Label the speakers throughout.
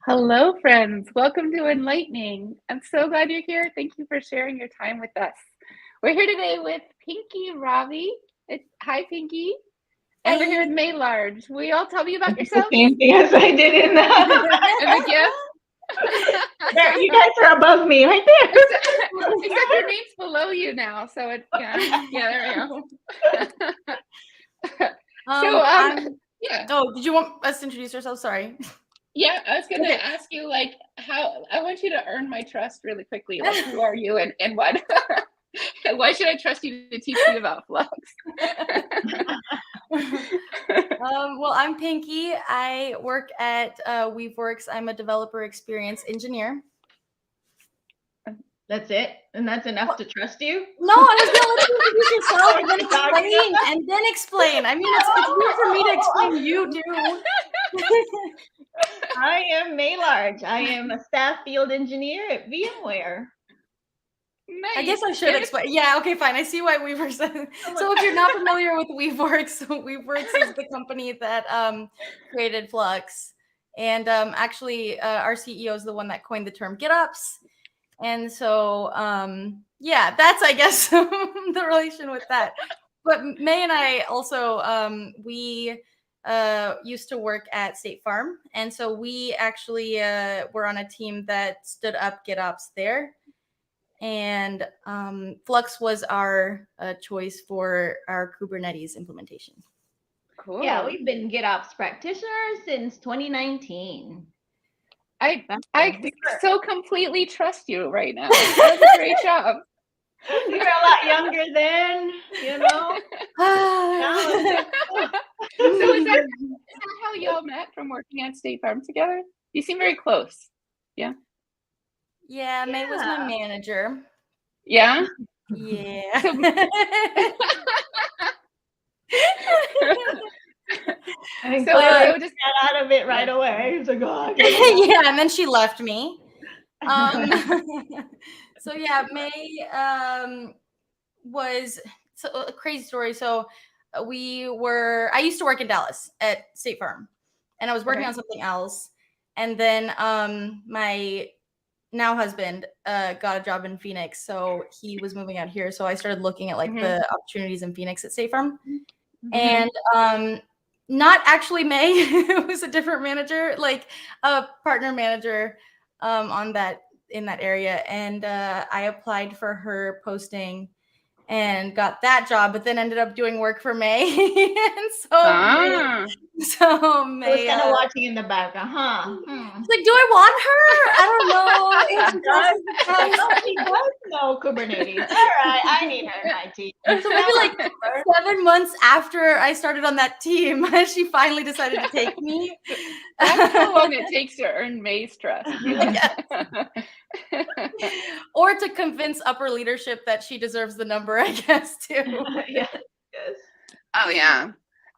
Speaker 1: Hello, friends. Welcome to Enlightning. I'm so glad you're here. Thank you for sharing your time with us. We're here today with Pinky Ravi. Hi, Pinky. And we're here with May Large. Will you all tell me about yourselves?
Speaker 2: The same thing as I did in
Speaker 1: And the gift.
Speaker 2: There, you guys are above me right there.
Speaker 1: Except your name's below you now. So it's, there we go.
Speaker 3: Yeah. Oh, did you want us to introduce ourselves? Sorry.
Speaker 1: Yeah, I was going to ask you, I want you to earn my trust really quickly. Like, who are you and what? Why should I trust you to teach me about Flux?
Speaker 3: Well, I'm Pinky. I work at Weaveworks. I'm a developer experience engineer.
Speaker 2: That's it? And that's enough to trust you?
Speaker 3: No, I was going to let you introduce yourself and then explain. I mean, it's weird for me to explain you too.
Speaker 2: I am May Large. I am a staff field engineer at VMware.
Speaker 1: Nice.
Speaker 3: I guess I should explain. Yeah, okay, fine. I see why Weaveworks. So if you're not familiar with Weaveworks, Weaveworks is the company that created Flux. And actually, our CEO is the one that coined the term GitOps. And so, yeah, that's, I guess, the relation with that. But May and I also, we used to work at State Farm. And so we actually were on a team that stood up GitOps there. And Flux was our choice for our Kubernetes implementation.
Speaker 1: Cool.
Speaker 2: Yeah, we've been GitOps practitioners since 2019.
Speaker 1: I so completely trust you right now. That was a great job.
Speaker 2: You were a lot younger then, you know.
Speaker 1: So is that how y'all met from working at State Farm together? You seem very close. Yeah.
Speaker 3: Yeah, May was my manager.
Speaker 1: Yeah?
Speaker 3: Yeah.
Speaker 2: I think so just got out of it right away. It's like, oh,
Speaker 3: yeah, and then she left me. So yeah, May was a crazy story. So I used to work in Dallas at State Farm, and I was working on something else. And then my now husband got a job in Phoenix, so he was moving out here. So I started looking at the opportunities in Phoenix at State Farm, and not actually May. It was a different manager, like a partner manager in that area, and I applied for her posting and got that job, but then ended up doing work for May. And so May
Speaker 2: was kind of watching in the background,
Speaker 3: It's like, do I want her? I don't know.
Speaker 2: She does know Kubernetes. All right, I need her in my team.
Speaker 3: So maybe 7 months after I started on that team, she finally decided to take me.
Speaker 1: That's how long it takes to earn May's trust.
Speaker 3: Or to convince upper leadership that she deserves the number, I guess, too.
Speaker 2: Yes.
Speaker 1: Oh, yeah.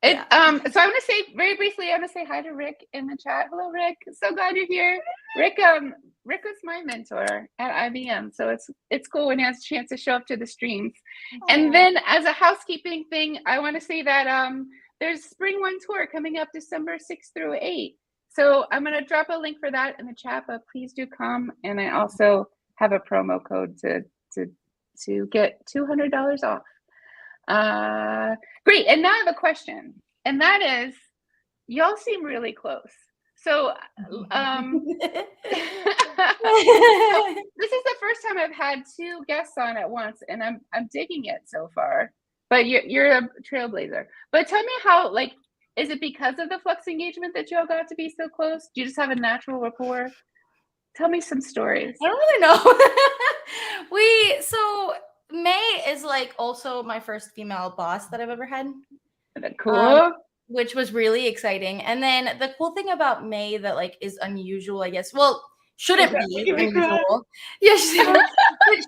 Speaker 1: So I want to say very briefly, I want to say hi to Rick in the chat. Hello, Rick. So glad you're here. Rick was my mentor at IBM, so it's cool when he has a chance to show up to the streams. Aww. And then as a housekeeping thing, I want to say that there's Spring One Tour coming up December 6th through 8th. So I'm going to drop a link for that in the chat, but please do come. And I also have a promo code to get $200 off. Great. And now I have a question, and that is, y'all seem really close. So this is the first time I've had two guests on at once, and I'm digging it so far. But you're a trailblazer. But tell me how, is it because of the Flux engagement that y'all got to be so close? Do you just have a natural rapport? Tell me some stories.
Speaker 3: I don't really know. So May is also my first female boss that I've ever had.
Speaker 1: Cool.
Speaker 3: Which was really exciting. And then the cool thing about May that is unusual, I guess. Well, shouldn't be unusual. Yeah, it shouldn't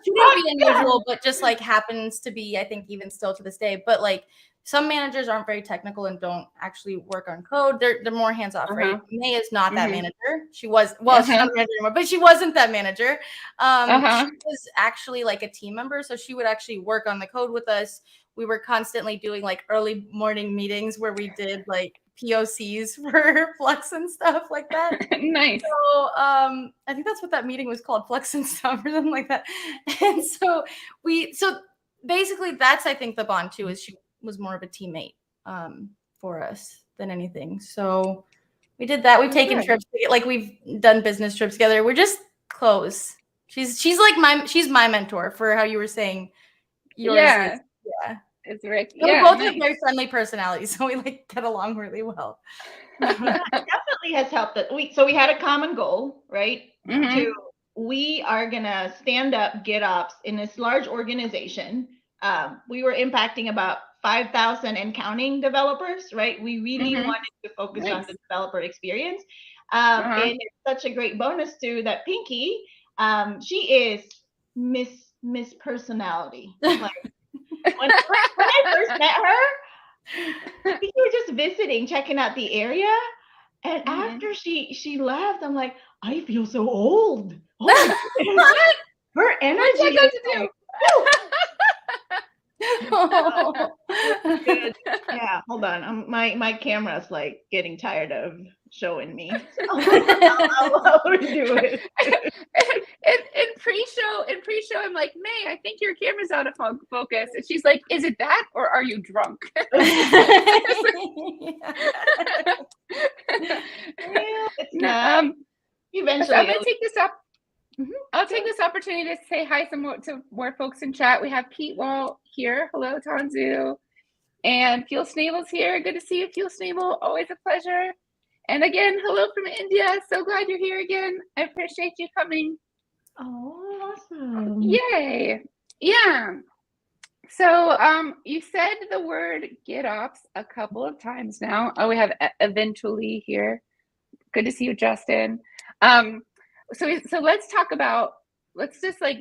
Speaker 3: be unusual, but just happens to be, I think, even still to this day. But some managers aren't very technical and don't actually work on code. They're more hands off, right? May is not that manager. She was she's not a manager anymore, but she wasn't that manager. She was actually a team member, so she would actually work on the code with us. We were constantly doing early morning meetings where we did POCs for Flux and stuff like that.
Speaker 1: Nice.
Speaker 3: So I think that's what that meeting was called, Flux and stuff or something like that. And so basically that's, I think, the bond too, is she was more of a teammate for us than anything. So we did that. We've taken trips, like we've done business trips together. We're just close. She's like she's my mentor for how you were saying yours is. Yeah.
Speaker 1: It's Rick.
Speaker 3: And we both have very friendly personalities, so we like get along really well.
Speaker 2: That definitely has helped us. We had a common goal, right? We are gonna stand up GitOps in this large organization. We were impacting about 5,000 and counting developers, right? We really wanted to focus on the developer experience. And it's such a great bonus too that Pinky, she is Miss Personality. Like when I first met her, we were just visiting, checking out the area. And after she left, I'm like, I feel so old. Oh, her energy.
Speaker 1: What's that got to do?
Speaker 2: Good. Yeah, hold on. My camera's like getting tired of showing me. So I'll do it.
Speaker 1: In pre-show, I'm like, May, I think your camera's out of focus. And she's like, is it that or are you drunk?
Speaker 2: It's not. Eventually,
Speaker 1: I'm gonna take this up. I'll take this opportunity to say hi to more folks in chat. We have Pete Wall here. Hello, Tanzu. And Fuel Snavel's here. Good to see you, Fuel Snavel. Always a pleasure. And again, hello from India. So glad you're here again. I appreciate you coming.
Speaker 2: Oh, awesome.
Speaker 1: Yay. Yeah. So you said the word GitOps a couple of times now. Oh, we have eventually here. Good to see you, Justin. So let's talk about,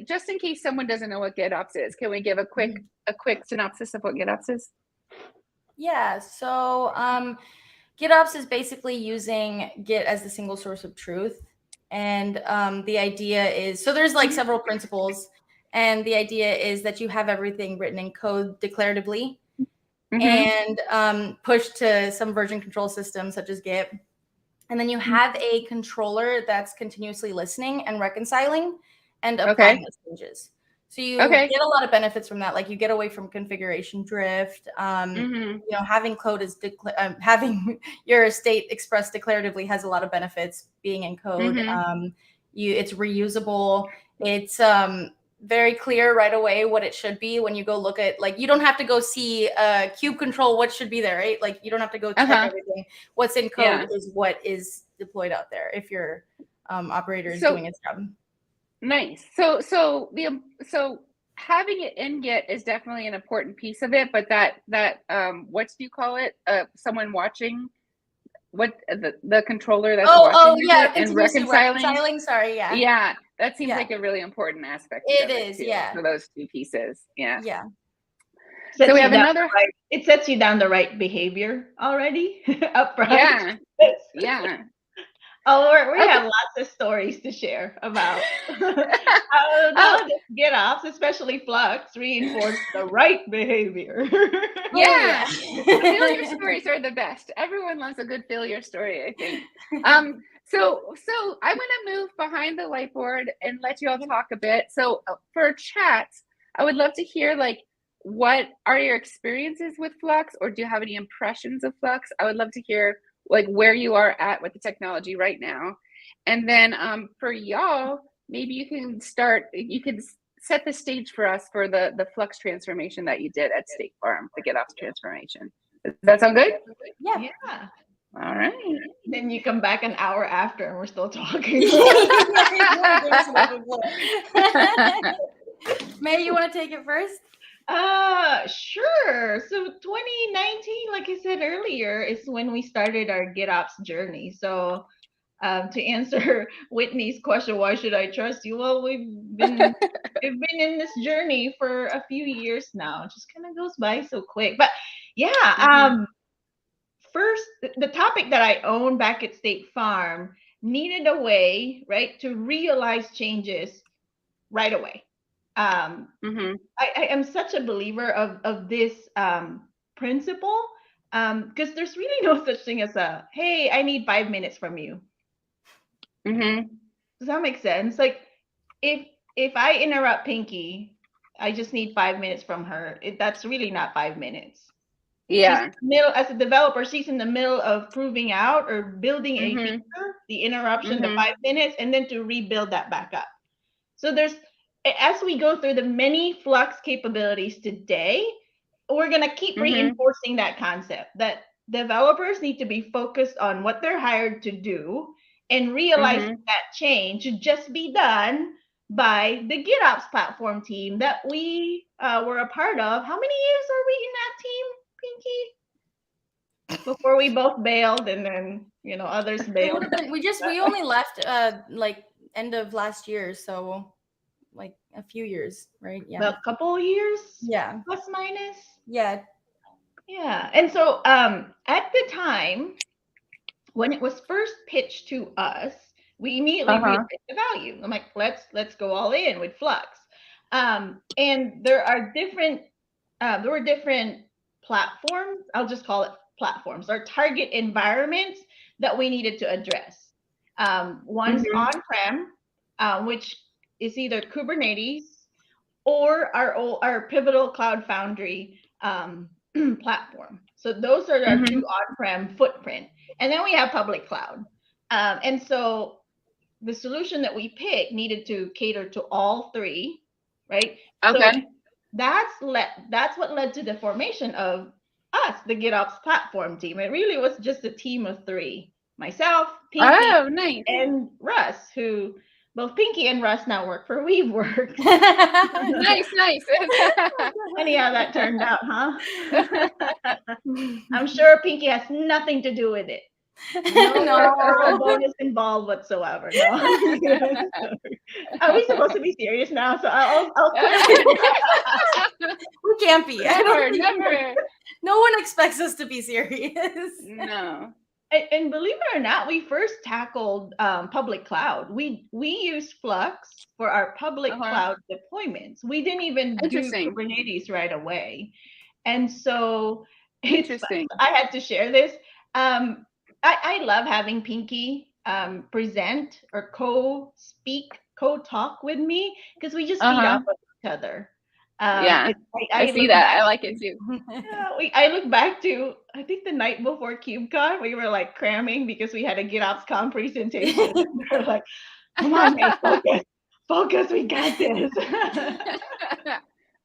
Speaker 1: just in case someone doesn't know what GitOps is, can we give a quick synopsis of what GitOps is?
Speaker 3: Yeah, so GitOps is basically using Git as the single source of truth. And the idea is, so there's like several principles, and the idea is that you have everything written in code declaratively and pushed to some version control system such as Git. And then you have a controller that's continuously listening and reconciling and applying those changes. So you get a lot of benefits from that. Like you get away from configuration drift. You know, having code is having your state expressed declaratively has a lot of benefits being in code. It's reusable. It's very clear right away what it should be when you go look at, like, you don't have to go see cube control what should be there, right? Like you don't have to go check everything. What's in code is what is deployed out there if your operator is doing its job.
Speaker 1: Nice. So having it in Git is definitely an important piece of it, but that what do you call it? Someone watching what the controller that's watching and reconciling.
Speaker 3: Sorry,
Speaker 1: yeah, that seems like a really important aspect.
Speaker 3: It is,
Speaker 1: for those two pieces. Yeah.
Speaker 2: So we have another. It sets you down the right behavior already up front.
Speaker 1: Yeah.
Speaker 2: Oh, we have lots of stories to share about how GitOps, especially Flux, reinforce the right behavior.
Speaker 1: Failure stories are the best. Everyone loves a good failure story, I think. So I'm going to move behind the whiteboard and let you all talk a bit. So for chat, I would love to hear, like, what are your experiences with Flux, or do you have any impressions of Flux? I would love to hear, like, where you are at with the technology right now. And then for y'all, maybe you can set the stage for us for the Flux transformation that you did at State Farm, the GitOps transformation. Does that sound good?
Speaker 2: Yeah.
Speaker 1: All right.
Speaker 2: Then you come back an hour after and we're still talking.
Speaker 3: May, you want to take it first?
Speaker 2: Sure. So 2019, like I said earlier, is when we started our GitOps journey. So to answer Whitney's question, why should I trust you? Well, we've been in this journey for a few years now. It just kind of goes by so quick. But first, the topic that I own back at State Farm needed a way, right, to realize changes right away. I am such a believer of this principle Because there's really no such thing as a, hey, I need 5 minutes from you. Does that make sense? Like, if I interrupt Pinky, I just need 5 minutes from her. That's really not 5 minutes.
Speaker 1: Yeah.
Speaker 2: As a developer, she's in the middle of proving out or building a feature, the interruption, the 5 minutes, and then to rebuild that back up. So as we go through the many Flux capabilities today, we're going to keep reinforcing that concept that developers need to be focused on what they're hired to do and realize that change should just be done by the GitOps platform team that we were a part of. How many years are we in that team, Pinky? Before we both bailed and then, others bailed.
Speaker 3: We only left like end of last year, so like a few years, right? Yeah.
Speaker 2: A couple of years?
Speaker 3: Yeah.
Speaker 2: Plus minus?
Speaker 3: Yeah.
Speaker 2: Yeah. And so at the time, when it was first pitched to us, we immediately realized the value. I'm like, let's go all in with Flux. And there were different platforms. I'll just call it platforms or target environments that we needed to address. One's on-prem, which is either Kubernetes or our Pivotal Cloud Foundry platform. So those are our two on-prem footprint. And then we have public cloud. And so the solution that we picked needed to cater to all three, right?
Speaker 1: Okay.
Speaker 2: So that's what led to the formation of us, the GitOps platform team. It really was just a team of three. Myself, Pinky,
Speaker 1: nice.
Speaker 2: and Russ, who both Pinky and Russ now work for Weaveworks.
Speaker 1: Nice.
Speaker 2: Funny how that turned out, huh? I'm sure Pinky has nothing to do with it. No bonus involved whatsoever. No. Are we supposed to be serious now? So I'll
Speaker 3: we can't be.
Speaker 1: Never.
Speaker 3: No one expects us to be serious.
Speaker 1: No.
Speaker 2: And believe it or not, we first tackled public cloud. We used Flux for our public cloud deployments. We didn't even do Kubernetes right away. And so interesting. I had to share this. I love having Pinky present or co-talk with me because we just feed off of each other.
Speaker 1: I see that. I like it too.
Speaker 2: I look back to, I think the night before KubeCon, we were like cramming because we had a GitOpsCon presentation. We were like, come on, man, focus, we got this.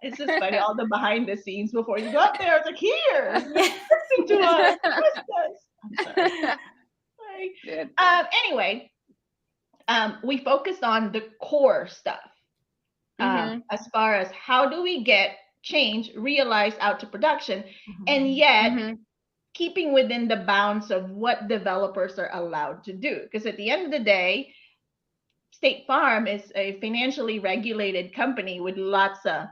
Speaker 2: It's just funny, all the behind the scenes before you go up there. It's like, here, listen to us. I'm sorry. Anyway, we focused on the core stuff. As far as how do we get change realized out to production, and yet keeping within the bounds of what developers are allowed to do. Because at the end of the day, State Farm is a financially regulated company with lots of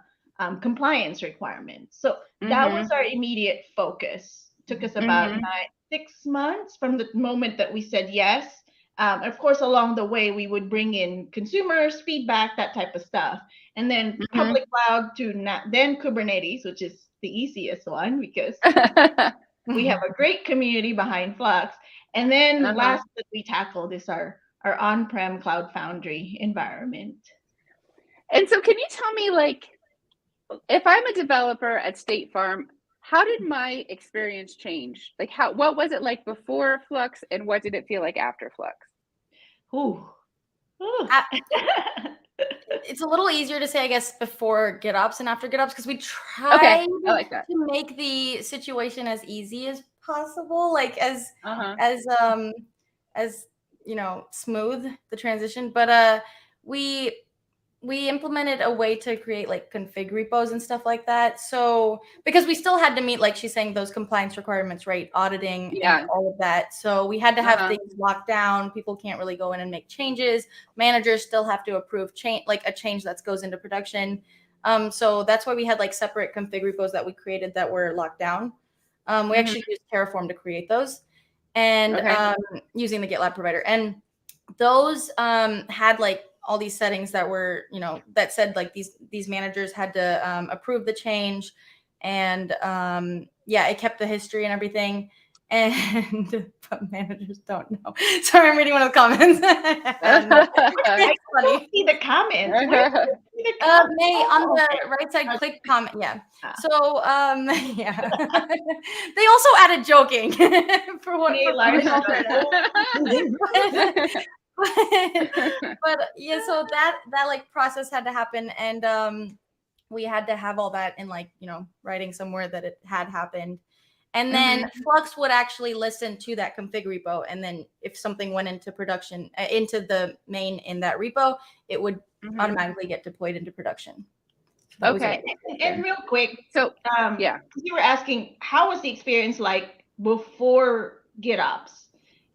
Speaker 2: compliance requirements. So that was our immediate focus. Took us about 6 months from the moment that we said yes. Of course, along the way, we would bring in consumers, feedback, that type of stuff. And then public cloud to then Kubernetes, which is the easiest one because we have a great community behind Flux. And then last that we tackled is our on-prem Cloud Foundry environment.
Speaker 1: And so can you tell me, like, if I'm a developer at State Farm, how did my experience change? Like, what was it like before Flux, and what did it feel like after Flux?
Speaker 2: Ooh.
Speaker 3: It's a little easier to say, I guess, before GitOps and after GitOps, because we tried to make the situation as easy as possible, like as smooth the transition. But we implemented a way to create like config repos and stuff like that. So because we still had to meet, like she's saying, those compliance requirements, right? Auditing and all of that. So we had to have things locked down. People can't really go in and make changes. Managers still have to approve a change that goes into production. So that's why we had like separate config repos that we created that were locked down. We actually used Terraform to create those, and using the GitLab provider. And those had like all these settings that were, that said like these managers had to approve the change. and yeah, it kept the history and everything. And but managers don't know. Sorry, I'm reading one of the comments.
Speaker 2: I funny. See the comments.
Speaker 3: May on the right side, click comment. Yeah. So yeah. They also added joking for what. But yeah, so that like process had to happen, and we had to have all that in like, you know, writing somewhere that it had happened. And then Flux would actually listen to that config repo. And then if something went into production, into the main in that repo, it would automatically get deployed into production. So
Speaker 2: okay. And real quick,
Speaker 1: so yeah,
Speaker 2: you were asking, how was the experience like before GitOps?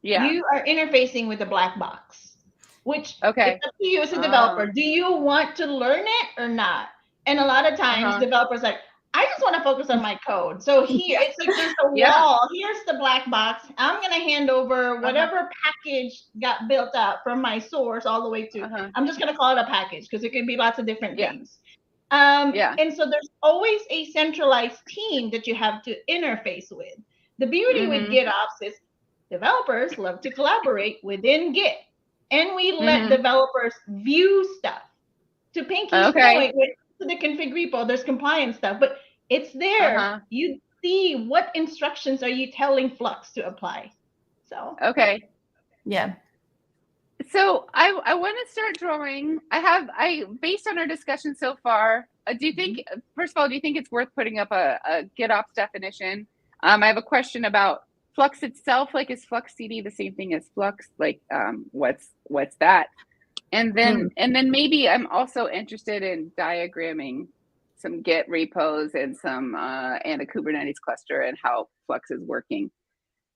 Speaker 1: Yeah.
Speaker 2: You are interfacing with a black box, which
Speaker 1: okay.
Speaker 2: it's up to you as a developer. Do you want to learn it or not? And a lot of times developers are like, I just want to focus on my code. So here, it's like there's a wall. Here's the black box. I'm going to hand over whatever package got built up from my source all the way to, I'm just going to call it a package because it can be lots of different things. And so there's always a centralized team that you have to interface with. The beauty with GitOps is developers love to collaborate within Git. And we let developers view stuff. To Pinky's point, to the config repo, there's compliance stuff, but it's there. You see what instructions are you telling Flux to apply. So
Speaker 3: yeah.
Speaker 1: So I want to start drawing. Based on our discussion so far, do you think, first of all, do you think it's worth putting up a GitOps definition? I have a question about Flux itself. Like, is Flux CD the same thing as Flux? Like, what's that? And then maybe I'm also interested in diagramming some Git repos and and a Kubernetes cluster and how Flux is working.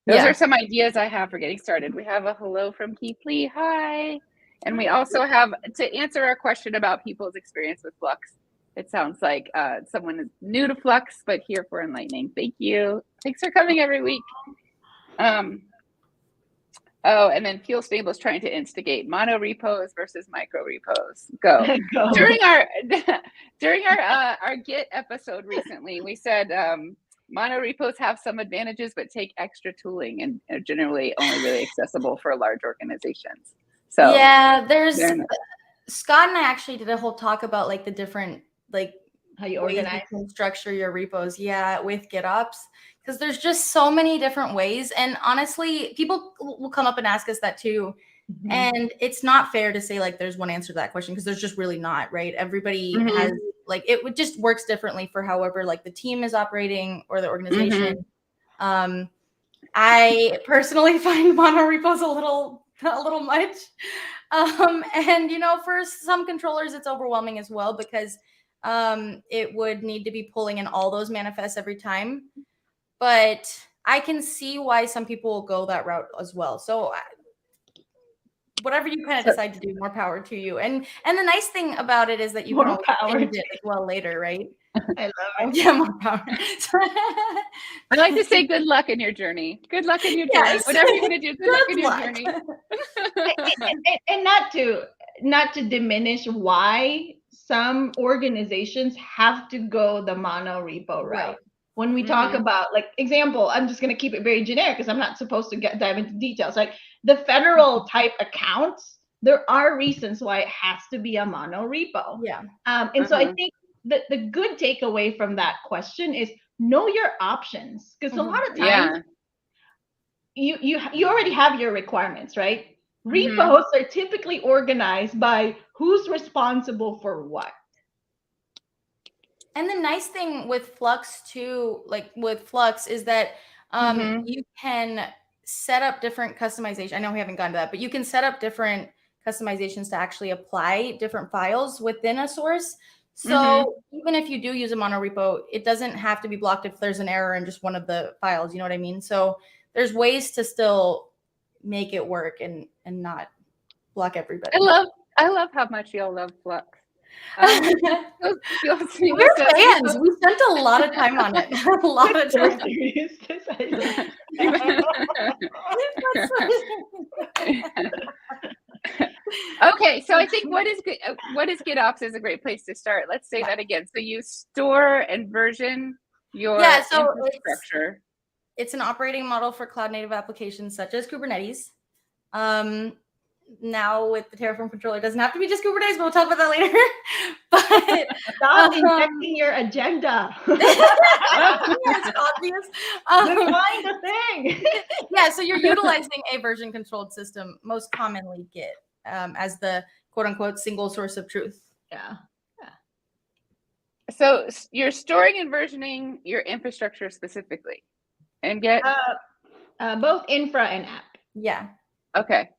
Speaker 1: Those are some ideas I have for getting started. We have a hello from Keith Lee. Hi. And we also have, to answer our question about people's experience with Flux, it sounds like someone is new to Flux, but here for Enlightning. Thank you. Thanks for coming every week. And then Fuel Stable is trying to instigate mono repos versus micro repos. Go. During our Git episode recently, we said mono repos have some advantages, but take extra tooling and are generally only really accessible for large organizations. So
Speaker 3: yeah, Scott and I actually did a whole talk about like the different, like
Speaker 2: how you organize
Speaker 3: and structure your repos. Yeah, with GitOps. Because there's just so many different ways. And honestly, people will come up and ask us that too. And it's not fair to say like there's one answer to that question, because there's just really not, right? Everybody has like, it just works differently for however like the team is operating or the organization. I personally find mono repos a little much. And you know, for some controllers, it's overwhelming as well, because it would need to be pulling in all those manifests every time. But I can see why some people will go that route as well. So whatever you kind of decide to do, more power to you. And the nice thing about it is that you can always change it as well later, right?
Speaker 2: I love it.
Speaker 3: Yeah, more power.
Speaker 1: I like to say good luck in your journey. Good luck in your journey.
Speaker 3: Yes.
Speaker 1: Whatever you're going to do, good luck in your journey.
Speaker 2: And not to diminish why some organizations have to go the mono repo route. When we talk about, like, example, I'm just going to keep it very generic because I'm not supposed to dive into details. Like the federal type accounts, there are reasons why it has to be a mono repo.
Speaker 3: Yeah.
Speaker 2: And so I think that the good takeaway from that question is know your options, because a lot of times you already have your requirements, right? Repos are typically organized by who's responsible for what.
Speaker 3: And the nice thing with Flux too, like with Flux, is that you can set up different customization. I know we haven't gotten to that, but you can set up different customizations to actually apply different files within a source. So even if you do use a mono repo, it doesn't have to be blocked if there's an error in just one of the files. You know what I mean? So there's ways to still make it work and not block everybody.
Speaker 1: I love how much y'all love Flux.
Speaker 3: We're fans. We spent a lot of time on it. A lot of time.
Speaker 1: Okay, so I think what is GitOps is a great place to start. Let's say that again. So you store and version your
Speaker 3: so
Speaker 1: infrastructure.
Speaker 3: It's an operating model for cloud native applications such as Kubernetes. Now with the Terraform Controller, it doesn't have to be just Kubernetes, but we'll talk about that later. But
Speaker 2: stop injecting your agenda.
Speaker 3: It's obvious.
Speaker 2: Define the thing.
Speaker 3: Yeah, so you're utilizing a version controlled system, most commonly Git, as the quote unquote single source of truth.
Speaker 2: Yeah.
Speaker 1: So you're storing and versioning your infrastructure specifically, and Git.
Speaker 2: Both infra and app.
Speaker 3: Yeah.
Speaker 1: Okay.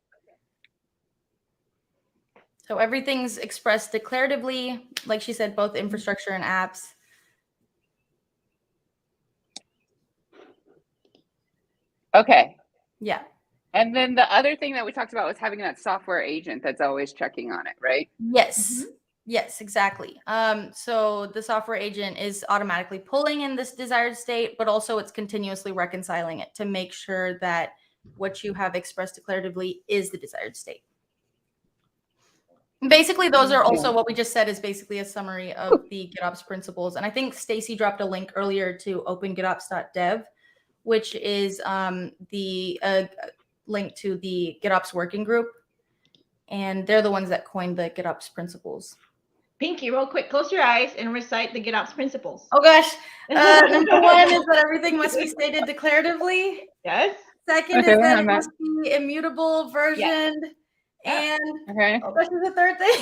Speaker 3: So everything's expressed declaratively, like she said, both infrastructure and apps.
Speaker 1: Okay.
Speaker 3: Yeah.
Speaker 1: And then the other thing that we talked about was having that software agent that's always checking on it, right?
Speaker 3: Yes. Yes, exactly. So the software agent is automatically pulling in this desired state, but also it's continuously reconciling it to make sure that what you have expressed declaratively is the desired state. Basically, those are also what we just said is basically a summary of the GitOps principles. And I think Stacy dropped a link earlier to opengitops.dev, which is the link to the GitOps working group. And they're the ones that coined the GitOps principles.
Speaker 2: Pinky, real quick, close your eyes and recite the GitOps principles.
Speaker 3: Oh gosh. Number 1 is that everything must be stated declaratively.
Speaker 2: Yes.
Speaker 3: Second is that it must be immutable, versioned.
Speaker 2: Yeah.
Speaker 3: And oh gosh, there's a third thing.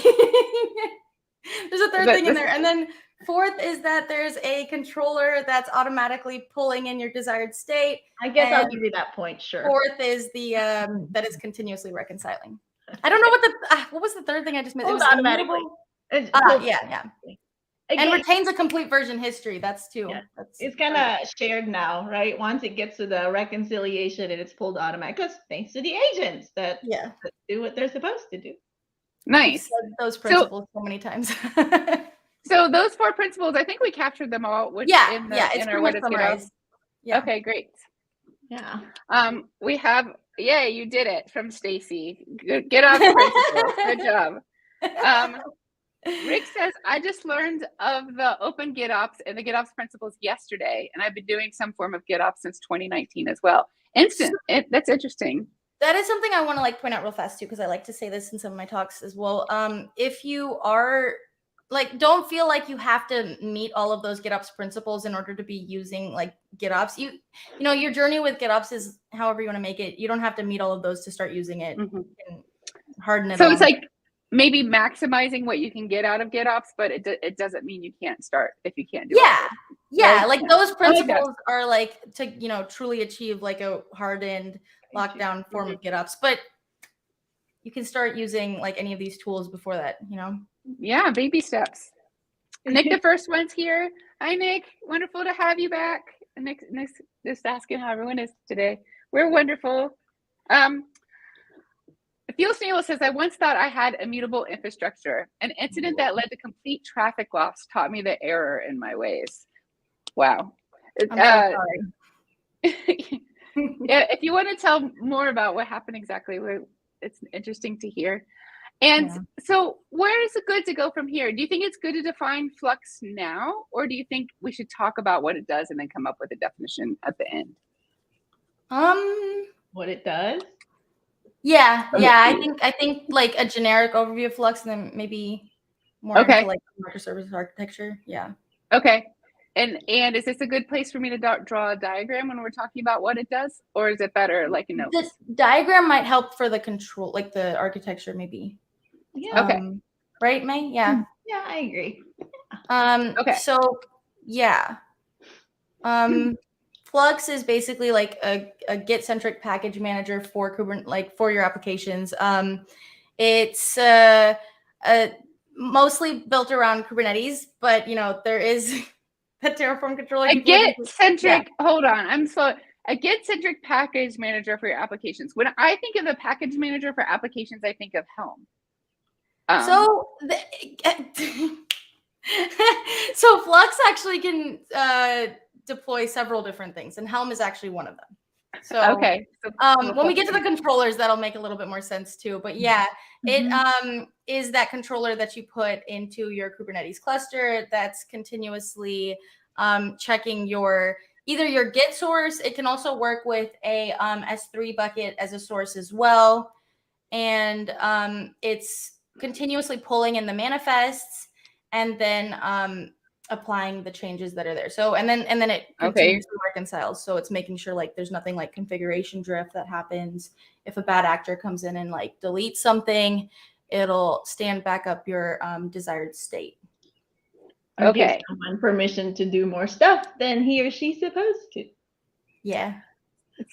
Speaker 3: There's a third thing in there. And then fourth is that there's a controller that's automatically pulling in your desired state.
Speaker 2: I guess I'll give you that point, sure.
Speaker 3: Fourth is the that is continuously reconciling. I don't know what was the third thing I just missed.
Speaker 2: It was automatically.
Speaker 3: Yeah. Again, and retains a complete version history. That's too.
Speaker 2: Yeah. It's kind of shared now, right? Once it gets to the reconciliation and it's pulled automatically, because thanks to the agents that do what they're supposed to do.
Speaker 1: Nice.
Speaker 3: Those principles so many times.
Speaker 1: So those 4 principles, I think we captured them all.
Speaker 3: It's pretty much summarized.
Speaker 1: Yeah. Okay, great.
Speaker 2: Yeah.
Speaker 1: We have, you did it from Stacy. GitOps principles. Good job. Rick says, I just learned of the open GitOps and the GitOps principles yesterday, and I've been doing some form of GitOps since 2019 as well. That's interesting.
Speaker 3: That is something I want to point out real fast too, because I like to say this in some of my talks as well. If you are don't feel like you have to meet all of those GitOps principles in order to be using GitOps. You know, your journey with GitOps is however you want to make it. You don't have to meet all of those to start using it. And harden it.
Speaker 1: So it's maybe maximizing what you can get out of GitOps, but it doesn't mean you can't start if you can't do it.
Speaker 3: Yeah, those principles are to truly achieve a hardened lockdown form of GitOps, but you can start using any of these tools before that.
Speaker 1: Yeah, baby steps. Nick, the first one's here. Hi, Nick. Wonderful to have you back. Nick's just asking how everyone is today. We're wonderful. Fuel Snail says, I once thought I had immutable infrastructure. An incident that led to complete traffic loss taught me the error in my ways. Wow.
Speaker 3: I'm so sorry.
Speaker 1: Yeah, if you want to tell more about what happened exactly, it's interesting to hear. And so where is it good to go from here? Do you think it's good to define Flux now, or do you think we should talk about what it does and then come up with a definition at the end?
Speaker 2: What it does?
Speaker 3: Yeah. I think a generic overview of Flux, and then maybe more into microservices architecture. Yeah.
Speaker 1: Okay. And is this a good place for me to draw a diagram when we're talking about what it does, or is it better
Speaker 3: This diagram might help for the control, the architecture, maybe.
Speaker 2: Yeah.
Speaker 1: Okay.
Speaker 3: Right, May? Yeah.
Speaker 2: Yeah, I agree.
Speaker 3: Okay. So yeah. Flux is basically a Git-centric package manager for Kubernetes, for your applications. It's mostly built around Kubernetes, but there is the Terraform Controller.
Speaker 1: A Git-centric. Hold on, I'm slow. A Git-centric package manager for your applications. When I think of a package manager for applications, I think of Helm.
Speaker 3: So Flux actually can deploy several different things, and Helm is actually one of them. So
Speaker 1: okay.
Speaker 3: When we get to the controllers, that'll make a little bit more sense too. But yeah, it is that controller that you put into your Kubernetes cluster that's continuously checking either your Git source. It can also work with a S3 bucket as a source as well. And it's continuously pulling in the manifests and then applying the changes that are there. So and then it continuously reconciles. So it's making sure like there's nothing like configuration drift that happens. If a bad actor comes in and like deletes something, it'll stand back up your desired state.
Speaker 2: Or give someone permission to do more stuff than he or she's supposed to.
Speaker 3: Yeah.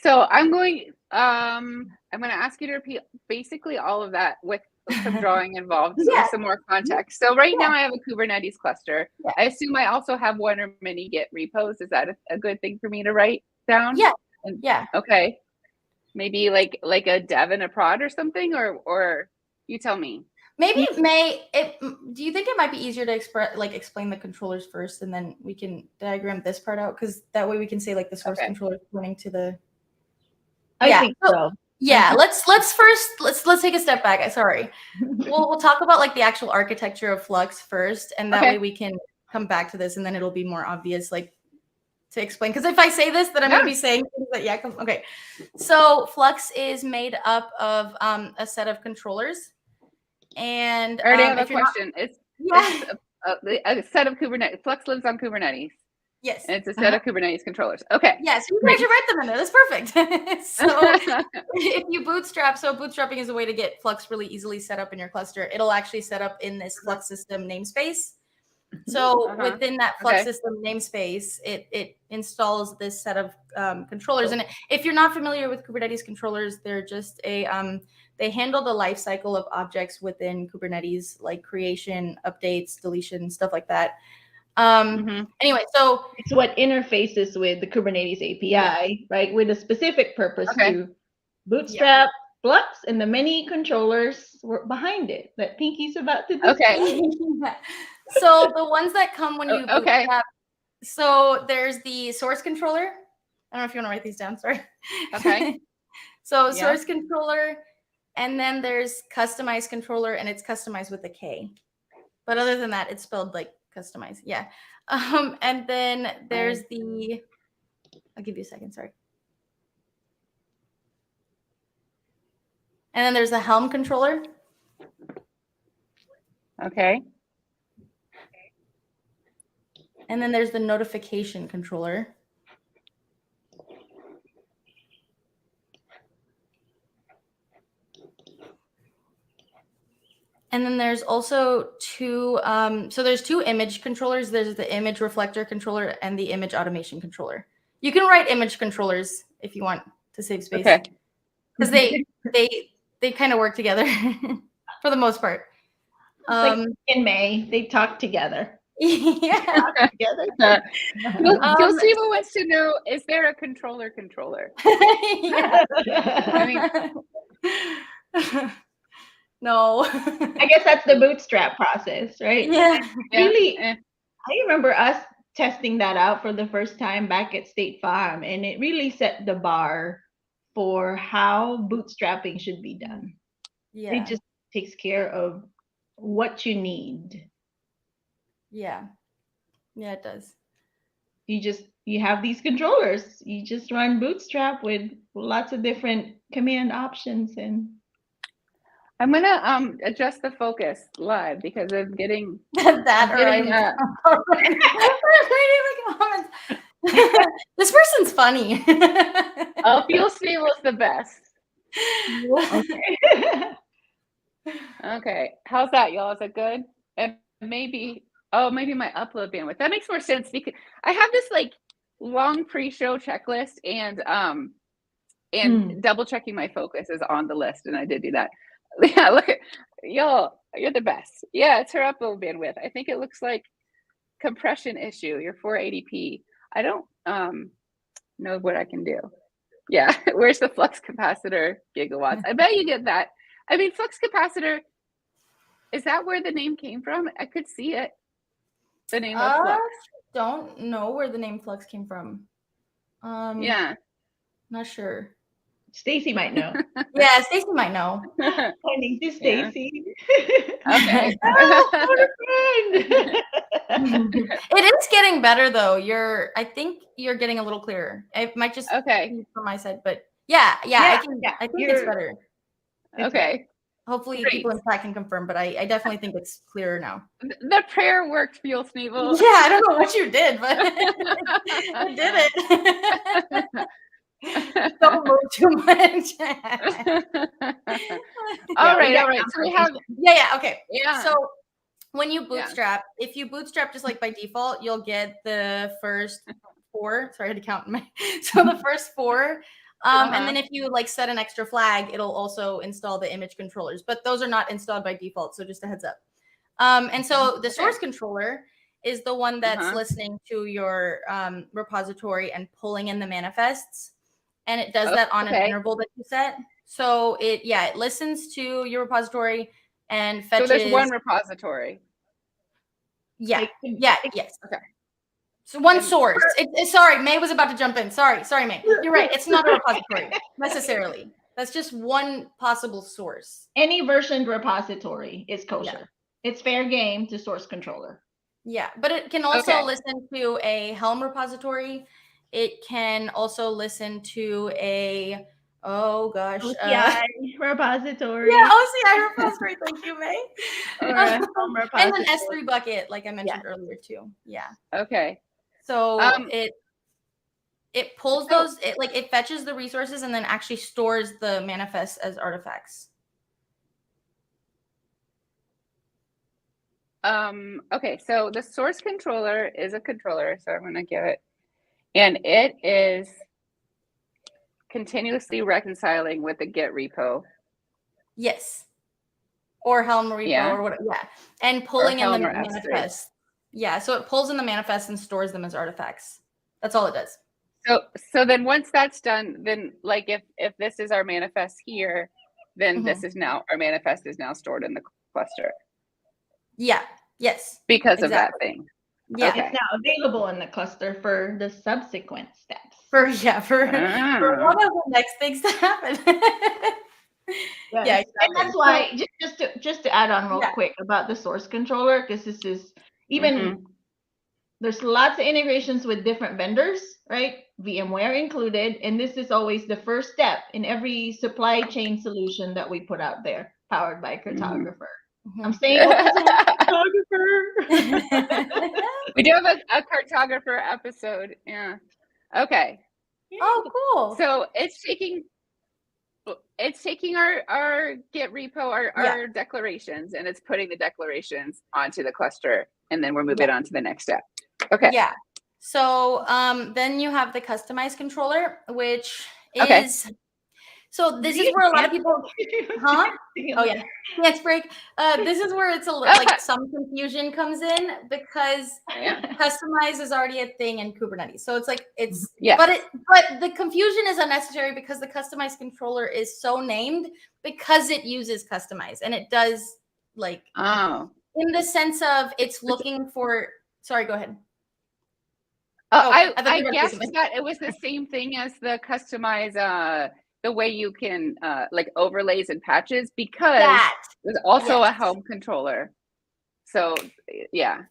Speaker 1: So I'm going to ask you to repeat basically all of that with some drawing involved, with some more context. So right now I have a Kubernetes cluster. Yeah. I assume I also have one or many Git repos. Is that a good thing for me to write down?
Speaker 3: Yeah.
Speaker 1: Okay. Maybe like a dev and a prod or something, or you tell me.
Speaker 3: Maybe do you think it might be easier to explain the controllers first, and then we can diagram this part out, because that way we can say like the source controller pointing to the.
Speaker 2: I think so.
Speaker 3: Yeah, let's take a step back. Sorry, we'll talk about like the actual architecture of Flux first, and that way we can come back to this, and then it'll be more obvious like to explain. Because if I say this, then I'm going to be saying things that okay. So Flux is made up of a set of controllers. And
Speaker 1: I already have a question. It's a set of Kubernetes. Flux lives on Kubernetes.
Speaker 3: Yes.
Speaker 1: And it's a set of Kubernetes controllers. Okay.
Speaker 3: Yeah, so you can actually write them in there. That's perfect. So if you bootstrap, bootstrapping is a way to get Flux really easily set up in your cluster. It'll actually set up in this Flux system namespace. So within that Flux system namespace, it installs this set of controllers. And if you're not familiar with Kubernetes controllers, they're just they handle the life cycle of objects within Kubernetes, like creation, updates, deletion, stuff like that. Anyway, so
Speaker 2: it's what interfaces with the Kubernetes API, right? With a specific purpose to bootstrap Flux and the many controllers behind it that Pinky's about to discuss.
Speaker 3: So the ones that come when you bootstrap, so there's the source controller. I don't know if you want to write these down, sorry.
Speaker 1: Okay.
Speaker 3: So source controller, and then there's customized controller, and it's customized with a K. But other than that, it's spelled like customized. Yeah. And then there's I'll give you a second, sorry. And then there's the Helm controller.
Speaker 1: Okay.
Speaker 3: And then there's the notification controller. And then there's also two image controllers. There's the image reflector controller and the image automation controller. You can write image controllers if you want to save space.
Speaker 1: Okay.
Speaker 3: Because they kind of work together for the most part.
Speaker 2: Like in May, they talk together.
Speaker 3: Yeah.
Speaker 1: Silva wants to know, is there a controller?
Speaker 3: Yeah.
Speaker 1: I
Speaker 3: mean, no.
Speaker 2: I guess that's the bootstrap process, right?
Speaker 3: Yeah.
Speaker 2: Really, I remember us testing that out for the first time back at State Farm, and it really set the bar for how bootstrapping should be done.
Speaker 3: Yeah.
Speaker 2: It just takes care of what you need.
Speaker 3: Yeah. Yeah, it does.
Speaker 2: You have these controllers. You just run bootstrap with lots of different command options, and
Speaker 1: I'm gonna adjust the focus live because I'm getting
Speaker 3: that. This person's funny.
Speaker 1: Oh, Fuel Stable is the best. Okay. How's that, y'all? Is it good? And maybe my upload bandwidth. That makes more sense because I have this like long pre-show checklist, and double checking my focus is on the list, and I did do that. Yeah, look at y'all. You're the best. Yeah, it's her upload bandwidth. I think it looks like compression issue. You're 480p. I don't know what I can do. Yeah, where's the flux capacitor gigawatts? I bet you get that. I mean, flux capacitor, is that where the name came from? I could see it. The name of Flux.
Speaker 3: Don't know where the name Flux came from.
Speaker 1: Yeah.
Speaker 3: Not sure.
Speaker 2: Stacy might know.
Speaker 3: Yeah, Stacy might know.
Speaker 2: Pointing to Stacy.
Speaker 1: Okay.
Speaker 2: Oh, what a friend.
Speaker 3: It is getting better though. I think you're getting a little clearer. It might just be from my side, but I think it's better.
Speaker 1: Okay.
Speaker 3: Hopefully
Speaker 1: Great.
Speaker 3: people in chat can confirm, but I definitely think it's clearer now.
Speaker 1: The prayer worked, Fuel Sneeble.
Speaker 3: Yeah, I don't know what you did, but I did it. Don't move too much.
Speaker 1: All right. So we have
Speaker 3: okay. Yeah. So when you bootstrap, if you bootstrap just like by default, you'll get the first 4. Sorry, I had to count so the first 4. And then if you like set an extra flag, it'll also install the image controllers, but those are not installed by default. So just a heads up. And so the source controller is the one that's listening to your repository and pulling in the manifests. And it does that on an interval that you set. So it listens to your repository and fetches.
Speaker 1: So there's one repository.
Speaker 3: Yes. Okay. So one source. Sorry, May was about to jump in. Sorry, May. You're right. It's not a repository necessarily. That's just one possible source.
Speaker 2: Any versioned repository is kosher. Yeah. It's fair game to source controller.
Speaker 3: Yeah, but it can also listen to a Helm repository. It can also listen to a
Speaker 2: OCI repository.
Speaker 3: Yeah, OCI repository. Thank you, May. And an S3 bucket, like I mentioned earlier too. Yeah.
Speaker 1: Okay.
Speaker 3: So it pulls those. It fetches the resources and then actually stores the manifests as artifacts.
Speaker 1: Okay, so the source controller is a controller, so I'm going to give it, and it is continuously reconciling with the Git repo.
Speaker 3: Yes. Or Helm repo or whatever. Yeah. And pulling in the manifest. Yeah. So it pulls in the manifest and stores them as artifacts. That's all it does.
Speaker 1: So then once that's done, then like if this is our manifest here, then this is now, our manifest is now stored in the cluster.
Speaker 3: Yeah. Yes.
Speaker 1: Because of that thing.
Speaker 3: Yeah.
Speaker 2: It's now available in the cluster for the subsequent steps.
Speaker 3: For one of the next things to happen.
Speaker 2: Yeah, exactly. And that's why just to add on real quick about the source controller, because this is even there's lots of integrations with different vendors, right? VMware included, and this is always the first step in every supply chain solution that we put out there, powered by Cartographer. I'm saying Cartographer.
Speaker 1: We do have a Cartographer episode. Yeah. Okay.
Speaker 3: Oh, cool.
Speaker 1: So it's taking our Git repo, our declarations, and it's putting the declarations onto the cluster, and then we're moving on to the next step. Okay.
Speaker 3: Yeah. So then you have the customized controller, which is so this is where a lot of people Oh yeah. Dance break. This is where it's like some confusion comes in because customize is already a thing in Kubernetes. So it's like but the confusion is unnecessary because the customized controller is so named because it uses customize, and it does like in the sense of it's looking for sorry, go ahead.
Speaker 1: I guess that it was the same thing as the customize the way you can like overlays and patches, because there's also a Helm controller. So yes.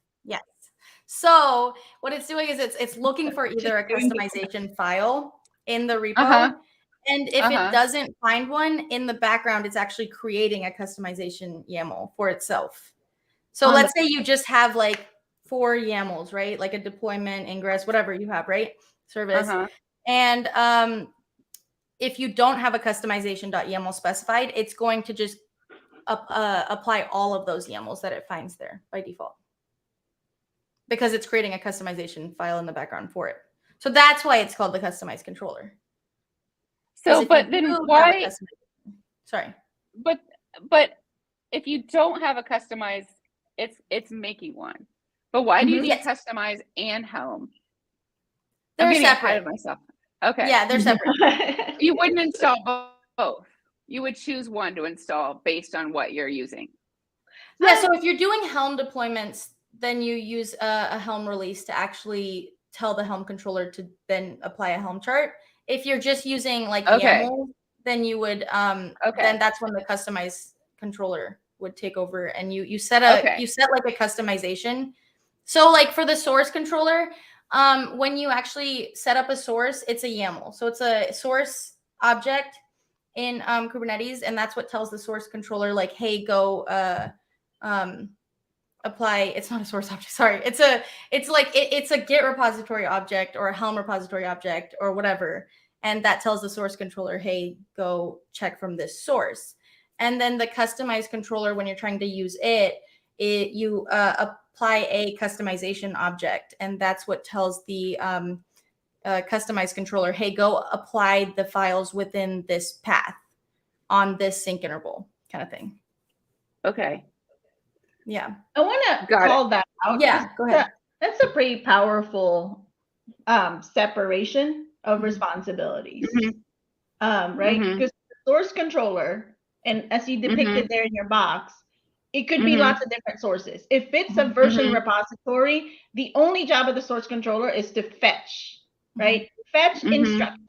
Speaker 3: So what it's doing is it's looking for either a customization file in the repo, and if it doesn't find one in the background, it's actually creating a customization YAML for itself. So let's say you just have like 4 YAMLs, right? Like a deployment, ingress, whatever you have, right? Service. And if you don't have a customization.yaml specified, it's going to just apply all of those YAMLs that it finds there by default, because it's creating a customization file in the background for it. So that's why it's called the customized controller.
Speaker 1: So, but then why?
Speaker 3: Sorry.
Speaker 1: But if you don't have a customize, it's making one. But why do you need customize and Helm?
Speaker 3: They're
Speaker 1: I'm getting
Speaker 3: separate.
Speaker 1: ahead of myself. Okay.
Speaker 3: Yeah, they're separate.
Speaker 1: You wouldn't install both. You would choose one to install based on what you're using.
Speaker 3: Yeah, so if you're doing Helm deployments, then you use a Helm release to actually tell the Helm controller to then apply a Helm chart. If you're just using like YAML then you would then that's when the customized controller would take over, and you set like a customization. So like for the source controller, when you actually set up a source, it's a YAML. So it's a source object in Kubernetes, and that's what tells the source controller like, hey, go apply. It's not a source object. Sorry. It's a Git repository object or a Helm repository object or whatever. And that tells the source controller, hey, go check from this source. And then the customized controller, when you're trying to use you apply a customization object. And that's what tells the customized controller, hey, go apply the files within this path on this sync interval kind of thing.
Speaker 1: Okay.
Speaker 2: Yeah. I want to call that out.
Speaker 3: Yeah, go ahead.
Speaker 2: That's a pretty powerful separation of responsibilities, right? Because the source controller, and as you depicted there in your box, it could be lots of different sources. If it's a version repository, the only job of the source controller is to fetch, right? Fetch instructions.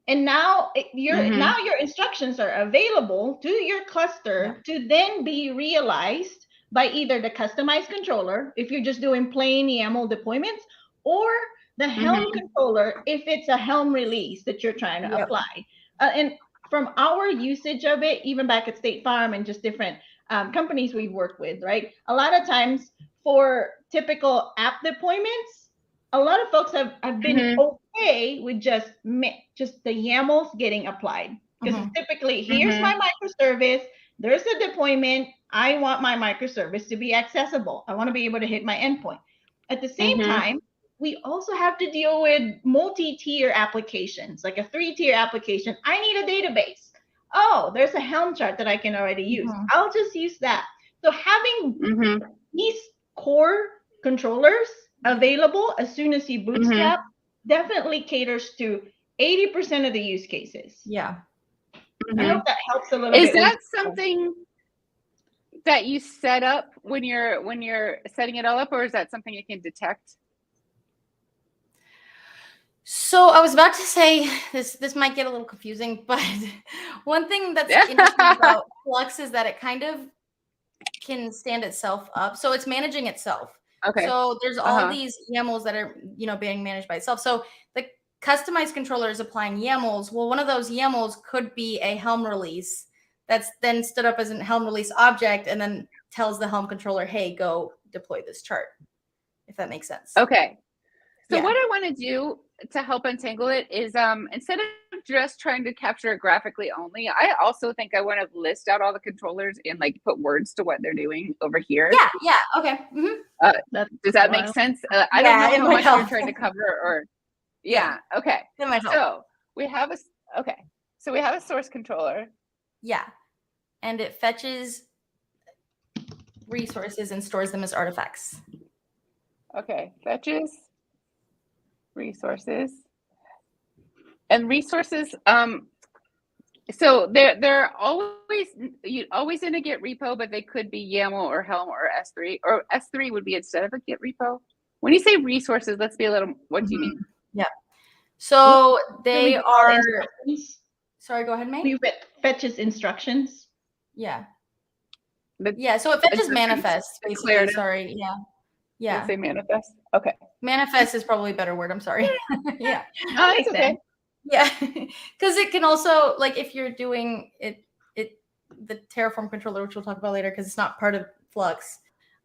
Speaker 2: And now your instructions are available to your cluster to then be realized by either the customized controller, if you're just doing plain YAML deployments, or the Helm controller, if it's a Helm release that you're trying to apply. And from our usage of it, even back at State Farm and just different companies we've worked with, right? A lot of times for typical app deployments, a lot of folks have been okay with just the YAMLs getting applied. Because typically, here's my microservice, there's a deployment, I want my microservice to be accessible. I want to be able to hit my endpoint. At the same time, we also have to deal with multi-tier applications, like a 3-tier application. I need a database. Oh, there's a Helm chart that I can already use. I'll just use that. So having these core controllers available as soon as you bootstrap definitely caters to 80% of the use cases.
Speaker 3: Yeah.
Speaker 2: I hope that helps a little bit.
Speaker 1: Is that something that you set up when you're setting it all up, or is that something you can detect?
Speaker 3: So I was about to say this might get a little confusing, but one thing that's interesting about Flux is that it kind of can stand itself up. So it's managing itself. Okay. So there's all these YAMLs that are being managed by itself. So the customized controller is applying YAMLs. Well, one of those YAMLs could be a Helm release that's then stood up as a Helm release object and then tells the Helm controller, hey, go deploy this chart, if that makes sense.
Speaker 1: Okay. So what I want to do to help untangle it is instead of just trying to capture it graphically only, I also think I want to list out all the controllers and like put words to what they're doing over here.
Speaker 3: Yeah, okay.
Speaker 1: Does that make sense? I don't know how much you're trying to cover or okay. So we have a source controller.
Speaker 3: Yeah. And it fetches resources and stores them as artifacts.
Speaker 1: Okay, fetches resources. And resources, so they're always in a Git repo, but they could be YAML or Helm or S3, or S3 would be instead of a Git repo. When you say resources, let's be a little, what do you mean?
Speaker 3: Yeah. So they are, sorry, go ahead, May.
Speaker 2: We fetches instructions.
Speaker 3: Yeah. So it fetches manifest, basically. Sorry. Yeah.
Speaker 1: Say manifest. Okay.
Speaker 3: Manifest is probably a better word. I'm sorry. Yeah.
Speaker 1: Oh, it's okay.
Speaker 3: Yeah. Because it can also, like, if you're doing the Terraform controller, which we'll talk about later, because it's not part of Flux,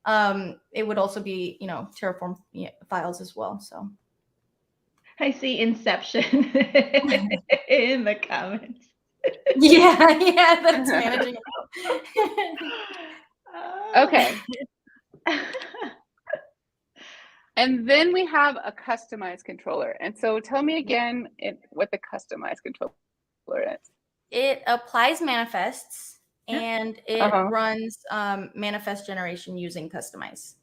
Speaker 3: it would also be, Terraform files as well. So
Speaker 2: I see Inception in the comments.
Speaker 3: Yeah, that's managing it.
Speaker 1: Okay. And then we have a customized controller. And so tell me again what the customized controller is.
Speaker 3: It applies manifests and it runs manifest generation using customize.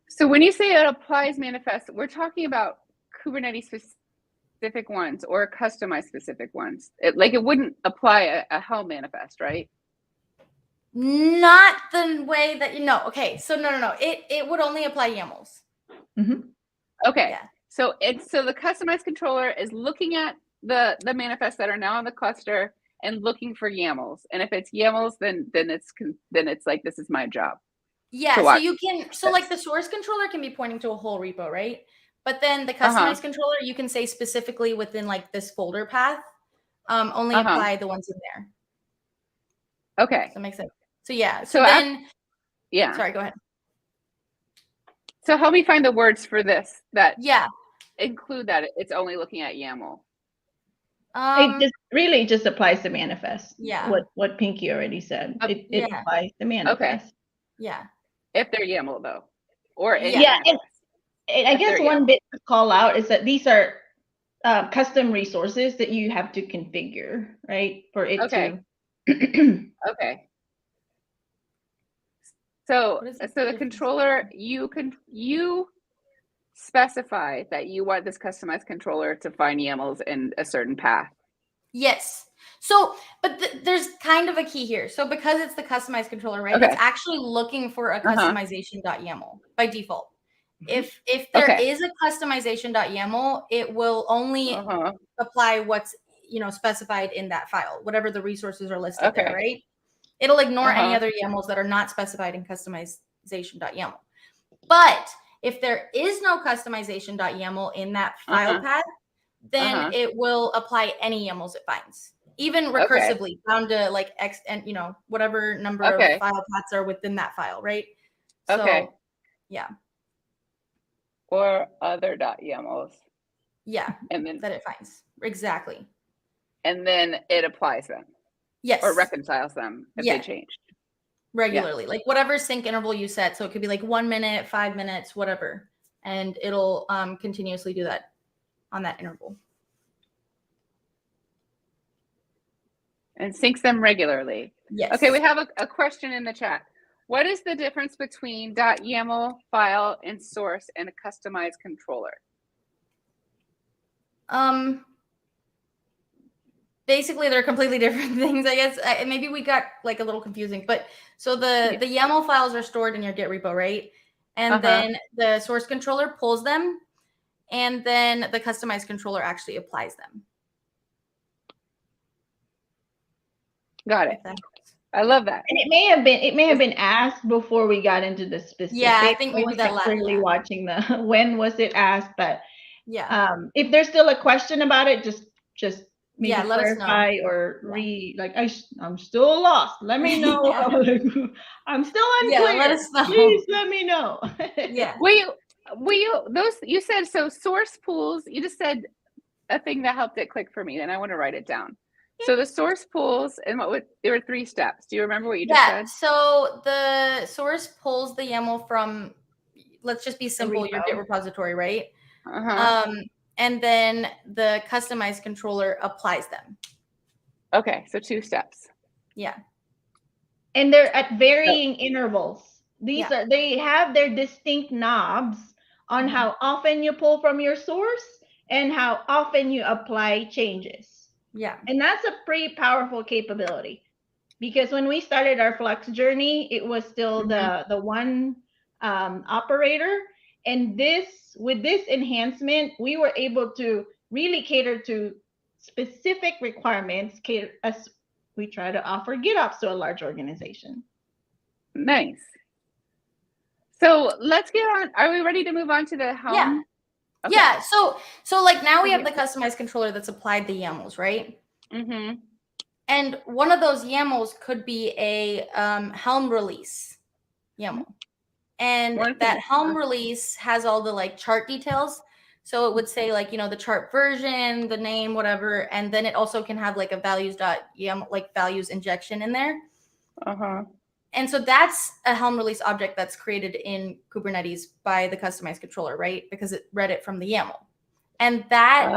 Speaker 1: So when you say it applies manifest, we're talking about Kubernetes specific ones or customized specific ones. It wouldn't apply a Helm manifest, right?
Speaker 3: Not the way that okay. So no. It would only apply YAMLs.
Speaker 1: Okay. Yeah. So the customized controller is looking at the manifests that are now on the cluster and looking for YAMLs. And if it's YAMLs, then it's like, this is my job.
Speaker 3: Yeah, so you can, so like the source controller can be pointing to a whole repo, right? But then the customized controller, you can say specifically within like this folder path, only apply the ones in there.
Speaker 1: Okay.
Speaker 3: Does that make sense? So yeah, so then, sorry, go ahead.
Speaker 1: So help me find the words for this that
Speaker 3: yeah
Speaker 1: include that it's only looking at YAML.
Speaker 2: It really just applies to manifest.
Speaker 3: Yeah.
Speaker 2: What Pinky already said. It applies to manifest.
Speaker 3: Okay. Yeah.
Speaker 1: If they're YAML though, or
Speaker 2: and I guess one bit to call out is that these are custom resources that you have to configure, right? For it to.
Speaker 1: Okay. So the controller, you specify that you want this customized controller to find YAMLs in a certain path.
Speaker 3: Yes. So, but there's kind of a key here. So because it's the customized controller, right? It's actually looking for a customization.yaml by default. If there is a customization.yaml, it will only apply what's specified in that file, whatever the resources are listed there, right? It'll ignore any other YAMLs that are not specified in customization.yaml. But if there is no customization.yaml in that file path, then it will apply any YAMLs it finds, even recursively down to like X and whatever number of file paths are within that file, right? So, yeah.
Speaker 1: Or other .yamls.
Speaker 3: Yeah.
Speaker 1: And then
Speaker 3: that it finds. Exactly.
Speaker 1: And then it applies them.
Speaker 3: Yes.
Speaker 1: Or reconciles them if they changed.
Speaker 3: Regularly. Like whatever sync interval you set. So it could be like 1 minute, 5 minutes, whatever. And it'll continuously do that on that interval.
Speaker 1: And syncs them regularly.
Speaker 3: Yes.
Speaker 1: Okay, we have a question in the chat. What is the difference between .yaml file and source and a customized controller?
Speaker 3: Basically, they're completely different things, I guess. Maybe we got like a little confusing, but so the YAML files are stored in your Git repo, right? And then the source controller pulls them, and then the customized controller actually applies them.
Speaker 2: Got it.
Speaker 1: I love that.
Speaker 2: And it may have been asked before we got into the specifics.
Speaker 3: Yeah, I think maybe that last.
Speaker 2: Really watching the when was it asked, but if there's still a question about it, just maybe
Speaker 3: let
Speaker 2: clarify
Speaker 3: us know.
Speaker 2: or I'm still lost. Let me know. I'm still unclear.
Speaker 3: Let us know.
Speaker 2: Please let me know.
Speaker 1: You said so source pools. You just said a thing that helped it click for me, and I want to write it down. So the source pulls, and there were 3 steps. Do you remember what you just said?
Speaker 3: So the source pulls the YAML from, let's just be simple, your Git repository, right? And then the customized controller applies them.
Speaker 1: Okay, so 2 steps.
Speaker 3: Yeah.
Speaker 2: And they're at varying intervals. They have their distinct knobs on how often you pull from your source and how often you apply changes.
Speaker 3: Yeah.
Speaker 2: And that's a pretty powerful capability, because when we started our Flux journey, it was still the one operator. And with this enhancement, we were able to really cater to specific requirements as we try to offer GitOps to a large organization.
Speaker 1: Nice. So let's get on. Are we ready to move on to the Helm?
Speaker 3: Yeah. Okay. Yeah. So like now we have the customized controller that's applied the YAMLs, right? And one of those YAMLs could be a Helm release YAML. And that Helm release has all the like chart details. So it would say like, the chart version, the name, whatever. And then it also can have like a values.yaml, like values injection in there. And so that's a Helm release object that's created in Kubernetes by the customized controller, right? Because it read it from the YAML. And that,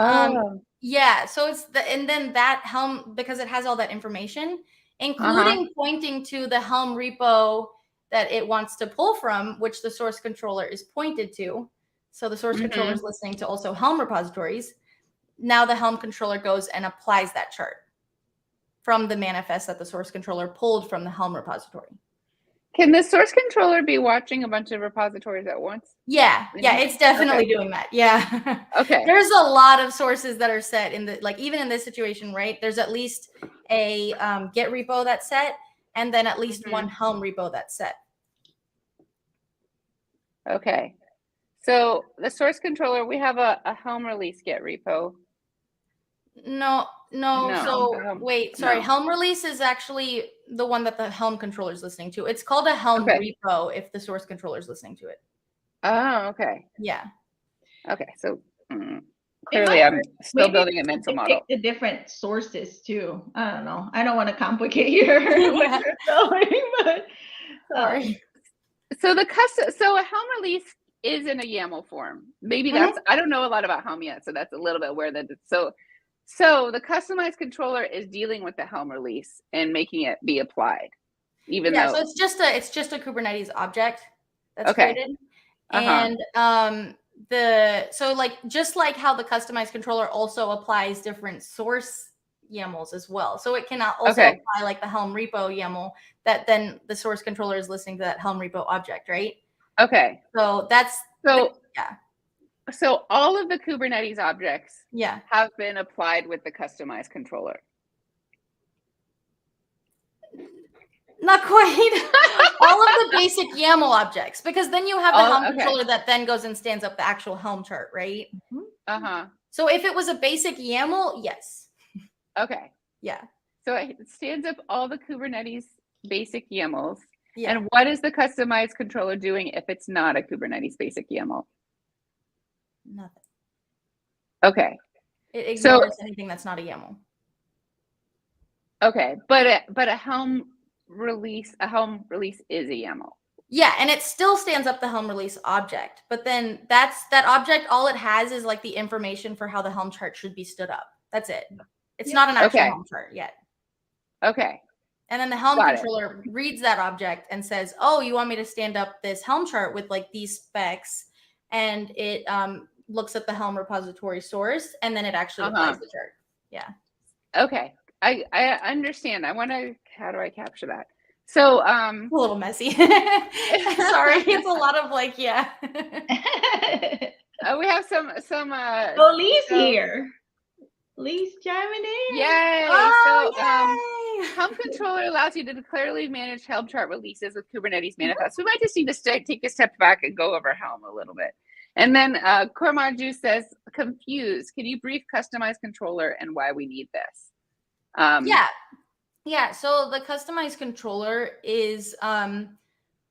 Speaker 3: so it's and then that Helm, because it has all that information, including pointing to the Helm repo that it wants to pull from, which the source controller is pointed to. So the source controller is listening to also Helm repositories. Now the Helm controller goes and applies that chart from the manifest that the source controller pulled from the Helm repository.
Speaker 1: Can the source controller be watching a bunch of repositories at once?
Speaker 3: Yeah, it's definitely doing that. Yeah.
Speaker 1: Okay.
Speaker 3: There's a lot of sources that are set in the, like, even in this situation, right? There's at least a Git repo that's set, and then at least one Helm repo that's set.
Speaker 1: Okay. So the source controller, we have a Helm release Git repo.
Speaker 3: No. So wait, sorry. Helm release is actually the one that the Helm controller is listening to. It's called a Helm repo if the source controller is listening to it.
Speaker 1: Oh, okay.
Speaker 3: Yeah.
Speaker 1: Okay. So clearly I'm still building a mental model.
Speaker 2: The different sources too. I don't know. I don't want to complicate your what you're going, but
Speaker 3: sorry.
Speaker 1: So a Helm release is in a YAML form. Maybe that's, I don't know a lot about Helm yet, so that's a little bit where so the customized controller is dealing with the Helm release and making it be applied, even though.
Speaker 3: So it's just a Kubernetes object that's created, and so like just like how the customized controller also applies different source YAMLs as well, so it can also apply like the Helm repo YAML that then the source controller is listening to that Helm repo object, right?
Speaker 1: Okay.
Speaker 3: So that's
Speaker 1: So all of the Kubernetes objects have been applied with the customized controller.
Speaker 3: Not quite. All of the basic YAML objects, because then you have the Helm controller that then goes and stands up the actual Helm chart, right? So if it was a basic YAML, yes.
Speaker 1: Okay.
Speaker 3: Yeah.
Speaker 1: So it stands up all the Kubernetes basic YAMLs. Yeah. And what is the customized controller doing if it's not a Kubernetes basic YAML?
Speaker 3: Nothing.
Speaker 1: Okay.
Speaker 3: It ignores anything that's not a YAML.
Speaker 1: Okay, but a Helm release is a YAML.
Speaker 3: Yeah, and it still stands up the Helm release object, but then that object, all it has is like the information for how the Helm chart should be stood up. That's it. It's not an actual Helm chart yet.
Speaker 1: Okay.
Speaker 3: And then the Helm controller reads that object and says, "Oh, you want me to stand up this Helm chart with like these specs?" And it looks at the Helm repository source, and then it actually applies the chart. Yeah.
Speaker 1: Okay. I understand. How do I capture that? So
Speaker 3: a little messy. Sorry, it's a lot of like,
Speaker 1: we have some
Speaker 2: Lee's here. Lee's chiming in.
Speaker 1: Yay!
Speaker 3: Yay!
Speaker 1: Helm controller allows you to declaratively manage Helm chart releases with Kubernetes manifest. We might just need to take a step back and go over Helm a little bit. And then Kormaju says, confused. Can you brief customized controller and why we need this?
Speaker 3: Yeah. So the customized controller is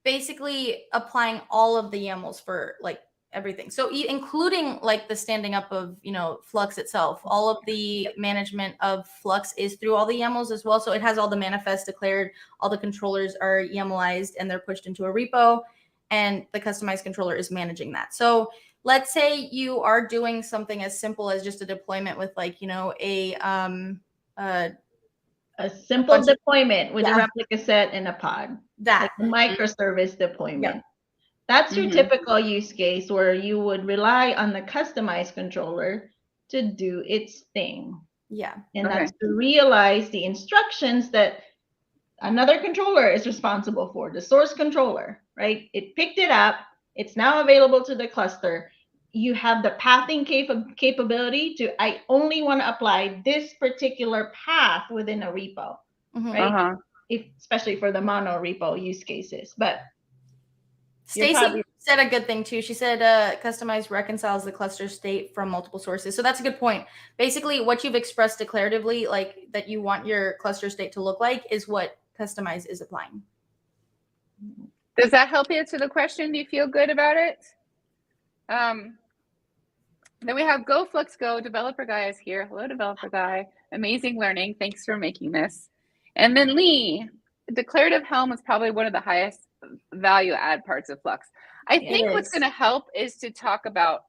Speaker 3: basically applying all of the YAMLs for like everything. So including like the standing up of, Flux itself, all of the management of Flux is through all the YAMLs as well. So it has all the manifests declared, all the controllers are YAMLized and they're pushed into a repo, and the customized controller is managing that. So let's say you are doing something as simple as just a deployment with like,
Speaker 2: a simple deployment with a replica set and a pod. Like a microservice deployment. Yeah. That's your typical use case where you would rely on the customized controller to do its thing.
Speaker 3: Yeah.
Speaker 2: And that's to realize the instructions that another controller is responsible for, the source controller, right? It picked it up. It's now available to the cluster. You have the pathing capability to, I only want to apply this particular path within a repo, right? Especially for the mono repo use cases. But
Speaker 3: Stacy said a good thing too. She said customize reconciles the cluster state from multiple sources. So that's a good point. Basically, what you've expressed declaratively, like that you want your cluster state to look like, is what customize is applying.
Speaker 1: Does that help answer the question? Do you feel good about it? Then we have Go Flux Go. Developer Guy is here. Hello, Developer Guy. Amazing learning. Thanks for making this. And then Lee, declarative Helm is probably one of the highest value add parts of Flux. I think what's going to help is to talk about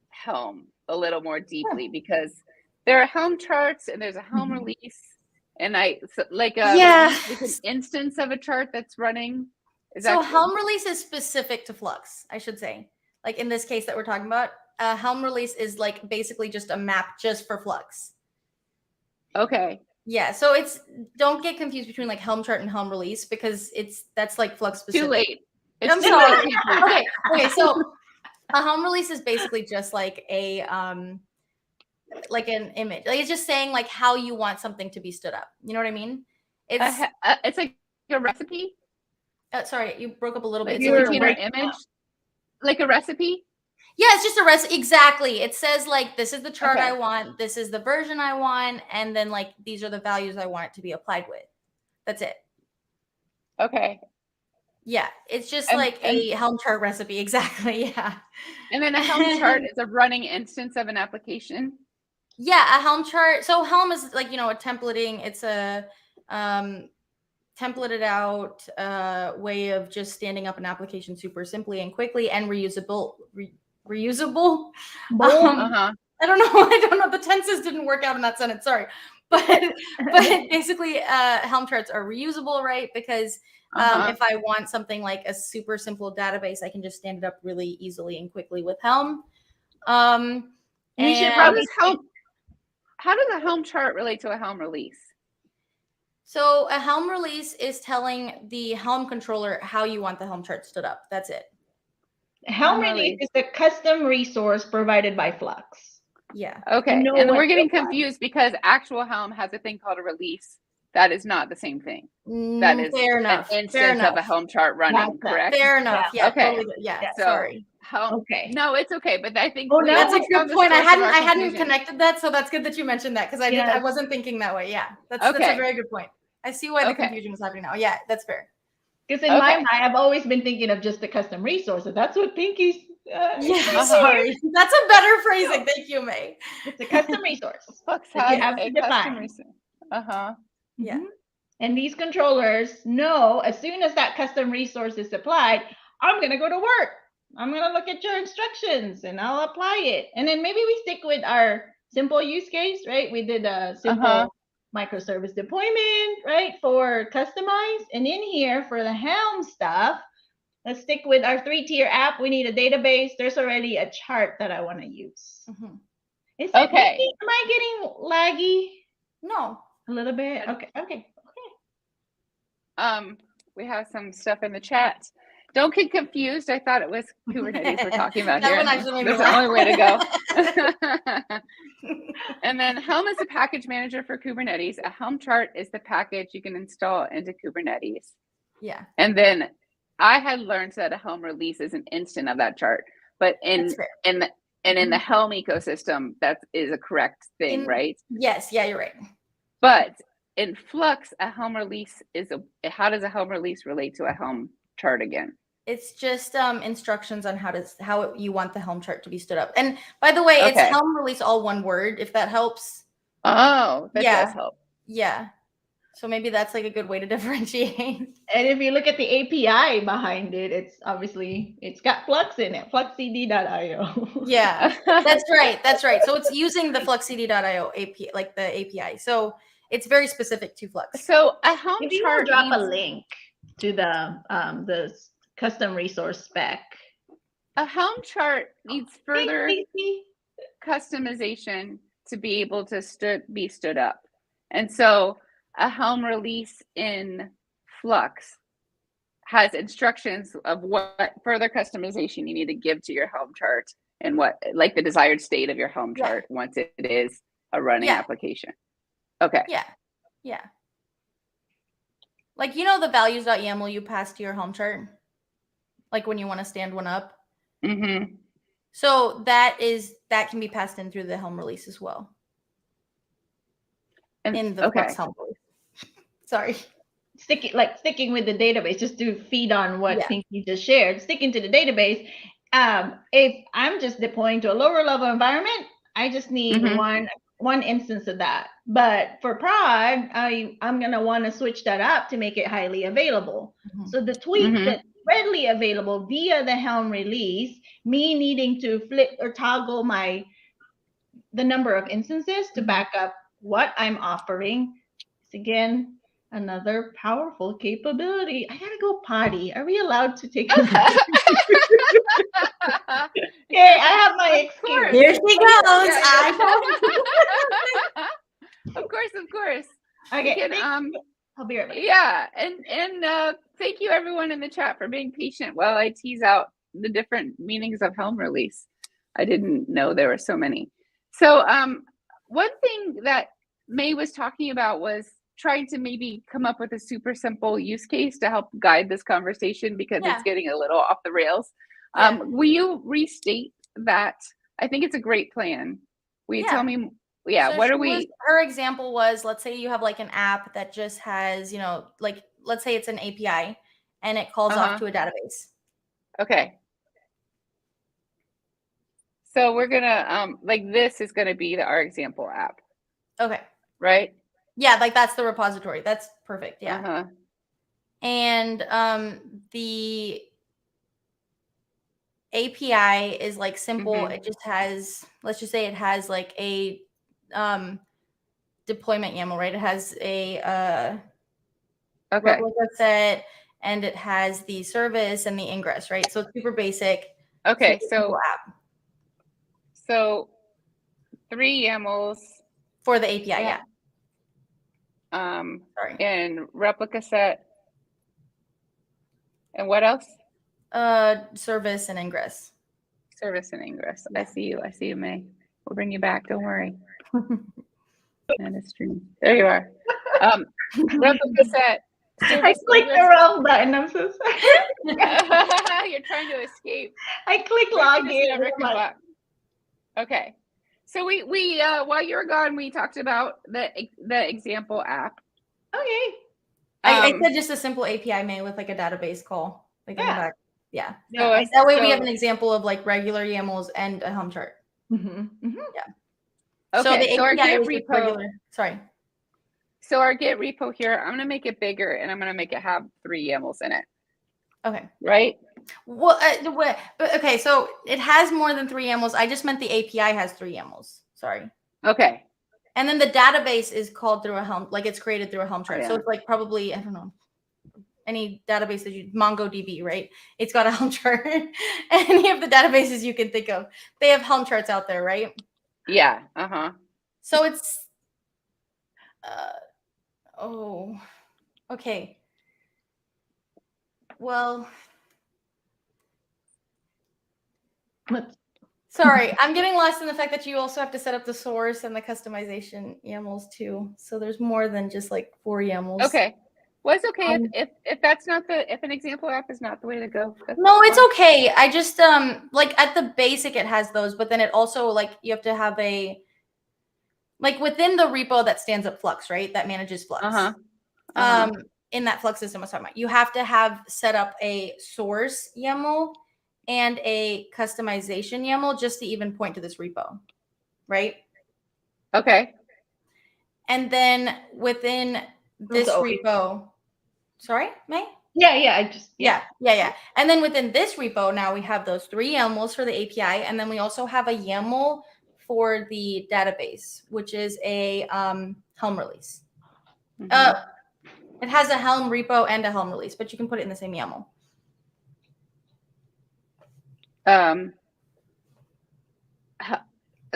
Speaker 1: Helm a little more deeply, because there are Helm charts and there's a Helm release, and an instance of a chart that's running.
Speaker 3: So Helm release is specific to Flux, I should say. Like in this case that we're talking about, Helm release is like basically just a map just for Flux.
Speaker 1: Okay.
Speaker 3: Yeah, so don't get confused between like Helm chart and Helm release, because that's like Flux specific.
Speaker 1: Too late.
Speaker 3: I'm sorry. Okay, so a Helm release is basically just like like an image. Like it's just saying like how you want something to be stood up. You know what I mean?
Speaker 1: It's like a recipe.
Speaker 3: Sorry, you broke up a little bit.
Speaker 1: It's a container image, like a recipe.
Speaker 3: Yeah, it's just a recipe. Exactly. It says like, this is the chart I want. This is the version I want. And then like, these are the values I want it to be applied with. That's it.
Speaker 1: Okay.
Speaker 3: Yeah. It's just like a Helm chart recipe. Exactly. Yeah.
Speaker 1: And then a Helm chart is a running instance of an application.
Speaker 3: Yeah. A Helm chart. So Helm is like, a templating. It's a templated out way of just standing up an application super simply and quickly and reusable. Reusable. I don't know. The tenses didn't work out in that sentence. Sorry, but basically, Helm charts are reusable, right? Because if I want something like a super simple database, I can just stand it up really easily and quickly with Helm.
Speaker 1: How does a Helm chart relate to a Helm release?
Speaker 3: So a Helm release is telling the Helm controller how you want the Helm chart stood up. That's it.
Speaker 2: Helm release is a custom resource provided by Flux.
Speaker 3: Yeah.
Speaker 1: Okay. And we're getting confused because actual Helm has a thing called a release. That is not the same thing. That is
Speaker 3: fair enough.
Speaker 1: An instance of a Helm chart running, correct?
Speaker 3: Fair enough. Yeah.
Speaker 2: Okay.
Speaker 3: Totally, yeah.
Speaker 1: So,
Speaker 3: sorry.
Speaker 1: Okay. No, it's okay. But I think
Speaker 3: that's a good point. I hadn't connected that, so that's good that you mentioned that, because I wasn't thinking that way. Yeah. That's a very good point. I see why the confusion was happening now. Yeah, that's fair.
Speaker 2: Because in my mind, I've always been thinking of just the custom resources. That's what Pinky's.
Speaker 3: Sorry. That's a better phrasing. Thank you, May.
Speaker 2: It's a custom resource.
Speaker 1: Flux has a custom resource.
Speaker 3: Yeah.
Speaker 2: And these controllers know as soon as that custom resource is applied, I'm going to go to work. I'm going to look at your instructions and I'll apply it. And then maybe we stick with our simple use case, right? We did a simple microservice deployment, right, for customize. And in here for the Helm stuff, let's stick with our 3-tier app. We need a database. There's already a chart that I want to use. Am I getting laggy?
Speaker 3: No.
Speaker 2: A little bit? Okay.
Speaker 1: We have some stuff in the chat. Don't get confused. I thought it was Kubernetes we're talking about here. That's the only way to go. And then Helm is the package manager for Kubernetes. A Helm chart is the package you can install into Kubernetes.
Speaker 3: Yeah.
Speaker 1: And then I had learned that a Helm release is an instant of that chart. But in the Helm ecosystem, that is a correct thing, right?
Speaker 3: Yes. Yeah, you're right.
Speaker 1: But in Flux, a Helm release how does a Helm release relate to a Helm chart again?
Speaker 3: It's just instructions on how you want the Helm chart to be stood up. And by the way, it's Helm release all one word, if that helps.
Speaker 1: Oh, that does help.
Speaker 3: Yeah. So maybe that's like a good way to differentiate.
Speaker 2: And if you look at the API behind it, it's got Flux in it, fluxcd.io.
Speaker 3: Yeah, that's right. So it's using the fluxcd.io API, like the API. So it's very specific to Flux.
Speaker 1: So a Helm chart
Speaker 2: drop a link to the custom resource spec.
Speaker 1: A Helm chart needs further customization to be able to be stood up. And so a Helm release in Flux has instructions of what further customization you need to give to your Helm chart and what, like the desired state of your Helm chart once it is a running application. Okay.
Speaker 3: Yeah. Like, the values.yaml you pass to your Helm chart, like when you want to stand one up.
Speaker 1: Mm-hmm.
Speaker 3: So that can be passed in through the Helm release as well. In the Flux Helm release. Sorry.
Speaker 2: Sticking with the database, just to feed on what Pinky just shared, sticking to the database. If I'm just deploying to a lower level environment, I just need one instance of that. But for prod, I'm going to want to switch that up to make it highly available. So the tweak that's readily available via the Helm release, me needing to flip or toggle the number of instances to back up what I'm offering, is again another powerful capability. I gotta go potty. Are we allowed to take a break? Okay, I have my excuse.
Speaker 3: Here she goes.
Speaker 1: Of course.
Speaker 2: Okay.
Speaker 1: Can,
Speaker 2: I'll be right back.
Speaker 1: Yeah, and thank you everyone in the chat for being patient while I tease out the different meanings of Helm release. I didn't know there were so many. So one thing that May was talking about was trying to maybe come up with a super simple use case to help guide this conversation because it's getting a little off the rails. Will you restate that? I think it's a great plan. Will you tell me? Yeah,
Speaker 3: so
Speaker 1: what are we?
Speaker 3: Her example was, let's say you have like an app that just has, like, let's say it's an API and it calls off to a database.
Speaker 1: Okay. So we're gonna like this is gonna be our example app.
Speaker 3: Okay.
Speaker 1: Right?
Speaker 3: Yeah, like that's the repository. That's perfect. Yeah. And the API is like simple. It just has, let's just say it has like a deployment YAML, right? It has a replica set, and it has the service and the ingress, right? So it's super basic.
Speaker 1: Okay, so app. So 3 YAMLs
Speaker 3: for the API,
Speaker 1: sorry. And replica set. And what else?
Speaker 3: Service and ingress.
Speaker 1: Service and ingress. Yeah. I see you, May. We'll bring you back. Don't worry. And it's true. There you are. Replica set.
Speaker 2: I clicked the wrong button. I'm so sorry.
Speaker 1: You're trying to escape.
Speaker 2: I clicked login.
Speaker 1: Okay. So we while you were gone, we talked about the example app.
Speaker 2: Okay.
Speaker 3: I said just a simple API May with like a database call. Like in the back. Yeah.
Speaker 1: So
Speaker 3: that way we have an example of like regular YAMLs and a Helm chart.
Speaker 2: Yeah.
Speaker 1: Okay.
Speaker 3: So the
Speaker 1: our
Speaker 3: API
Speaker 1: Git
Speaker 3: is
Speaker 1: repo.
Speaker 3: Regular. Sorry.
Speaker 1: So our Git repo here, I'm gonna make it bigger and I'm gonna make it have 3 YAMLs in it.
Speaker 3: Okay.
Speaker 1: Right.
Speaker 3: Well, okay. So it has more than 3 YAMLs. I just meant the API has 3 YAMLs. Sorry.
Speaker 1: Okay.
Speaker 3: And then the database is called through a Helm, like it's created through a Helm chart. So it's like probably, I don't know, any database that you, MongoDB, right? It's got a Helm chart. Any of the databases you can think of, they have Helm charts out there, right?
Speaker 1: Yeah.
Speaker 3: So it's, okay. Well, sorry, I'm getting lost in the fact that you also have to set up the source and the customization YAMLs too. So there's more than just like 4 YAMLs.
Speaker 1: Okay. Well, it's okay if that's not if an example app is not the way to go.
Speaker 3: No, it's okay. I just like at the basic it has those, but then it also like you have to have a like within the repo that stands up Flux, right? That manages Flux. In that Flux system I was talking about, you have to have set up a source YAML and a customization YAML just to even point to this repo, right?
Speaker 1: Okay.
Speaker 3: And then within this repo, sorry, May?
Speaker 2: Yeah.
Speaker 3: And then within this repo, now we have those 3 YAMLs for the API, and then we also have a YAML for the database, which is a Helm release. It has a Helm repo and a Helm release, but you can put it in the same YAML.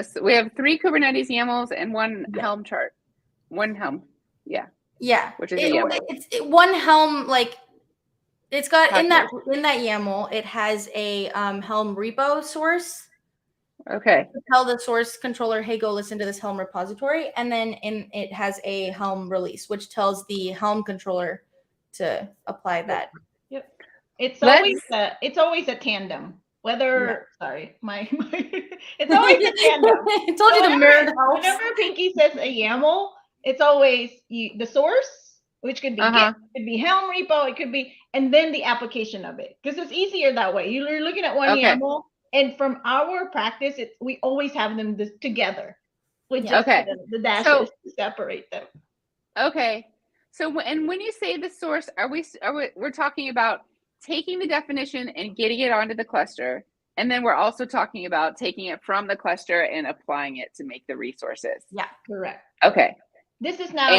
Speaker 1: So we have 3 Kubernetes YAMLs and 1 Helm chart. 1 Helm. Yeah.
Speaker 3: Which
Speaker 1: is a YAML.
Speaker 3: It's 1 Helm, like it's got in that YAML, it has a Helm repo source.
Speaker 1: Okay.
Speaker 3: To tell the source controller, hey, go listen to this Helm repository. And then it has a Helm release, which tells the Helm controller to apply that.
Speaker 2: Yep. It's always a tandem. Whether it's always a tandem.
Speaker 3: I told you the mirror helps.
Speaker 2: Whenever Pinky says a YAML, it's always the source, which could be Git, it could be Helm repo, it could be, and then the application of it, because it's easier that way. You're looking at one YAML, and from our practice, we always have them together. With just the dashes to separate them.
Speaker 1: Okay. So when you say the source, we're talking about taking the definition and getting it onto the cluster, and then we're also talking about taking it from the cluster and applying it to make the resources.
Speaker 2: Yeah, correct.
Speaker 1: Okay.
Speaker 2: This is now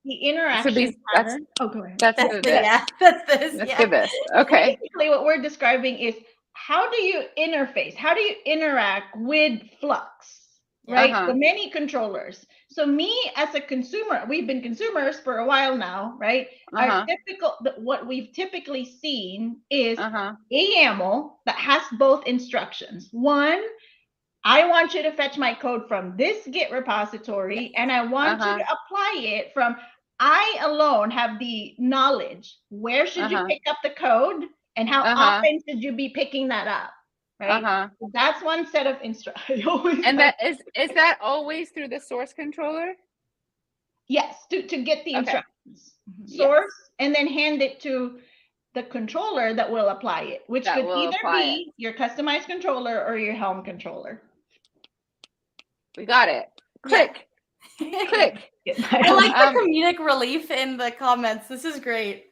Speaker 2: the interaction pattern.
Speaker 1: Go ahead.
Speaker 3: That's this.
Speaker 1: Let's do this. Okay.
Speaker 2: Basically, what we're describing is how do you interface? How do you interact with Flux? Right? The many controllers. So me as a consumer, we've been consumers for a while now, right? Our what we've typically seen is a YAML that has both instructions. One, I want you to fetch my code from this Git repository, and I want you to apply it from, I alone have the knowledge. Where should you pick up the code, and how often should you be picking that up? Right. So that's one set of instructions.
Speaker 1: And that is that always through the source controller?
Speaker 2: Yes, to get the instructions. Source, and then hand it to the controller that will apply it, which could either be your customized controller or your Helm controller.
Speaker 1: We got it. Click. Click.
Speaker 3: I like the comedic relief in the comments. This is great.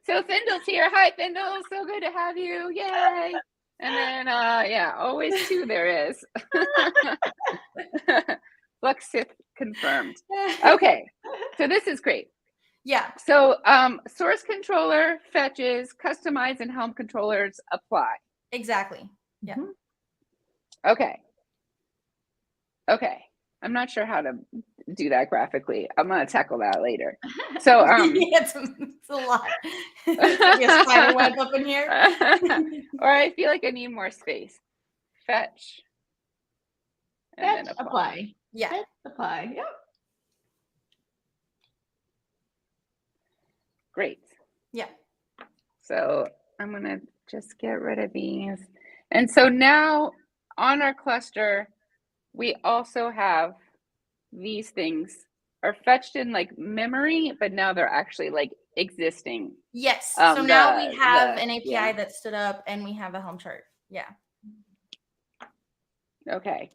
Speaker 1: So Findle's here. Hi, Findle. So good to have you. Yay. And then, always two there is. Flux confirmed. Okay. So this is great.
Speaker 3: Yeah.
Speaker 1: So source controller fetches, customize, and Helm controllers apply.
Speaker 3: Exactly. Yeah.
Speaker 1: Okay. I'm not sure how to do that graphically. I'm going to tackle that later. So
Speaker 3: it's a lot. A spider web up in here.
Speaker 1: Or I feel like I need more space. Fetch.
Speaker 2: And then apply.
Speaker 3: Yeah.
Speaker 2: Fetch, apply. Yep.
Speaker 1: Great.
Speaker 3: Yeah.
Speaker 1: So I'm going to just get rid of these. And so now on our cluster, we also have these things are fetched in like memory, but now they're actually like existing.
Speaker 3: Yes. So now we have an API that stood up, and we have a Helm chart. Yeah.
Speaker 1: Okay.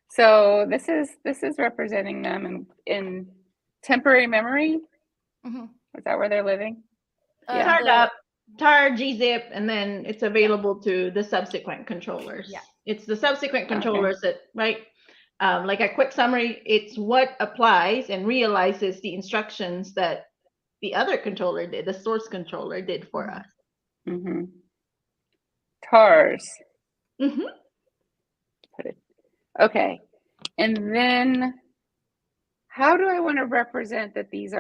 Speaker 1: So this is representing them in temporary memory. Is that where they're living?
Speaker 2: Tarred up, tar, gzip, and then it's available to the subsequent controllers.
Speaker 3: Yeah.
Speaker 2: It's the subsequent controllers that, right? Like a quick summary, it's what applies and realizes the instructions that the other controller did, the source controller did for us.
Speaker 1: Tars.
Speaker 2: Put
Speaker 1: it. Okay. And then how do I want to represent that these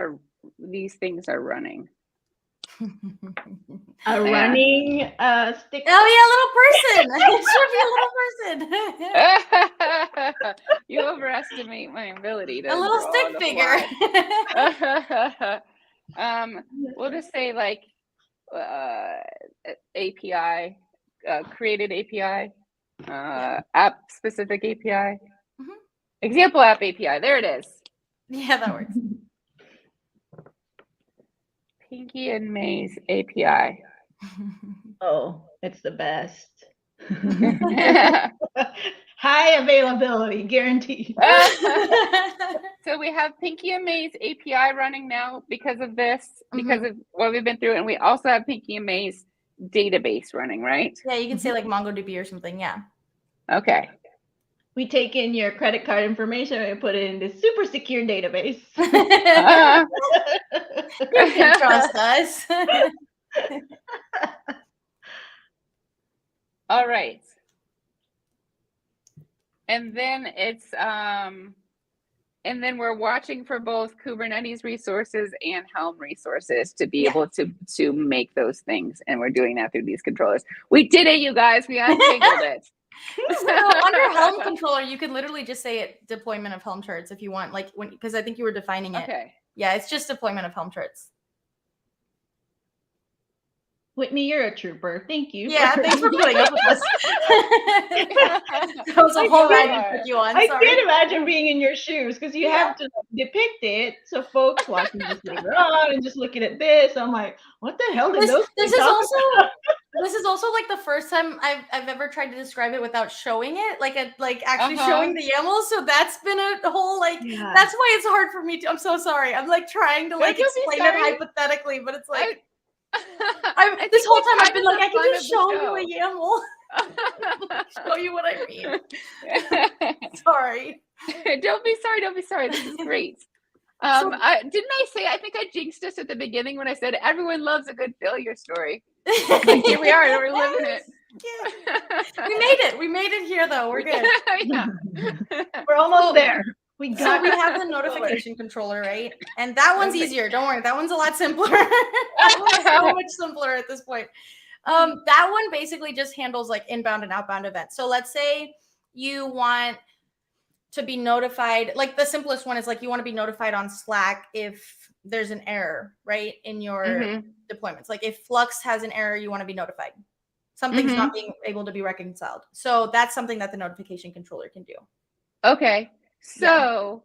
Speaker 1: things are running?
Speaker 2: Running stick.
Speaker 3: Oh yeah, little person. It should be a little person.
Speaker 1: You overestimate my ability to
Speaker 3: a little stick figure.
Speaker 1: We'll just say like API, created API, app specific API, example app API. There it is.
Speaker 3: Yeah, that works.
Speaker 1: Pinky and May's API.
Speaker 2: Oh, it's the best. High availability, guaranteed.
Speaker 1: So we have Pinky and May's API running now because of this, because of what we've been through. And we also have Pinky and May's database running, right?
Speaker 3: Yeah, you can say like MongoDB or something. Yeah.
Speaker 1: Okay.
Speaker 2: We take in your credit card information and put it in this super secure database.
Speaker 3: You can trust us.
Speaker 1: All right. And then it's and then we're watching for both Kubernetes resources and Helm resources to be able to make those things. And we're doing that through these controllers. We did it, you guys. We untangled it.
Speaker 3: So under Helm controller, you could literally just say it deployment of Helm charts if you want, like because I think you were defining it.
Speaker 1: Okay.
Speaker 3: Yeah, it's just deployment of Helm charts.
Speaker 2: Whitney, you're a trooper. Thank you.
Speaker 3: Yeah, thanks for putting up with us. That was a whole ride to put you on.
Speaker 2: I can't imagine being in your shoes because you have to depict it so folks watching this later on and just looking at this. I'm like, what the hell did those?
Speaker 3: This is also like the first time I've ever tried to describe it without showing it, like actually showing the YAML. So that's been a whole that's why it's hard for me to. I'm so sorry. I'm like trying to like explain it hypothetically, but it's like. This whole time I've been like, I can just show you a YAML. Show you what I mean. Sorry.
Speaker 1: Don't be sorry. This is great. Didn't I say, I think I jinxed us at the beginning when I said everyone loves a good failure story. Like, here we are, we're living it.
Speaker 3: We made it. We made it here, though. We're good.
Speaker 1: Yeah.
Speaker 2: We're almost there. We
Speaker 3: So we have the notification controller, right? And that one's easier. Don't worry. That one's a lot simpler. That one's so much simpler at this point. That one basically just handles like inbound and outbound events. So let's say you want to be notified, like the simplest one is like you want to be notified on Slack if there's an error, right, in your deployments. Like if Flux has an error, you want to be notified. Something's not being able to be reconciled. So that's something that the notification controller can do.
Speaker 1: Okay. So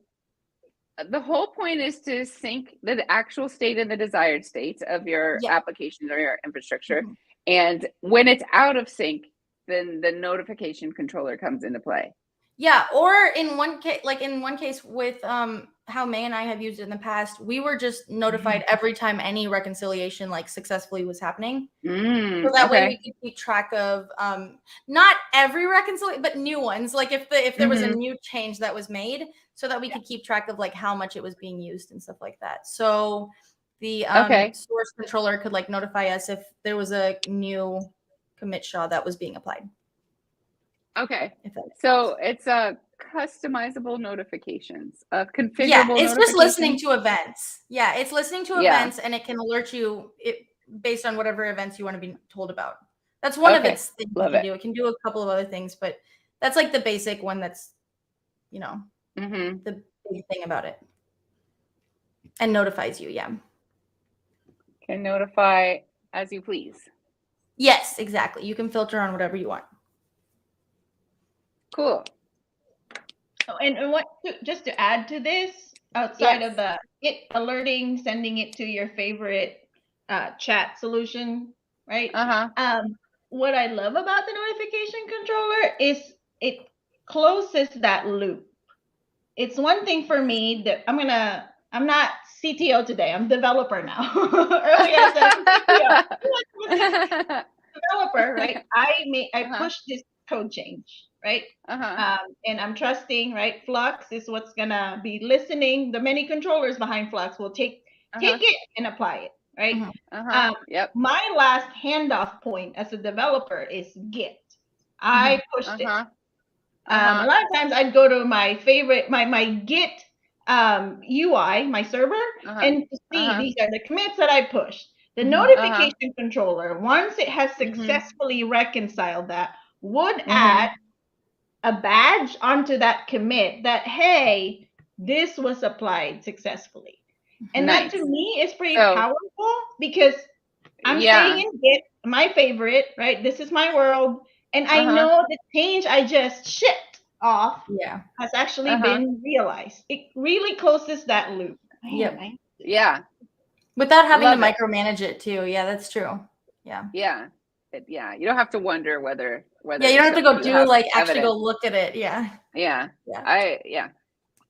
Speaker 1: the whole point is to sync the actual state and the desired state of your application or your infrastructure. And when it's out of sync, then the notification controller comes into play.
Speaker 3: Yeah, or in one case with how May and I have used it in the past, we were just notified every time any reconciliation like successfully was happening. So that way we could keep track of not every reconciliation, but new ones. Like if there was a new change that was made, so that we could keep track of like how much it was being used and stuff like that. So the source controller could like notify us if there was a new commit SHA that was being applied.
Speaker 1: Okay. So it's a customizable notifications, configurable
Speaker 3: it's just listening to events. Yeah, it's listening to events, and it can alert you based on whatever events you want to be told about. That's one of its things it can do. It can do a couple of other things, but that's like the basic one that's, the big thing about it. And notifies you,
Speaker 1: Can notify as you please.
Speaker 3: Yes, exactly. You can filter on whatever you want.
Speaker 1: Cool.
Speaker 2: Oh, and what just to add to this, outside of the alerting, sending it to your favorite chat solution, right? What I love about the notification controller is it closes that loop. It's one thing for me that I'm not CTO today. I'm developer now. Earlier I said CTO. Developer, right? I pushed this code change, right? And I'm trusting, right? Flux is what's gonna be listening. The many controllers behind Flux will take it and apply it, right? My last handoff point as a developer is Git. I pushed it. A lot of times I'd go to my favorite, my Git UI, my server, and to see these are the commits that I pushed. The notification controller, once it has successfully reconciled that, would add a badge onto that commit that, hey, this was applied successfully. And that to me is pretty powerful because I'm staying in Git, my favorite, right? This is my world. And I know the change I just shipped off has actually been realized. It really closes that loop.
Speaker 3: Without having to micromanage it too. Yeah, that's true. Yeah.
Speaker 1: You don't have to wonder whether
Speaker 3: you don't have to go actually go look at it.
Speaker 1: I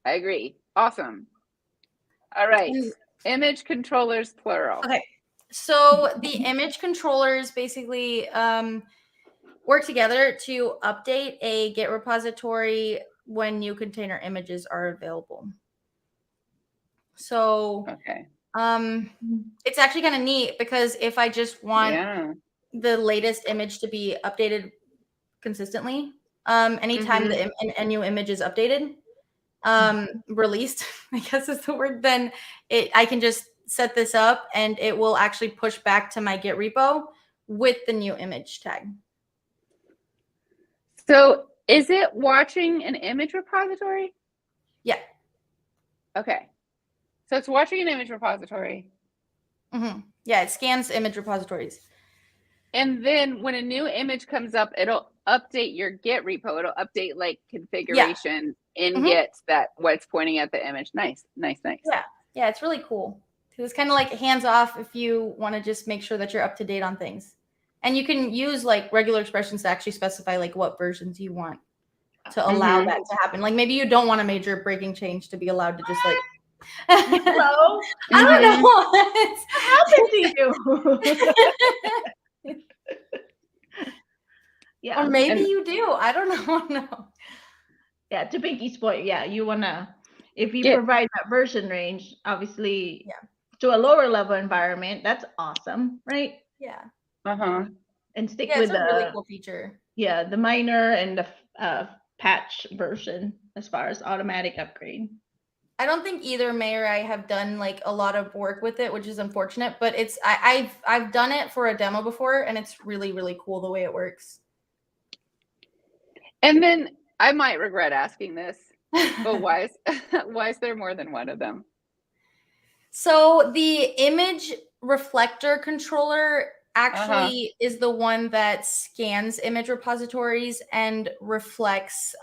Speaker 1: agree. Awesome. All right. Image controllers plural.
Speaker 3: Okay, so the image controllers basically work together to update a Git repository when new container images are available. So it's actually kind of neat because if I just want the latest image to be updated consistently, anytime a new image is updated, released, I guess is the word, then I can just set this up and it will actually push back to my Git repo with the new image tag.
Speaker 1: So is it watching an image repository?
Speaker 3: Yeah.
Speaker 1: Okay. So it's watching an image repository.
Speaker 3: Yeah, it scans image repositories.
Speaker 1: And then when a new image comes up, it'll update your Git repo. It'll update like configuration in Git that what's pointing at the image. Nice.
Speaker 3: Yeah, it's really cool. It's kind of like hands off if you want to just make sure that you're up to date on things. And you can use like regular expressions to actually specify like what versions you want to allow that to happen. Like maybe you don't want a major breaking change to be allowed to just like
Speaker 2: hello.
Speaker 3: I don't know
Speaker 2: what happened to you.
Speaker 3: Or maybe you do. I don't know.
Speaker 2: Yeah, to Pinky's point, you wanna, if you provide that version range, obviously to a lower level environment, that's awesome, right?
Speaker 3: Yeah.
Speaker 2: and stick
Speaker 3: Yeah,
Speaker 2: with
Speaker 3: it's a
Speaker 2: the
Speaker 3: really cool feature.
Speaker 2: Yeah, the minor and the patch version as far as automatic upgrade.
Speaker 3: I don't think either May or I have done like a lot of work with it, which is unfortunate. But it's I've done it for a demo before, and it's really, really cool the way it works.
Speaker 1: And then I might regret asking this, but why is there more than one of them?
Speaker 3: So the image reflector controller actually is the one that scans image repositories and reflects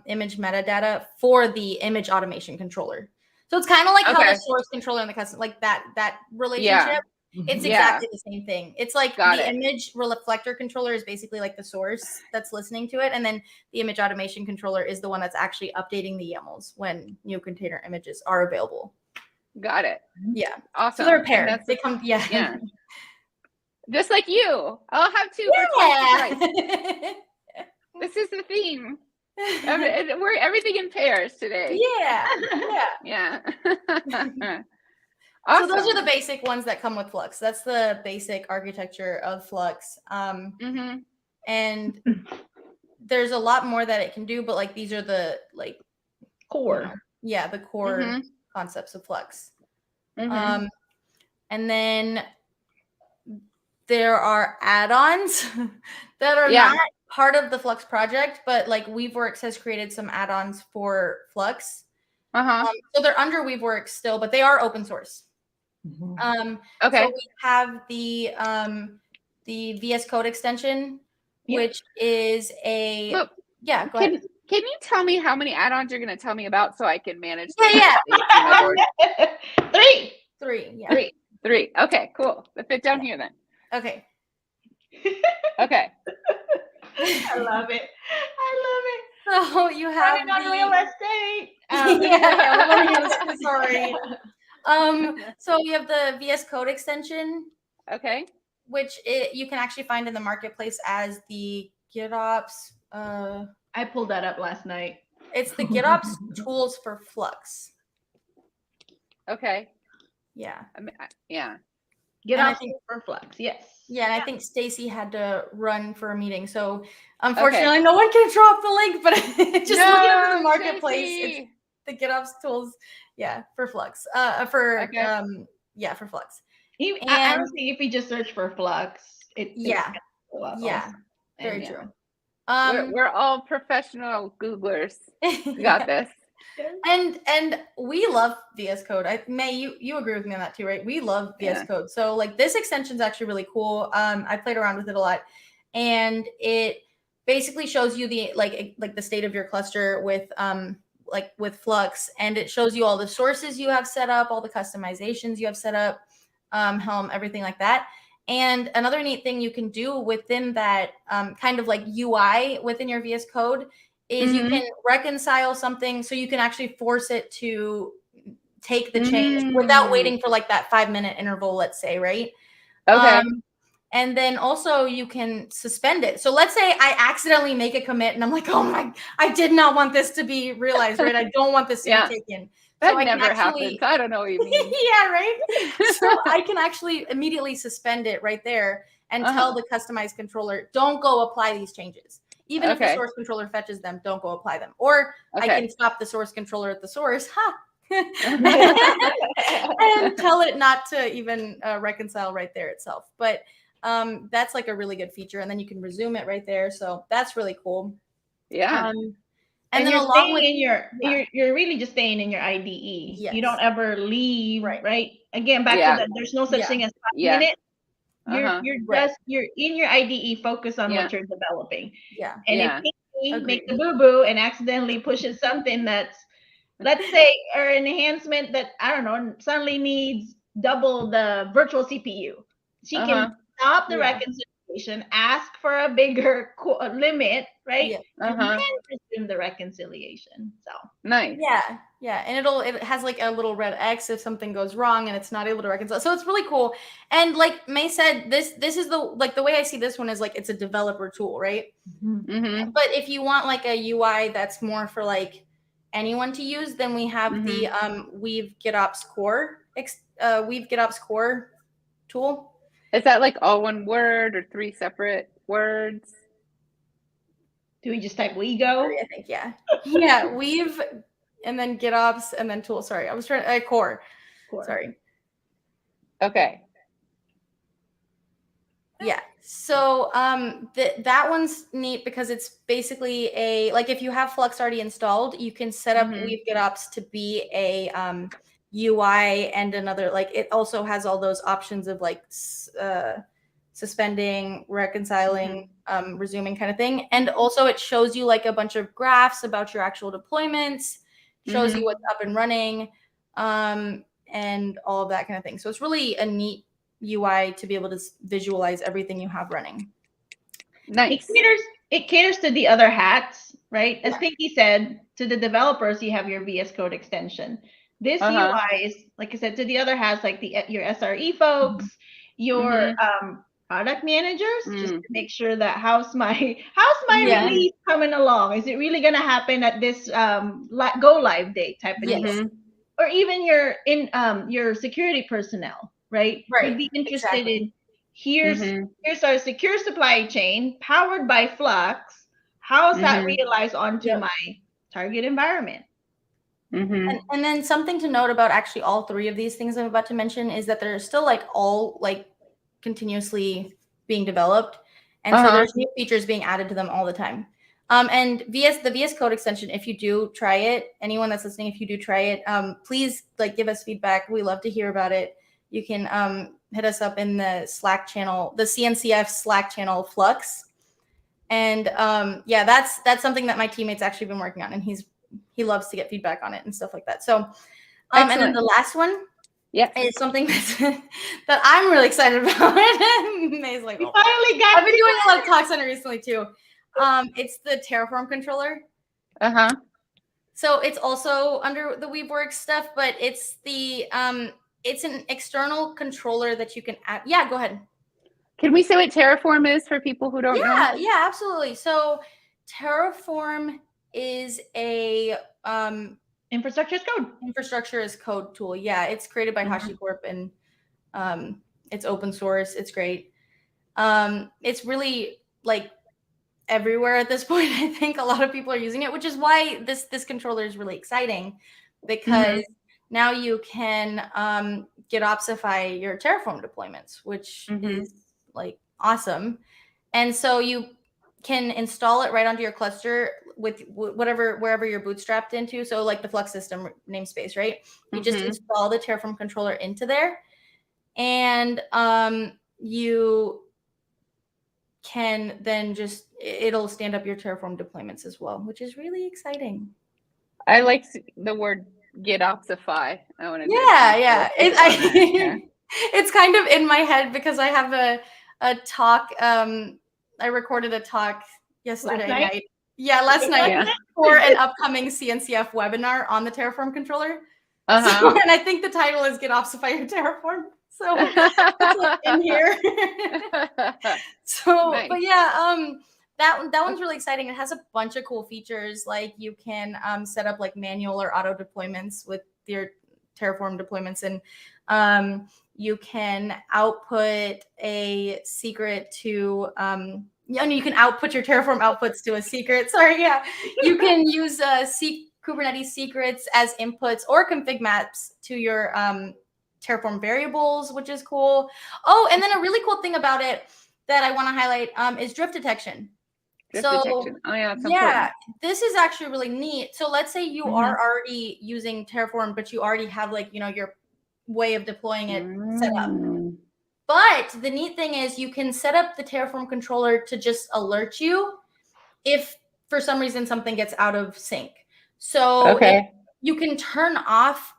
Speaker 3: image metadata for the image automation controller. So it's kind of like how the source controller and the custom, like that relationship. It's exactly the same thing. It's like image reflector controller is basically like the source that's listening to it. And then the image automation controller is the one that's actually updating the YAMLs when new container images are available.
Speaker 1: Got it.
Speaker 3: Yeah.
Speaker 1: Awesome.
Speaker 3: So they're paired. They come, yeah.
Speaker 1: Just like you. I'll have two for twice the price. This is the theme. We're everything in pairs today.
Speaker 3: Yeah.
Speaker 1: Awesome.
Speaker 3: So those are the basic ones that come with Flux. That's the basic architecture of Flux. And there's a lot more that it can do, but like these are the like
Speaker 2: core.
Speaker 3: The core concepts of Flux. And then there are add-ons that are not part of the Flux project, but like Weaveworks has created some add-ons for Flux. So they're under Weaveworks still, but they are open source. So we have the VS Code extension, which is a go ahead.
Speaker 1: Can you tell me how many add-ons you're going to tell me about so I can manage? Three. Okay, cool. Let's fit down here then.
Speaker 3: Okay.
Speaker 1: Okay.
Speaker 2: I love it.
Speaker 3: So you have
Speaker 2: running on real estate.
Speaker 3: Sorry. So you have the VS Code extension.
Speaker 1: Okay.
Speaker 3: Which you can actually find in the marketplace as the GitOps.
Speaker 2: I pulled that up last night.
Speaker 3: It's the GitOps tools for Flux.
Speaker 1: Okay.
Speaker 3: Yeah.
Speaker 2: GitOps for Flux. Yes.
Speaker 3: Yeah, and I think Stacy had to run for a meeting, so unfortunately, no one can drop the link. But just looking at the marketplace, it's the GitOps tools. Yeah, for Flux. For Flux.
Speaker 2: Honestly, if you just search for Flux, very
Speaker 3: true.
Speaker 1: We're all professional Googlers. We got this.
Speaker 3: And we love VS Code. May, you agree with me on that too, right? We love VS Code. So like this extension is actually really cool. I played around with it a lot, and it basically shows you the like the state of your cluster with Flux, and it shows you all the sources you have set up, all the customizations you have set up, Helm, everything like that. And another neat thing you can do within that kind of like UI within your VS Code is you can reconcile something, so you can actually force it to take the change without waiting for like that 5-minute interval, let's say, right?
Speaker 1: Okay.
Speaker 3: And then also you can suspend it. So let's say I accidentally make a commit and I'm like, oh my, I did not want this to be realized, right? I don't want this to be taken.
Speaker 1: That never happens. I don't know what you mean.
Speaker 3: Yeah, right? So I can actually immediately suspend it right there and tell the customized controller, don't go apply these changes. Even if the source controller fetches them, don't go apply them. Or I can stop the source controller at the source, and tell it not to even reconcile right there itself. But that's like a really good feature. And then you can resume it right there. So that's really cool.
Speaker 1: Yeah.
Speaker 2: And then along with you're really just staying in your IDE.
Speaker 3: Yes.
Speaker 2: You don't ever leave, right? Again, back to that. There's no such thing as 5 minutes. You're in your IDE, focus on what you're developing.
Speaker 3: Yeah.
Speaker 2: And if you make the boo-boo and accidentally pushes something that's, let's say, or an enhancement that, I don't know, suddenly needs double the virtual CPU. She can stop the reconciliation, ask for a bigger limit, right? And then resume the reconciliation. So
Speaker 1: nice.
Speaker 3: Yeah. And it has like a little red X if something goes wrong and it's not able to reconcile. So it's really cool. And like May said, this is the way I see this one is like it's a developer tool, right? But if you want like a UI that's more for like anyone to use, then we have the Weave GitOps core tool.
Speaker 1: Is that like all one word or 3 separate words.
Speaker 2: Do we just type we go?
Speaker 3: I think, yeah. Yeah, weave, and then GitOps, and then tool. Sorry, I was trying, core. Sorry.
Speaker 1: Okay.
Speaker 3: Yeah, so that one's neat because it's basically like if you have Flux already installed, you can set up Weave GitOps to be a UI and another, like it also has all those options of like suspending, reconciling, resuming kind of thing. And also it shows you like a bunch of graphs about your actual deployments, shows you what's up and running, and all of that kind of thing. So it's really a neat UI to be able to visualize everything you have running.
Speaker 1: Nice.
Speaker 2: It caters to the other hats, right? As Pinky said, to the developers, you have your VS Code extension. This UI is, like I said, to the other hats, like your SRE folks, your product managers, just to make sure that how's my release coming along? Is it really going to happen at this go live date type of thing? Or even your security personnel, right? Would be interested in here's our secure supply chain powered by Flux. How's that realized onto my target environment?
Speaker 3: And then something to note about actually all three of these things I'm about to mention is that they're still like all like continuously being developed, and so there's new features being added to them all the time. And the VS Code extension, if you do try it, anyone that's listening, if you do try it, please like give us feedback. We love to hear about it. You can hit us up in the Slack channel, the CNCF Slack channel Flux. And yeah, that's something that my teammate's actually been working on, and he loves to get feedback on it and stuff like that. So and then the last one is something that I'm really excited about. May's like, oh. I've been doing a lot of talks on it recently too. It's the Terraform Controller. So it's also under the Weaveworks stuff, but it's the it's an external controller that you can add. Yeah, go ahead.
Speaker 1: Can we say what Terraform is for people who don't know?
Speaker 3: Yeah, absolutely. So Terraform is a
Speaker 2: infrastructure as code
Speaker 3: tool. Yeah, it's created by HashiCorp, and it's open source. It's great. It's really like everywhere at this point. I think a lot of people are using it, which is why this controller is really exciting, because now you can GitOpsify your Terraform deployments, which is like awesome. And so you can install it right onto your cluster with wherever you're bootstrapped into. So like the Flux system namespace, right? You just install the Terraform controller into there, and you can then it'll stand up your Terraform deployments as well, which is really exciting.
Speaker 1: I like the word GitOpsify. I want to.
Speaker 3: It's kind of in my head because I have a talk. I recorded a talk yesterday night. Yeah, last night for an upcoming CNCF webinar on the Terraform controller. So, and I think the title is GitOpsify your Terraform. So it's in here. So, nice. But yeah, that one's really exciting. It has a bunch of cool features, like you can set up like manual or auto deployments with your Terraform deployments, and you can output a secret to and you can output your Terraform outputs to a secret. Sorry, yeah. You can use Kubernetes secrets as inputs or config maps to your Terraform variables, which is cool. Oh, and then a really cool thing about it that I want to highlight is drift detection.
Speaker 1: Detection. Oh yeah, that's important.
Speaker 3: This is actually really neat. So let's say you are already using Terraform, but you already have like, your way of deploying it set up. But the neat thing is you can set up the Terraform controller to just alert you if for some reason something gets out of sync. So you can turn off,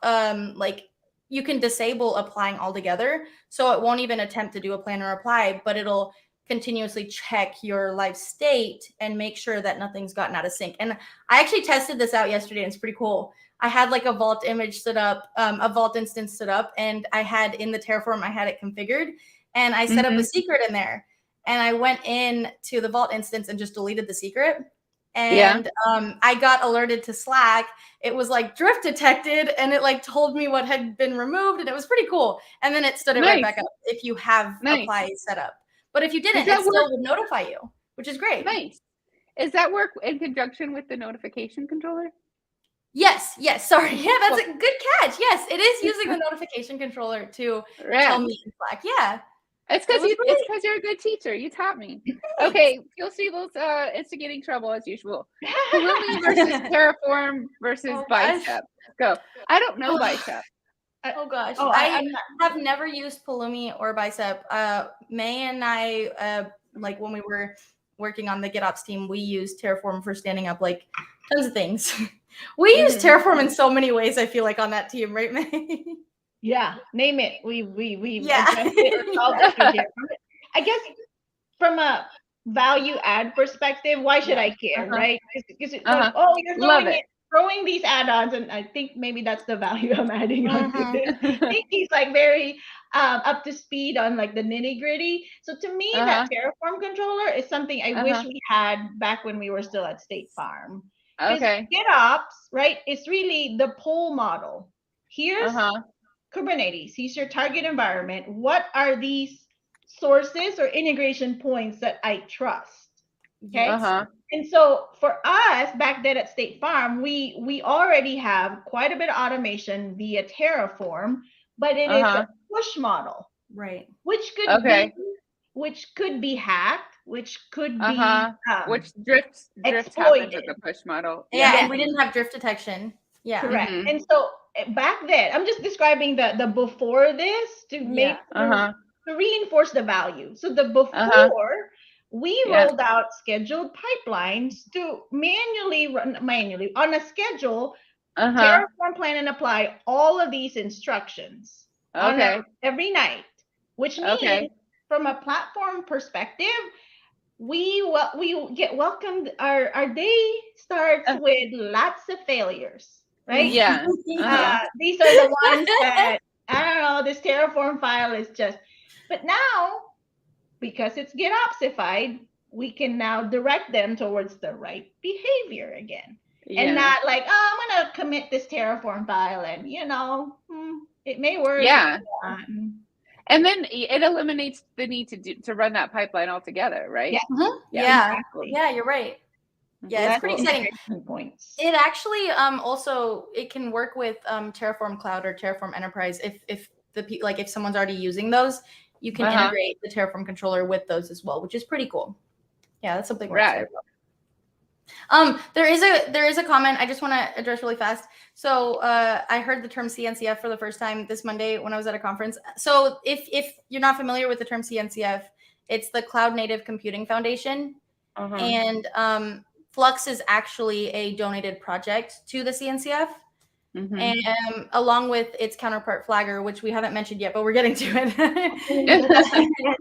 Speaker 3: you can disable applying altogether. So it won't even attempt to do a plan or apply, but it'll continuously check your live state and make sure that nothing's gotten out of sync. And I actually tested this out yesterday, and it's pretty cool. I had like a Vault image set up, a Vault instance set up, and I had in the Terraform, I had it configured, and I set up a secret in there. And I went in to the Vault instance and just deleted the secret. And I got alerted to Slack. It was like drift detected, and it like told me what had been removed, and it was pretty cool. And then it stood it right back up if you have apply set up. But if you didn't, it still would notify you, which is great.
Speaker 1: Nice. Does that work in conjunction with the notification controller?
Speaker 3: Yes. Sorry. Yeah, that's a good catch. Yes, it is using the notification controller to tell me in Slack. Yeah.
Speaker 1: It's because you're a good teacher. You taught me. Okay, you'll see those instigating trouble as usual. Pulumi versus Terraform versus Bicep. Go. I don't know Bicep.
Speaker 3: Oh gosh. I have never used Pulumi or Bicep. May and I, like when we were working on the GitOps team, we used Terraform for standing up like tons of things. We use Terraform in so many ways, I feel like, on that team, right, May?
Speaker 2: Yeah, name it. We addressed it or solved it through Terraform. I guess from a value add perspective, why should I care, right? Because it's like, oh, you're throwing these add-ons, and I think maybe that's the value I'm adding on to this. I think he's like very up to speed on like the nitty-gritty. So to me, that Terraform controller is something I wish we had back when we were still at State Farm. Okay. GitOps, right? It's really the pull model. Here's Kubernetes. Here's your target environment. What are these sources or integration points that I trust? Okay. And so for us back then at State Farm, we already have quite a bit of automation via Terraform, but it is a push model,
Speaker 3: right?
Speaker 2: Which could be hacked, which could be
Speaker 1: which drift happens with the push model.
Speaker 3: Yeah, and we didn't have drift detection. Yeah,
Speaker 2: correct. And so back then, I'm just describing the before this to make to reinforce the value. So the before. We rolled out scheduled pipelines to manually on a schedule, Terraform plan and apply all of these instructions every night, which means from a platform perspective, we get welcomed. Our day starts with lots of failures, right?
Speaker 1: Yeah.
Speaker 2: These are the ones that, I don't know, this Terraform file is just, but now, because it's GitOpsified, we can now direct them towards the right behavior again. And not like, oh, I'm going to commit this Terraform file and, it may work.
Speaker 1: Yeah. And then it eliminates the need to run that pipeline altogether, right?
Speaker 3: Yeah. Exactly. Yeah, you're right. Yeah, it's pretty exciting.
Speaker 2: Points.
Speaker 3: It actually also, it can work with Terraform Cloud or Terraform Enterprise if someone's already using those. You can integrate the Terraform controller with those as well, which is pretty cool. Yeah, that's something we're excited about. There is a comment I just want to address really fast. So I heard the term CNCF for the first time this Monday when I was at a conference. So if you're not familiar with the term CNCF, it's the Cloud Native Computing Foundation. And Flux is actually a donated project to the CNCF. And along with its counterpart Flagger, which we haven't mentioned yet, but we're getting to it.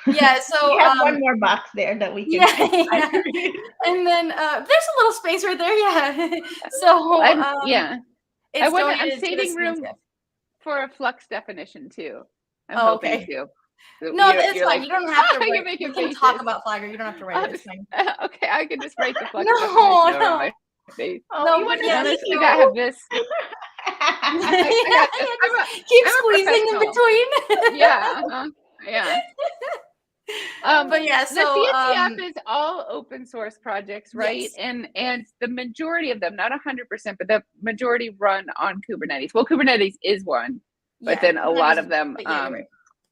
Speaker 3: Yeah, so
Speaker 2: we have one more box there that we can
Speaker 3: and then there's a little space right there. So
Speaker 1: I'm saving room for a Flux definition too. I'm hoping to.
Speaker 3: No, it's fine. Like, you don't have to write. You can talk about Flagger. You don't have to write it. It's fine.
Speaker 1: Okay, I can just write the Flux
Speaker 3: definition
Speaker 1: on my face.
Speaker 3: No,
Speaker 1: you gotta have this.
Speaker 3: Keep squeezing in between.
Speaker 1: Yeah.
Speaker 3: But yeah, so
Speaker 1: the CNCF is all open source projects, right? Yes. And the majority of them, not 100%, but the majority run on Kubernetes. Well, Kubernetes is one, but then a lot of them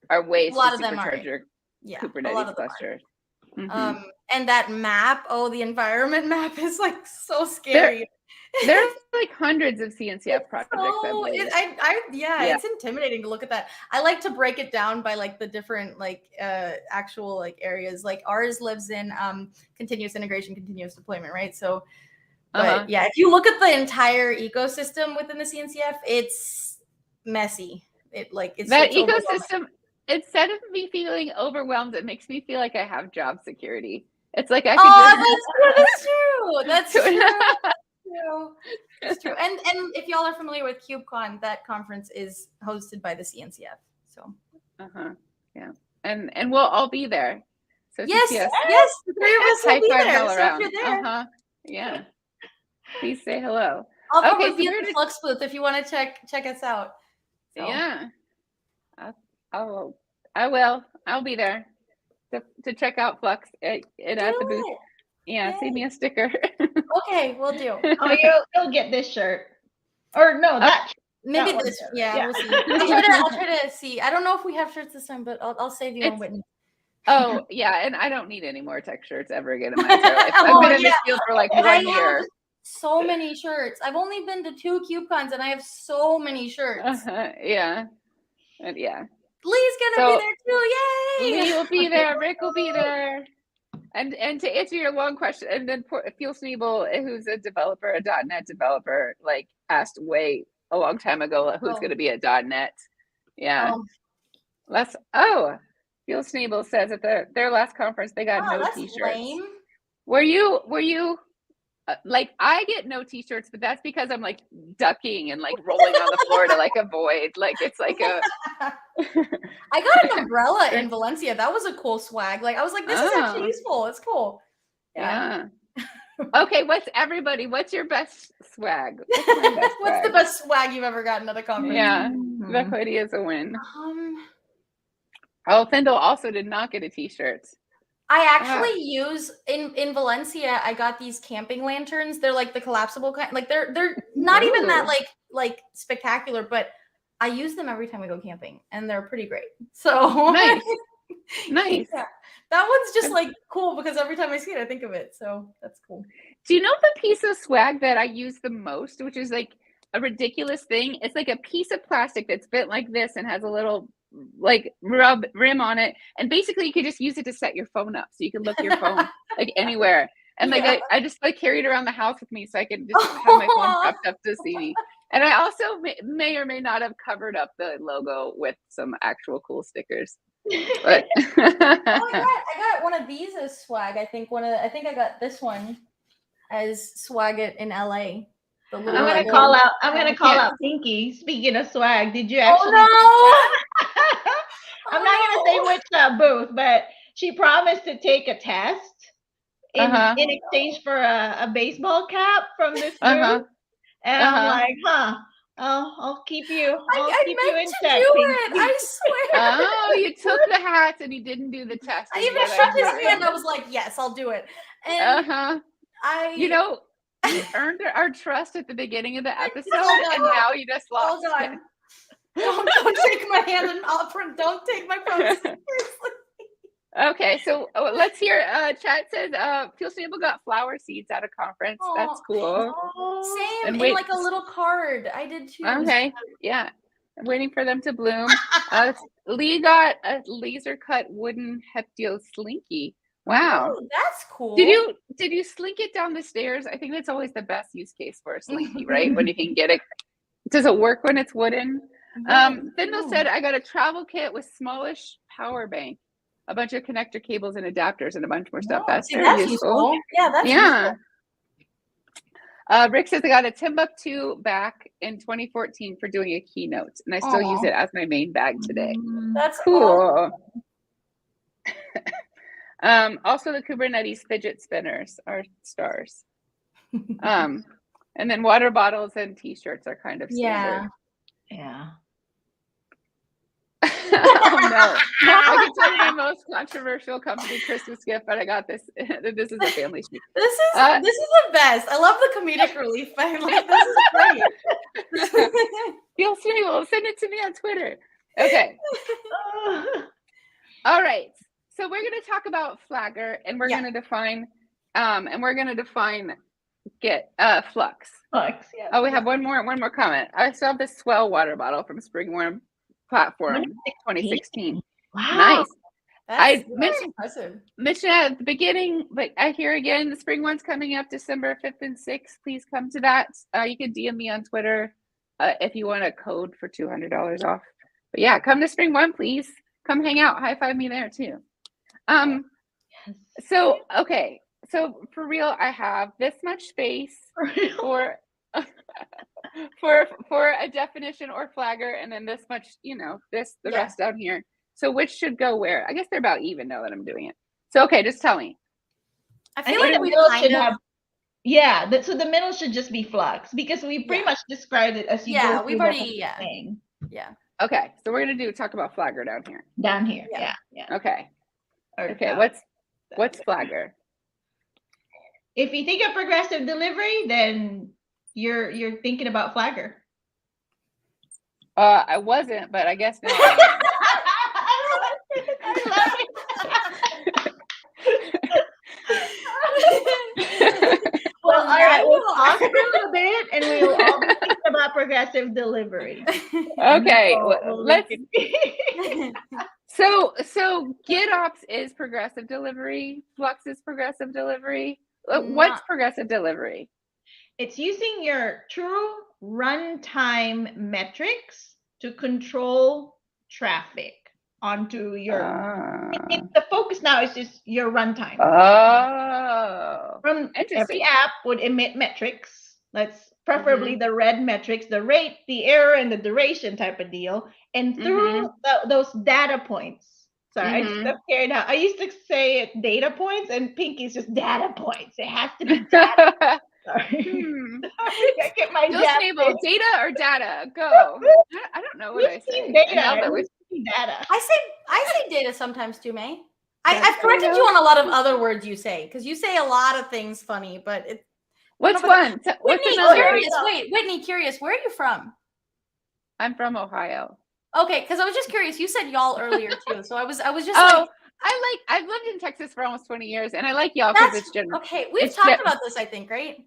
Speaker 1: are ways to supercharge your Kubernetes cluster.
Speaker 3: And that map, the environment map is like so scary.
Speaker 1: There's like hundreds of CNCF projects.
Speaker 3: It's intimidating to look at that. I like to break it down by like the different actual like areas. Like ours lives in continuous integration, continuous deployment, right? So, but if you look at the entire ecosystem within the CNCF, it's messy. It's
Speaker 1: that ecosystem. Instead of me feeling overwhelmed, it makes me feel like I have job security. It's like I can
Speaker 3: that's true. That's true. That's true. And if y'all are familiar with KubeCon, that conference is hosted by the CNCF. So
Speaker 1: and we'll all be there. So
Speaker 3: yes, the three of us will be there. So if you're
Speaker 1: there, please say hello.
Speaker 3: I'll probably be at the Flux booth if you want to check us out. So.
Speaker 1: Yeah, I will. I'll be there. to check out Flux at the booth. Yeah, send me a sticker.
Speaker 3: Okay, we'll do.
Speaker 2: Oh, you'll get this shirt. Or no, that
Speaker 3: maybe
Speaker 2: that
Speaker 3: this.
Speaker 2: one.
Speaker 3: Yeah, we'll see. I'll try to see. I don't know if we have shirts this time, but I'll save you on Whitney.
Speaker 1: Oh yeah, and I don't need any more tech shirts ever again in my entire life. I've been in this field for like 1 year.
Speaker 3: So many shirts. I've only been to 2 KubeCons and I have so many shirts.
Speaker 1: Yeah. And yeah.
Speaker 3: Lee's gonna be there too. Yay!
Speaker 1: Lee will be there. Rick will be there. And to answer your long question, and then Phil Sneebel, who's a developer, a .NET developer, like asked a long time ago who's going to be at .NET. Yeah. Phil Sneebel says at their last conference they got no t-shirts.
Speaker 3: Lame.
Speaker 1: Were you like, I get no t-shirts, but that's because I'm like ducking and like rolling on the floor to like avoid, like it's like a
Speaker 3: I got an umbrella in Valencia. That was a cool swag. Like I was like, this is actually useful. It's cool.
Speaker 1: Yeah. Okay, what's your best swag?
Speaker 3: What's the best swag you've ever gotten at a conference?
Speaker 1: Yeah, the hoodie is a win. Findle also did not get a t-shirt.
Speaker 3: I actually use in Valencia. I got these camping lanterns. They're like the collapsible kind. Like they're not even that like spectacular, but I use them every time I go camping, and they're pretty great. So
Speaker 1: nice.
Speaker 3: Yeah. That one's just like cool because every time I see it, I think of it. So that's cool.
Speaker 1: Do you know the piece of swag that I use the most, which is like a ridiculous thing? It's like a piece of plastic that's bent like this and has a little like rim on it, and basically you could just use it to set your phone up, so you can look your phone like anywhere. And like I just like carry it around the house with me, so I can just have my phone propped up to see me. And I also may or may not have covered up the logo with some actual cool stickers. But
Speaker 3: I got one of these as swag. I think I got this one as swag in LA.
Speaker 2: I'm gonna call out Pinky. Speaking of swag, did you actually?
Speaker 3: Oh no!
Speaker 2: I'm not gonna say which booth, but she promised to take a test in exchange for a baseball cap from this booth. And I'm like, I'll keep you. I'll keep you in check.
Speaker 3: I swear.
Speaker 1: Oh, you took the hat and you didn't do the test.
Speaker 3: I even shook his hand. I was like, yes, I'll do it. And
Speaker 1: you earned our trust at the beginning of the episode, and now you just lost it.
Speaker 3: Don't take my hand and don't take my phone seriously.
Speaker 1: Okay, so let's hear. Chat says Phil Sneebel got flower seeds at a conference. That's cool.
Speaker 3: Same, in like a little card. I did too.
Speaker 1: Okay, yeah. I'm waiting for them to bloom. Lee got a laser cut wooden Heptio slinky. Wow,
Speaker 3: that's cool.
Speaker 1: Did you slink it down the stairs? I think that's always the best use case for a slinky, right? When you can get it. Does it work when it's wooden? Findle said I got a travel kit with smallish power bank, a bunch of connector cables and adapters, and a bunch more stuff. That's very useful.
Speaker 3: Yeah, that's useful.
Speaker 1: Rick says I got a Timbuktu back in 2014 for doing a keynote, and I still use it as my main bag today.
Speaker 3: That's
Speaker 1: cool. Also, the Kubernetes fidget spinners are stars. And then water bottles and t-shirts are kind of standard.
Speaker 2: Yeah.
Speaker 1: Oh no! I can tell you my most controversial company Christmas gift, but I got this. This is a family sheet.
Speaker 3: This is the best. I love the comedic relief. I'm like, this is great.
Speaker 1: You'll see. We'll send it to me on Twitter. Okay. All right. So we're going to talk about Flagger, and we're going to define, Git Flux.
Speaker 2: Flux. Yeah.
Speaker 1: Oh, we have one more comment. I still have this Swell water bottle from Springworm Platform 2016.
Speaker 2: Wow.
Speaker 1: Nice. I
Speaker 3: impressive.
Speaker 1: mentioned at the beginning, but I hear again, the spring one's coming up December 5th and 6th. Please come to that. You can DM me on Twitter if you want a code for $200 off. But yeah, come to spring one, please. Come hang out. High five me there too. So for real, I have this much space for a definition or Flagger, and then this much, the rest down here. So which should go where? I guess they're about even now that I'm doing it. So okay, just tell me.
Speaker 3: I feel like
Speaker 2: the middle should have. So the middle should just be Flux, because we pretty much described it as
Speaker 3: we've already
Speaker 1: Okay, so we're gonna talk about Flagger down here.
Speaker 2: Down here, yeah.
Speaker 1: Okay. Okay, what's Flagger?
Speaker 2: If you think of progressive delivery, then you're thinking about Flagger.
Speaker 1: I wasn't, but I guess now I
Speaker 2: love it. Well, all right, we'll talk for a little bit, and we will all be thinking about progressive delivery.
Speaker 1: Okay, let's. So GitOps is progressive delivery. Flux is progressive delivery. What's progressive delivery?
Speaker 2: It's using your true runtime metrics to control traffic onto your. The focus now is just your runtime.
Speaker 1: Oh,
Speaker 2: From every app would emit metrics. Let's preferably the red metrics, the rate, the error, and the duration type of deal. And through those data points. Sorry, I just got carried out. I used to say data points, and Pinky's just data points. It has to be data. Sorry. I get my
Speaker 1: data or data. Go. I don't know what I say.
Speaker 2: Data.
Speaker 3: I say data sometimes too, May. I've corrected you on a lot of other words you say, because you say a lot of things funny, but it's
Speaker 1: what's one?
Speaker 3: Whitney, curious. Wait, Whitney, curious. Where are you from?
Speaker 1: I'm from Ohio.
Speaker 3: Okay, because I was just curious. You said y'all earlier too, so I was just.
Speaker 1: I've lived in Texas for almost 20 years, and I like y'all because it's gender.
Speaker 3: Okay, we've talked about this, I think, right?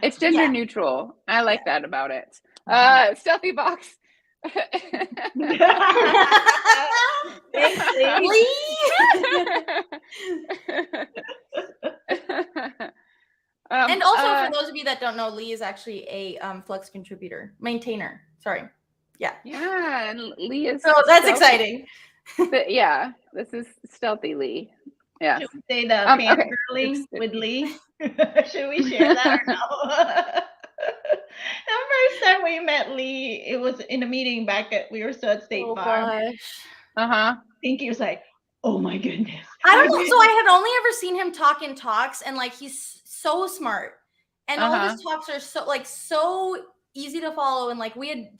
Speaker 1: It's gender neutral. I like that about it. Stealthy Box.
Speaker 3: Thanks, and also, for those of you that don't know, Lee is actually a Flux contributor, maintainer. Sorry. Yeah.
Speaker 1: Yeah, and Lee is.
Speaker 3: So that's exciting.
Speaker 1: But yeah, this is Stealthy Lee. Yeah.
Speaker 2: Should we say the fangirling with Lee? Should we share that or no? The first time we met Lee, it was in a meeting back we were still at State Farm. Pinky was like, oh my goodness.
Speaker 3: I don't know. So I had only ever seen him talk in talks, and like he's so smart. And all of his talks are so easy to follow, and like we had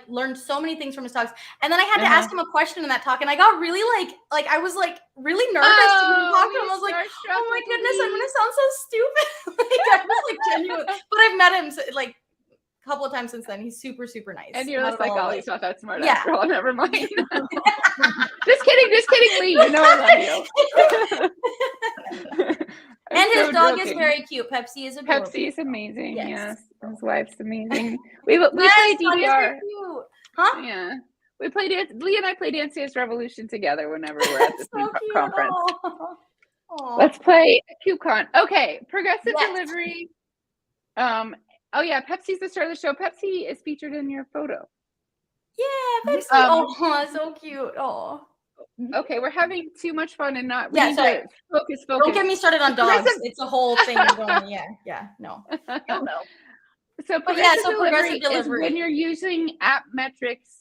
Speaker 3: learned so many things from his talks, and then I had to ask him a question in that talk, and I got really like I was like really nervous to talk to him. I was like, oh my goodness, I'm gonna sound so stupid. Like I was like genuine, but I've met him like a couple of times since then. He's super nice.
Speaker 1: And you're just like, oh, he's not that smart after all. Never mind. Just kidding, Lee. You know I love you.
Speaker 3: And his dog is very cute. Pepsi is adorable.
Speaker 1: Pepsi is amazing. Yes. His wife's amazing. We played DDR.
Speaker 3: Huh?
Speaker 1: Yeah. We played it. Lee and I played Dance Dance Revolution together whenever we're at this conference. Let's play KubeCon. Okay. Progressive delivery. Oh yeah, Pepsi's the star of the show. Pepsi is featured in your photo.
Speaker 3: Yeah, Pepsi. So cute. Oh.
Speaker 1: Okay, we're having too much fun and not.
Speaker 3: Sorry.
Speaker 1: Focus.
Speaker 3: Don't get me started on dogs. It's a whole thing going. Yeah. No.
Speaker 1: So progressive delivery is when you're using app metrics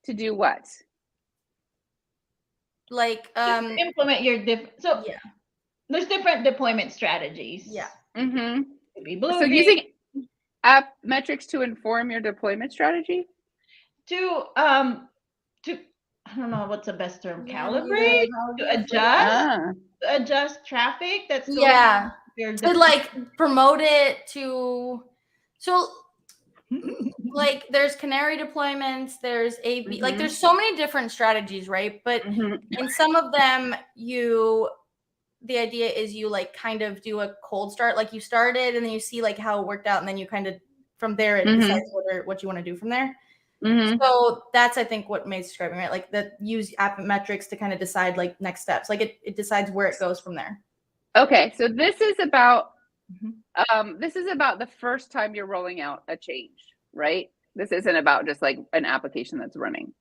Speaker 1: to do what?
Speaker 3: Like
Speaker 2: implement your there's different deployment strategies.
Speaker 3: Yeah.
Speaker 1: Mm-hmm.
Speaker 2: So
Speaker 1: using app metrics to inform your deployment strategy?
Speaker 2: To I don't know what's the best term. Calibrate, to adjust traffic. That's
Speaker 3: to like promote it to. So like there's canary deployments, there's AV, like there's so many different strategies, right? But in some of them, the idea is you like kind of do a cold start, like you started and then you see like how it worked out, and then you kind of from there it decides what you want to do from there. So that's I think what May's describing, right? Like that use app metrics to kind of decide like next steps. Like it decides where it goes from there.
Speaker 1: Okay, so this is about the first time you're rolling out a change, right? This isn't about just like an application that's running.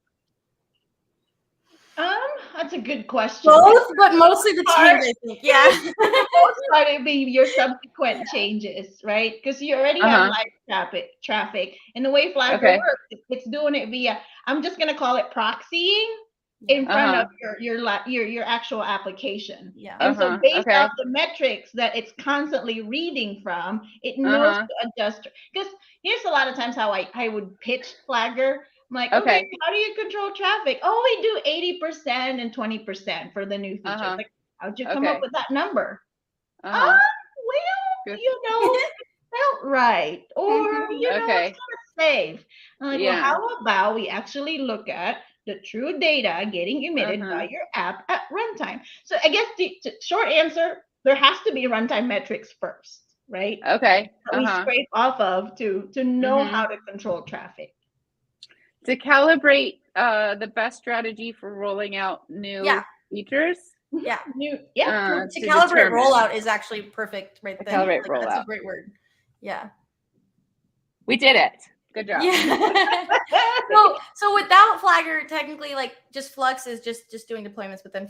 Speaker 2: That's a good question.
Speaker 3: Both, but mostly the change, I think. Yeah.
Speaker 2: Most part would be your subsequent changes, right? Because you already have live traffic. And the way Flagger works, it's doing it via, I'm just gonna call it proxying in front of your actual application.
Speaker 3: Yeah.
Speaker 2: And so based off the metrics that it's constantly reading from, it knows to adjust. Because here's a lot of times how I would pitch Flagger. I'm like, okay, how do you control traffic? Oh, we do 80% and 20% for the new features. Like How'd you come up with that number?
Speaker 1: Uh-huh.
Speaker 2: Well, it felt right. Or, it's kind of safe. I'm like, well, how about we actually look at the true data getting emitted by your app at runtime? So I guess the short answer, there has to be runtime metrics first, right?
Speaker 1: Okay.
Speaker 2: That we scrape off of to know how to control traffic.
Speaker 1: To calibrate the best strategy for rolling out new features.
Speaker 3: Yeah.
Speaker 2: To
Speaker 3: calibrate rollout is actually perfect right there.
Speaker 1: Calibrate rollout.
Speaker 3: That's a great word. Yeah.
Speaker 1: We did it. Good job.
Speaker 3: Yeah. so without Flagger, technically, like just Flux is just doing deployments, but then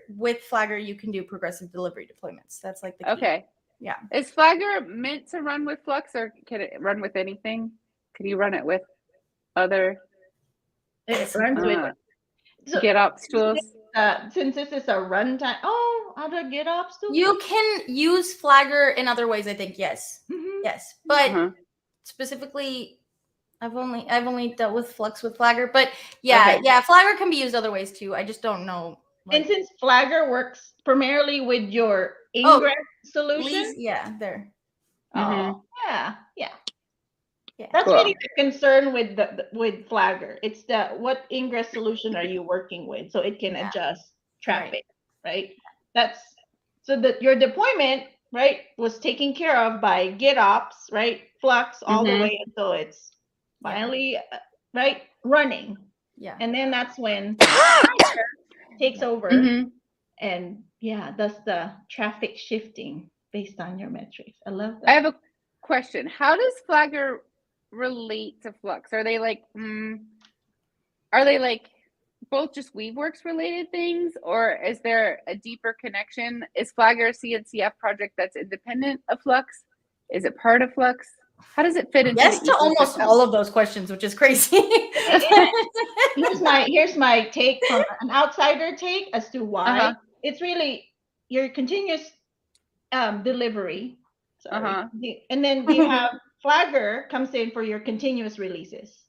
Speaker 3: with Flagger, you can do progressive delivery deployments. That's like the key.
Speaker 1: Okay.
Speaker 3: Yeah.
Speaker 1: Is Flagger meant to run with Flux, or can it run with anything? Could you run it with other?
Speaker 2: It runs with
Speaker 1: GitOps tools.
Speaker 2: Since this is a runtime, other GitOps tools.
Speaker 3: You can use Flagger in other ways. I think yes, yes, but specifically, I've only dealt with Flux with Flagger, but Flagger can be used other ways too. I just don't know.
Speaker 2: And since Flagger works primarily with your ingress solution,
Speaker 3: there.
Speaker 2: That's really the concern with Flagger. It's what ingress solution are you working with, so it can adjust traffic, right? That's so that your deployment, right, was taken care of by GitOps, right? Flux all the way until it's finally running.
Speaker 3: Yeah.
Speaker 2: And then that's when Flagger takes over and does the traffic shifting based on your metrics. I love that.
Speaker 1: I have a question. How does Flagger relate to Flux? Are they like both just Weaveworks related things, or is there a deeper connection? Is Flagger a CNCF project that's independent of Flux? Is it part of Flux? How does it fit into
Speaker 3: yes to almost all of those questions, which is crazy.
Speaker 2: Here's my take from an outsider take as to why. It's really your continuous delivery. Sorry. And then you have Flagger comes in for your continuous releases.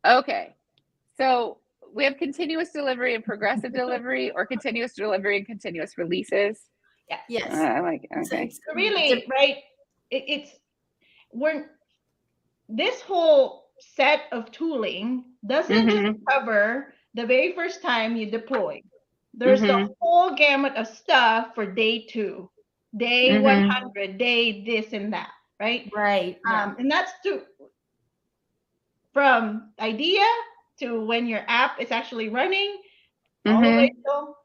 Speaker 1: Okay. So we have continuous delivery and progressive delivery, or continuous delivery and continuous releases.
Speaker 2: Yeah.
Speaker 3: Yes.
Speaker 1: Okay.
Speaker 2: So really, right? This whole set of tooling doesn't just cover the very first time you deploy. There's the whole gamut of stuff for day 2, day 100, day this and that, right?
Speaker 3: Right.
Speaker 2: And that's from idea to when your app is actually running, all the way till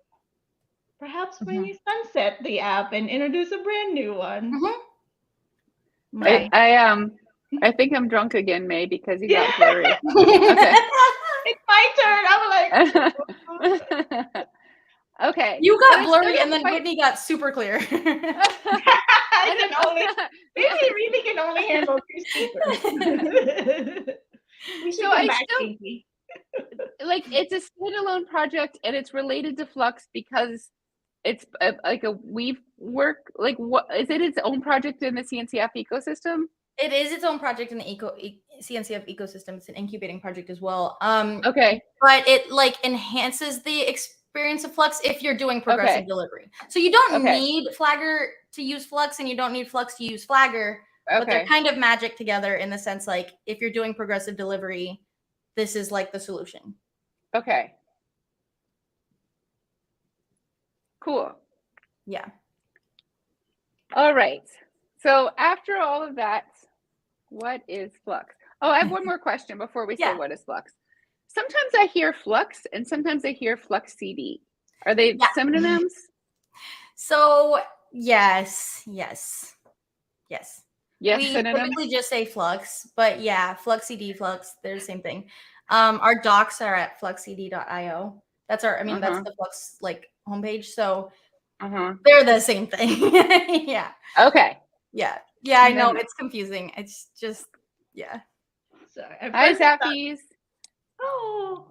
Speaker 2: perhaps when you sunset the app and introduce a brand new one.
Speaker 1: Right. I think I'm drunk again, May, because you got blurry. Okay.
Speaker 2: It's my turn. I'm like,
Speaker 1: okay.
Speaker 3: You got blurry, and then Whitney got super clear.
Speaker 2: I can only, Whitney really can only handle 2 speakers.
Speaker 1: So I still like it's a standalone project, and it's related to Flux because it's like a weave work. Like, what is it? Its own project in the CNCF ecosystem?
Speaker 3: It is its own project in the CNCF ecosystem. It's an incubating project as well.
Speaker 1: Okay.
Speaker 3: But it enhances the experience of Flux if you're doing progressive delivery. So you don't need Flagger to use Flux, and you don't need Flux to use Flagger. But they're kind of magic together in the sense, like, if you're doing progressive delivery, this is like the solution.
Speaker 1: Okay. Cool.
Speaker 3: Yeah.
Speaker 1: All right. So after all of that, what is Flux? Oh, I have one more question before we say what is Flux. Sometimes I hear Flux, and sometimes I hear Flux CD. Are they synonyms?
Speaker 3: So yes. We
Speaker 1: synonyms?
Speaker 3: typically just say Flux, but Flux CD, Flux, they're the same thing. Our docs are at fluxcd.io. That's that's the Flux homepage. So they're the same thing. Yeah.
Speaker 1: Okay.
Speaker 3: Yeah. I know it's confusing. It's just
Speaker 2: Sorry.
Speaker 1: Hi, Zappies. Oh,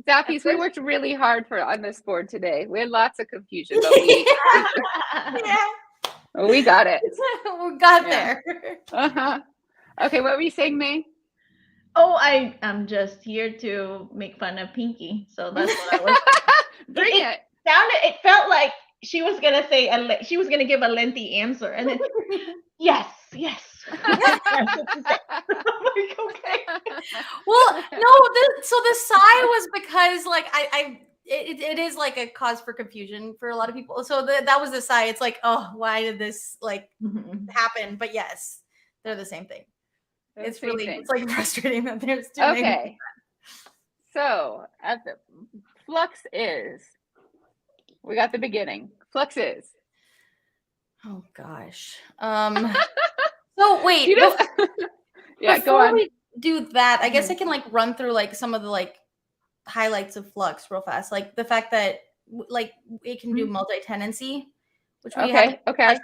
Speaker 1: Zappies, we worked really hard on this board today. We had lots of confusion, but we got it.
Speaker 3: We got there.
Speaker 1: Okay, what were you saying, May?
Speaker 2: Oh, I'm just here to make fun of Pinky. So that's what I was.
Speaker 1: Bring it.
Speaker 2: it felt like she was gonna say she was gonna give a lengthy answer, and then yes. I'm like, okay.
Speaker 3: Well, no, so the sigh was because like it is like a cause for confusion for a lot of people. So that was the sigh. It's like, oh, why did this like happen? But yes, they're the same thing. It's really it's like frustrating that there's two names.
Speaker 1: Okay. So at the Flux is, we got the beginning. Flux is.
Speaker 3: Oh gosh. So wait.
Speaker 1: Yeah, go on.
Speaker 3: We do that, I guess I can like run through like some of the like highlights of Flux real fast. Like the fact that like it can do multi-tenancy, which we have.
Speaker 1: Okay.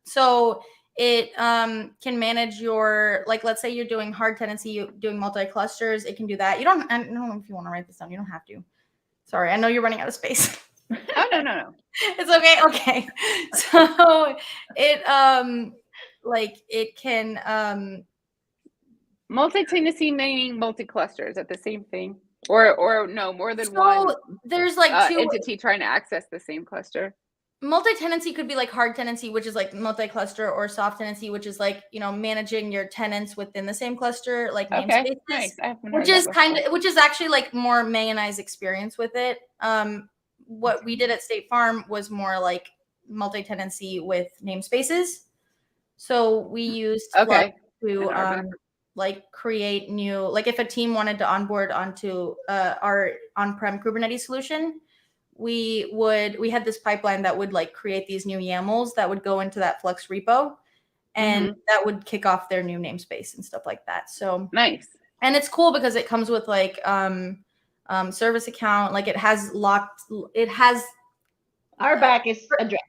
Speaker 3: So it can manage your, like, let's say you're doing hard tenancy, you're doing multi-clusters, it can do that. I don't know if you want to write this down. You don't have to. Sorry, I know you're running out of space.
Speaker 1: Oh, no.
Speaker 3: It's okay. Okay. So it like it can
Speaker 1: multi-tenancy meaning multi-clusters at the same thing, or no, more than one.
Speaker 3: There's like two
Speaker 1: entity trying to access the same cluster.
Speaker 3: Multi-tenancy could be like hard tenancy, which is like multi-cluster, or soft tenancy, which is like, you know, managing your tenants within the same cluster, like namespaces.
Speaker 1: Nice.
Speaker 3: Which is actually like more May and I's experience with it. What we did at State Farm was more like multi-tenancy with namespaces. So we used Flux to like create new, like if a team wanted to onboard onto our on-prem Kubernetes solution, we had this pipeline that would like create these new YAMLs that would go into that Flux repo, and that would kick off their new namespace and stuff like that. So
Speaker 1: nice.
Speaker 3: And it's cool because it comes with like service account, like it has
Speaker 2: our back is addressed.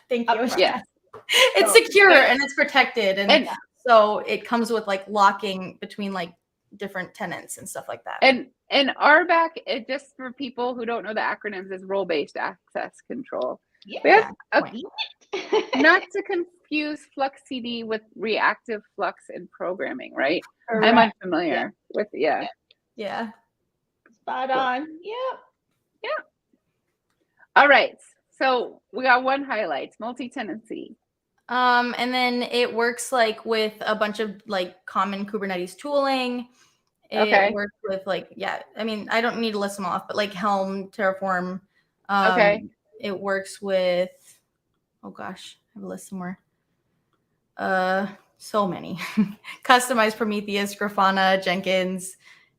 Speaker 3: Thank you.
Speaker 1: Yeah.
Speaker 3: It's secure and it's protected, and so it comes with like locking between like different tenants and stuff like that.
Speaker 1: And RBAC, it just for people who don't know the acronyms, is role-based access control.
Speaker 2: Yeah.
Speaker 1: Not to confuse Flux CD with reactive Flux in programming, right?
Speaker 2: Correct.
Speaker 1: I'm unfamiliar with
Speaker 3: Yeah.
Speaker 2: Spot on. Yeah.
Speaker 1: All right. So we got one highlight, multi-tenancy.
Speaker 3: And then it works like with a bunch of like common Kubernetes tooling. It works with like, I mean, I don't need to list them off, but like Helm, Terraform. It works with, oh gosh, I have a list somewhere. So many. Customized Prometheus, Grafana, Jenkins,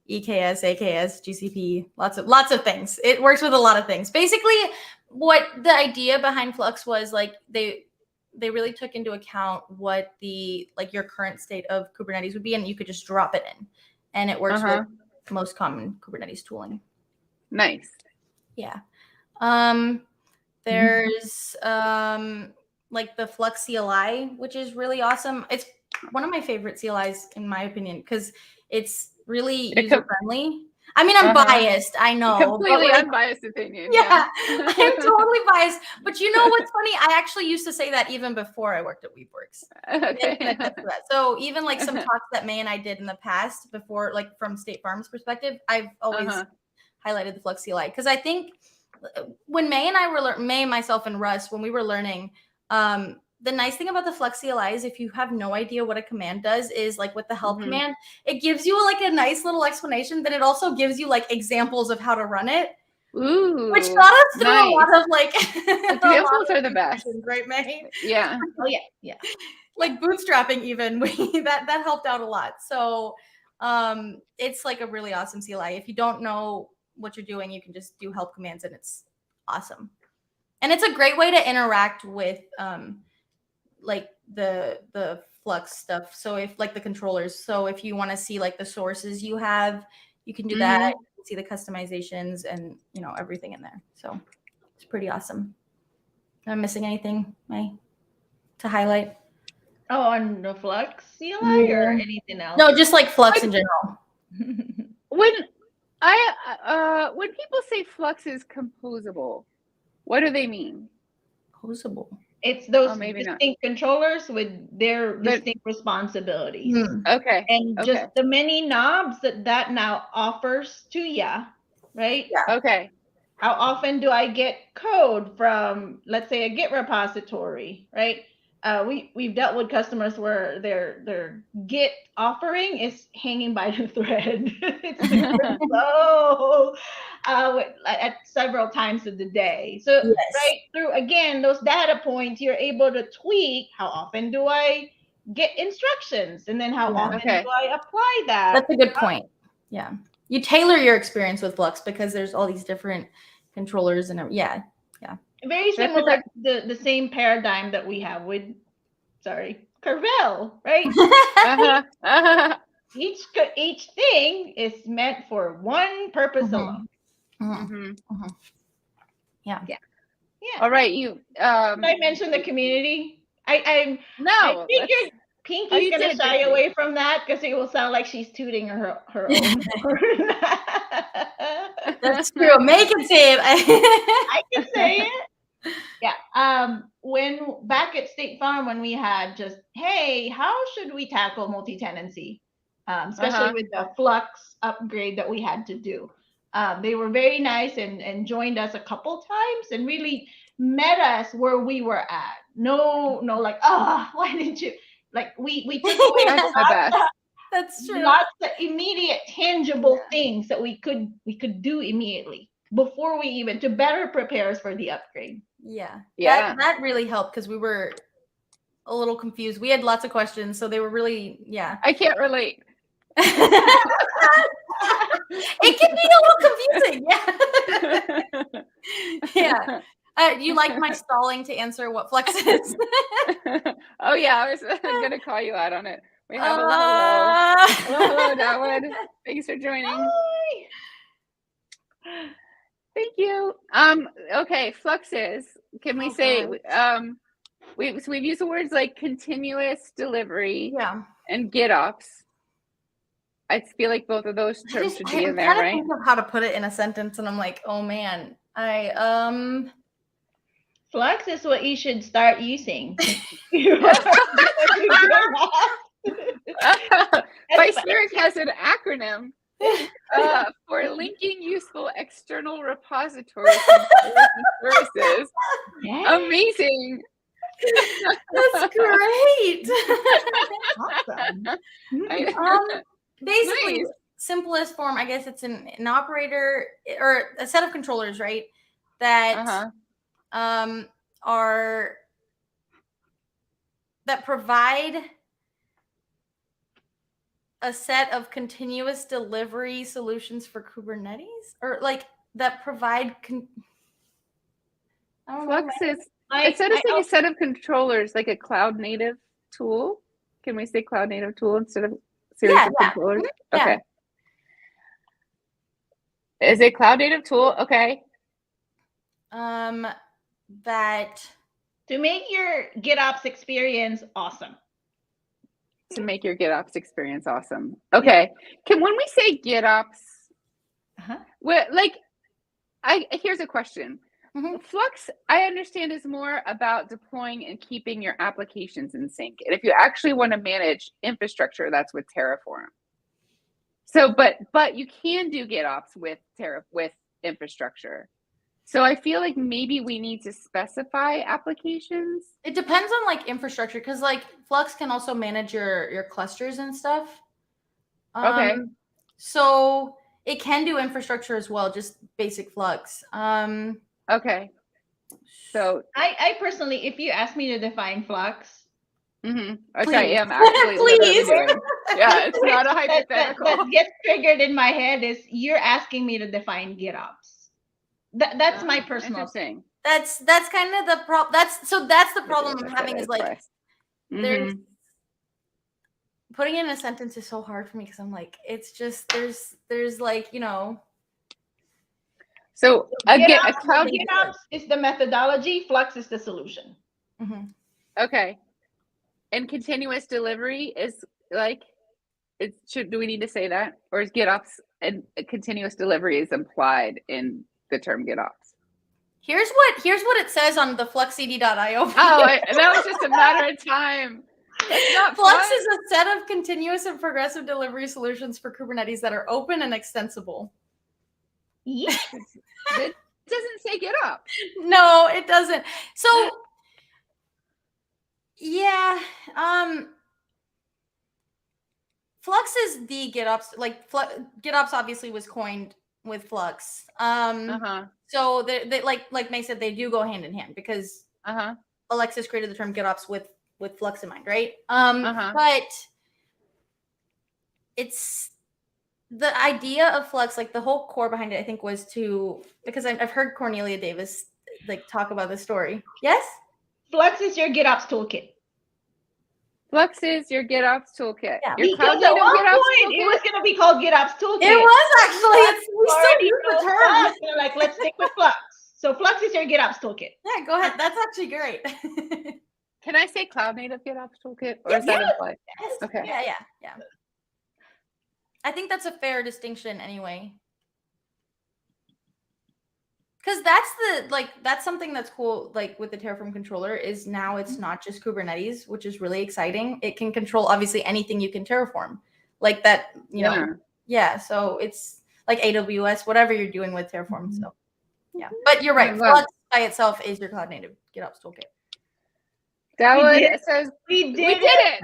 Speaker 3: EKS, AKS, GCP, lots of things. It works with a lot of things. Basically, what the idea behind Flux was, like they really took into account what the like your current state of Kubernetes would be, and you could just drop it in, and it works with most common Kubernetes tooling.
Speaker 1: Nice.
Speaker 3: Yeah. There's like the Flux CLI, which is really awesome. It's one of my favorite CLIs in my opinion, because it's really user friendly. I mean, I'm biased, I know.
Speaker 1: Completely unbiased opinion.
Speaker 3: Yeah, I'm totally biased. But you know what's funny? I actually used to say that even before I worked at Weaveworks. So even like some talks that May and I did in the past before, like from State Farm's perspective, I've always highlighted the Flux CLI. Because I think when May and I were May, myself, and Russ, when we were learning, the nice thing about the Flux CLI is if you have no idea what a command does, is like with the help command, it gives you like a nice little explanation. Then it also gives you like examples of how to run it.
Speaker 1: Ooh,
Speaker 3: which got us through a lot of like
Speaker 1: examples are the best,
Speaker 3: right, May?
Speaker 1: Yeah.
Speaker 2: Oh yeah.
Speaker 3: Like bootstrapping, even that helped out a lot. So it's like a really awesome CLI. If you don't know what you're doing, you can just do help commands, and it's awesome. And it's a great way to interact with like the Flux stuff. So if like the controllers, so if you want to see like the sources you have, you can do that. You can see the customizations and everything in there. So it's pretty awesome. Am I missing anything, May, to highlight?
Speaker 2: Oh, on the Flux CLI or anything else?
Speaker 3: No, just like Flux in general.
Speaker 1: When people say Flux is composable, what do they mean?
Speaker 3: Composable.
Speaker 2: It's those distinct controllers with their distinct responsibilities.
Speaker 1: Okay.
Speaker 2: And just the many knobs that now offers to you, right?
Speaker 1: Yeah. Okay.
Speaker 2: How often do I get code from, let's say, a Git repository, right? We've dealt with customers where their Git offering is hanging by the thread. It's super slow at several times of the day. So right through, again, those data points, you're able to tweak how often do I get instructions, and then how often do I apply that?
Speaker 3: That's a good point. Yeah. You tailor your experience with Flux because there's all these different controllers and
Speaker 2: very similar to the same paradigm that we have with Carvel, right? Each thing is meant for one purpose alone.
Speaker 3: Yeah.
Speaker 1: All right, you
Speaker 2: I mentioned the community. I figured Pinky's gonna shy away from that because it will sound like she's tooting her own.
Speaker 3: That's true. Make it say it.
Speaker 2: I can say it. Yeah. When back at State Farm, when we had just, hey, how should we tackle multi-tenancy? Especially with the Flux upgrade that we had to do. They were very nice and joined us a couple times and really met us where we were at. No, like, why didn't you? Like we took away
Speaker 3: That's true.
Speaker 2: Lots of immediate tangible things that we could do immediately before we even, to better prepare us for the upgrade.
Speaker 3: Yeah. That really helped because we were a little confused. We had lots of questions, so they were really,
Speaker 1: I can't relate.
Speaker 3: It can be a little confusing. Yeah. You like my stalling to answer what Flux is?
Speaker 1: Oh yeah, I was going to call you out on it. We have a hello, Dawood. Thanks for joining.
Speaker 2: Hi.
Speaker 1: Thank you. Okay, Flux is. Can we say we've used the words like continuous delivery and GitOps. I feel like both of those terms should be in there, right?
Speaker 3: Think of how to put it in a sentence, and I'm like, oh man,
Speaker 2: Flux is what you should start using.
Speaker 1: Spirit has an acronym for linking useful external repositories and services. Yes. Amazing.
Speaker 3: That's great.
Speaker 2: Awesome.
Speaker 3: Basically, simplest form, I guess it's an operator or a set of controllers, right? That that provide a set of continuous delivery solutions for Kubernetes, or like that provide.
Speaker 1: Flux is instead of saying a set of controllers, like a cloud native tool. Can we say cloud native tool instead of series of controllers? Okay. Is it cloud native tool? Okay.
Speaker 3: That
Speaker 2: to make your GitOps experience awesome.
Speaker 1: To make your GitOps experience awesome. Okay. When we say GitOps, here's a question. Flux, I understand, is more about deploying and keeping your applications in sync. And if you actually want to manage infrastructure, that's with Terraform. So, but you can do GitOps with infrastructure. So I feel like maybe we need to specify applications.
Speaker 3: It depends on like infrastructure, because like Flux can also manage your clusters and stuff.
Speaker 1: Okay.
Speaker 3: So it can do infrastructure as well, just basic Flux.
Speaker 1: Okay. So
Speaker 2: I personally, if you ask me to define Flux,
Speaker 1: which I am actually literally doing. Yeah, it's not a hypothetical.
Speaker 2: That gets triggered in my head is you're asking me to define GitOps. That's my personal
Speaker 1: thing.
Speaker 3: That's kind of the problem. That's the problem I'm having is like there's putting it in a sentence is so hard for me because I'm like, it's just there's like, you know.
Speaker 1: So again, a cloud
Speaker 2: GitOps is the methodology, Flux is the solution.
Speaker 1: Okay. And continuous delivery is like, do we need to say that? Or is GitOps and continuous delivery is implied in the term GitOps?
Speaker 3: Here's what it says on the fluxcd.io.
Speaker 1: That was just a matter of time.
Speaker 3: Flux is a set of continuous and progressive delivery solutions for Kubernetes that are open and extensible.
Speaker 2: Yes.
Speaker 1: doesn't say GitOps.
Speaker 3: No, it doesn't. So yeah, Flux is the GitOps. Like GitOps obviously was coined with Flux. So they like May said, they do go hand in hand because Alexis created the term GitOps with Flux in mind, right? But it's the idea of Flux, like the whole core behind it, I think, was to, because I've heard Cornelia Davis like talk about this story. Yes?
Speaker 2: Flux is your GitOps toolkit.
Speaker 1: Flux is your GitOps toolkit.
Speaker 2: Yeah,
Speaker 1: your
Speaker 2: because at one point it was going to be called GitOps toolkit.
Speaker 3: It was actually. We still use the term.
Speaker 2: They're like, let's stick with Flux. So Flux is your GitOps toolkit.
Speaker 3: Yeah, go ahead. That's actually great.
Speaker 1: Can I say cloud native GitOps toolkit, or is that implied?
Speaker 3: Yes. Okay. Yeah. I think that's a fair distinction anyway. Because that's something that's cool, like with the Terraform controller, is now it's not just Kubernetes, which is really exciting. It can control obviously anything you can Terraform, like that, you know. Yeah, so it's like AWS, whatever you're doing with Terraform. So yeah, but you're right. Flux by itself is your cloud native GitOps toolkit.
Speaker 1: That one says we did it.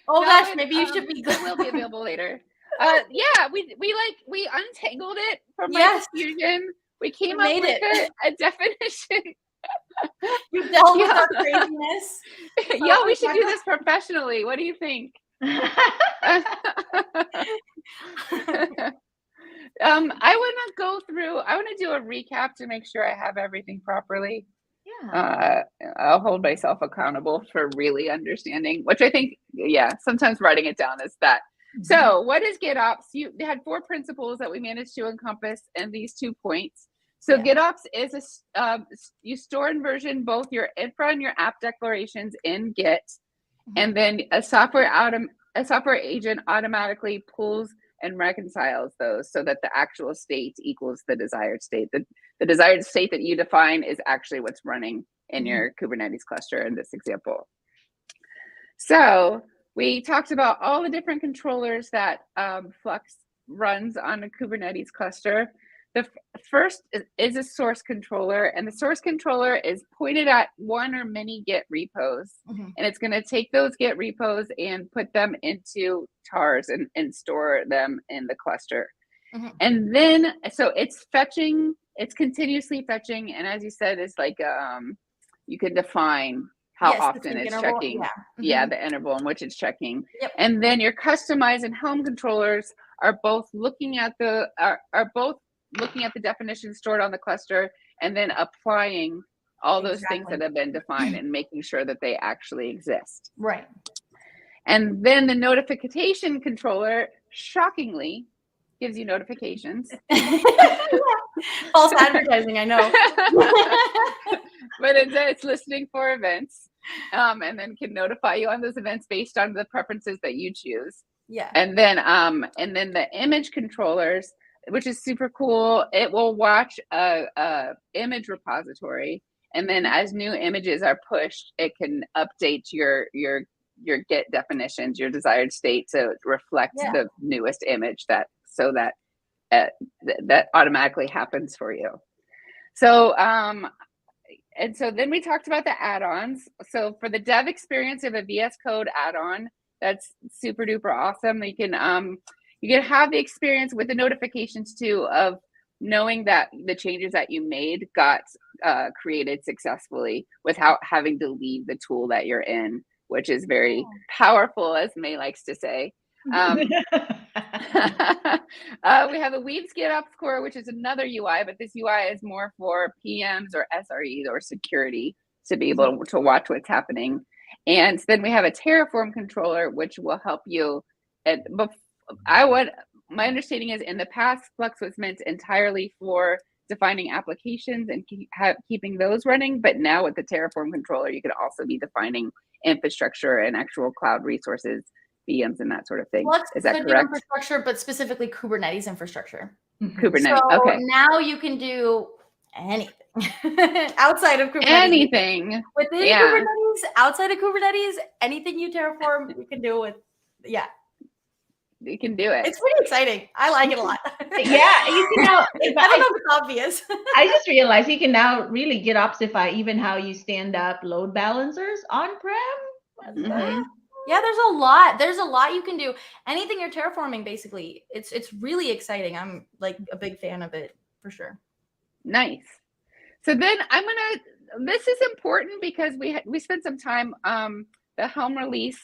Speaker 3: Oh gosh, maybe you should be good.
Speaker 1: It will be available later. Yeah, we untangled it from my confusion. We came up with a definition.
Speaker 3: You dealt with our craziness.
Speaker 1: Yeah, we should do this professionally. What do you think? I want to go through. I want to do a recap to make sure I have everything properly. Yeah. I'll hold myself accountable for really understanding, which I think, sometimes writing it down is that. So what is GitOps? You had 4 principles that we managed to encompass in these 2 points. So GitOps is you store and version both your infra and your app declarations in Git, and then a software agent automatically pulls and reconciles those so that the actual state equals the desired state. The desired state that you define is actually what's running in your Kubernetes cluster in this example. So we talked about all the different controllers that Flux runs on a Kubernetes cluster. The first is a source controller, and the source controller is pointed at one or many Git repos, and it's going to take those Git repos and put them into tars and store them in the cluster. And then, so it's fetching, it's continuously fetching, and as you said, it's like you can define how often it's checking. The interval in which it's checking. And then your customize and home controllers are both looking at the definition stored on the cluster and then applying all those things that have been defined and making sure that they actually exist.
Speaker 3: Right.
Speaker 1: And then the notification controller, shockingly, gives you notifications.
Speaker 3: False advertising, I know.
Speaker 1: But it's listening for events, and then can notify you on those events based on the preferences that you choose.
Speaker 3: Yeah.
Speaker 1: And then the image controllers, which is super cool. It will watch a image repository, and then as new images are pushed, it can update your Git definitions, your desired state to reflect the newest image that automatically happens for you. So and so then we talked about the add-ons. So for the dev experience of a VS Code add-on, that's super duper awesome. You can have the experience with the notifications too of knowing that the changes that you made got created successly without having to leave the tool that you're in, which is very powerful, as May likes to say. We have a Weaves GitOps core, which is another UI, but this UI is more for PMs or SREs or security to be able to watch what's happening. And then we have a Terraform controller, which will help you. My understanding is in the past, Flux was meant entirely for defining applications and keeping those running. But now with the Terraform controller, you could also be defining infrastructure and actual cloud resources, VMs, and that sort of thing.
Speaker 3: Flux
Speaker 1: is that correct?
Speaker 3: Infrastructure, but specifically Kubernetes infrastructure.
Speaker 1: Kubernetes.
Speaker 3: So
Speaker 1: okay.
Speaker 3: Now you can do anything outside of Kubernetes.
Speaker 1: Anything
Speaker 3: within Kubernetes, outside of Kubernetes, anything you Terraform, you can do with.
Speaker 1: you can do it.
Speaker 3: It's pretty exciting. I like it a lot.
Speaker 2: Yeah, you can now.
Speaker 3: I don't know if it's obvious.
Speaker 2: I just realized you can now really GitOpsify even how you stand up load balancers on-prem.
Speaker 3: Yeah, there's a lot you can do. Anything you're terraforming, basically. It's really exciting. I'm like a big fan of it for sure.
Speaker 1: Nice. So then this is important because we spent some time, the Helm release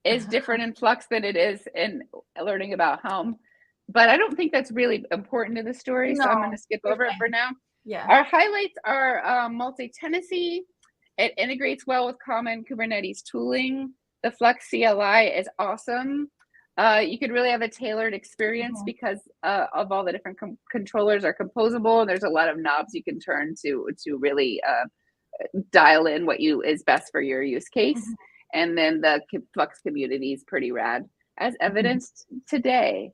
Speaker 1: is different in Flux than it is in learning about Helm, but I don't think that's really important to the story. So I'm going to skip over it for now.
Speaker 3: Yeah.
Speaker 1: Our highlights are multi-tenancy. It integrates well with common Kubernetes tooling. The Flux CLI is awesome. You could really have a tailored experience because of all the different controllers are composable, and there's a lot of knobs you can turn to really dial in what is best for your use case. And then the Flux community is pretty rad, as evidenced today.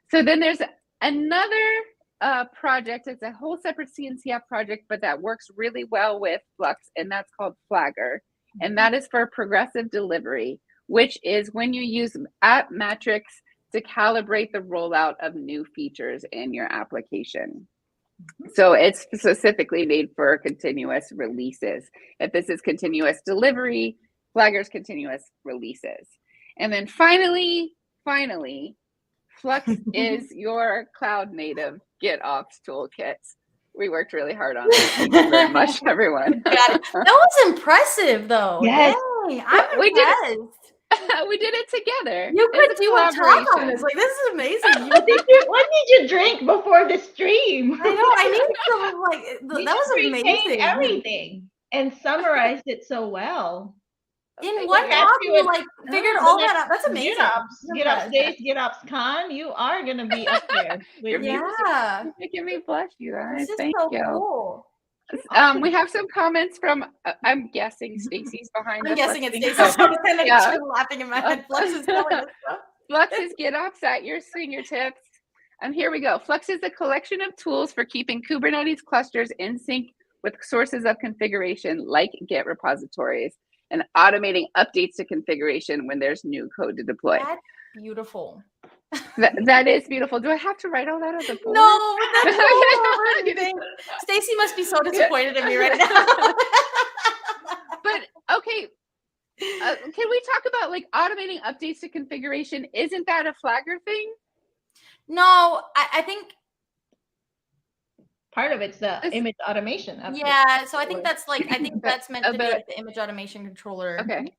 Speaker 1: So then there's another project. It's a whole separate CNCF project, but that works really well with Flux, and that's called Flagger. And that is for progressive delivery, which is when you use app metrics to calibrate the rollout of new features in your application. So it's specifically made for continuous releases. If this is continuous delivery, Flagger's continuous releases. And then finally, Flux is your cloud native GitOps toolkit. We worked really hard on it. Thank you very much, everyone.
Speaker 3: That was impressive, though.
Speaker 2: Yes.
Speaker 3: Yay, I'm impressed.
Speaker 1: We did it together.
Speaker 3: You could do a talk on this. Like, this is amazing.
Speaker 2: What did you drink before the stream?
Speaker 3: I know. I need some, like, that was amazing.
Speaker 2: Everything and summarized it so well.
Speaker 3: In one talk, you like figured all that out. That's amazing.
Speaker 2: GitOps Days, GitOps Con, you are going to be up there.
Speaker 1: You're making me blush, you guys. Thank you.
Speaker 3: Cool.
Speaker 1: We have some comments from, I'm guessing Stacy's behind us.
Speaker 3: I'm guessing it's Stacy. So I'm laughing in my head. Flux is telling us stuff.
Speaker 1: Flux is GitOps at your fingertips. And here we go. Flux is a collection of tools for keeping Kubernetes clusters in sync with sources of configuration like Git repositories and automating updates to configuration when there's new code to deploy.
Speaker 3: That's beautiful.
Speaker 1: That is beautiful. Do I have to write all that on the board?
Speaker 3: No, that's so Stacy must be so disappointed in me right now.
Speaker 1: But okay, can we talk about like automating updates to configuration? Isn't that a Flagger thing?
Speaker 3: No, I think
Speaker 2: part of it's the image automation.
Speaker 3: Yeah, so I think that's like that's meant to be like the image automation controller.
Speaker 1: Okay.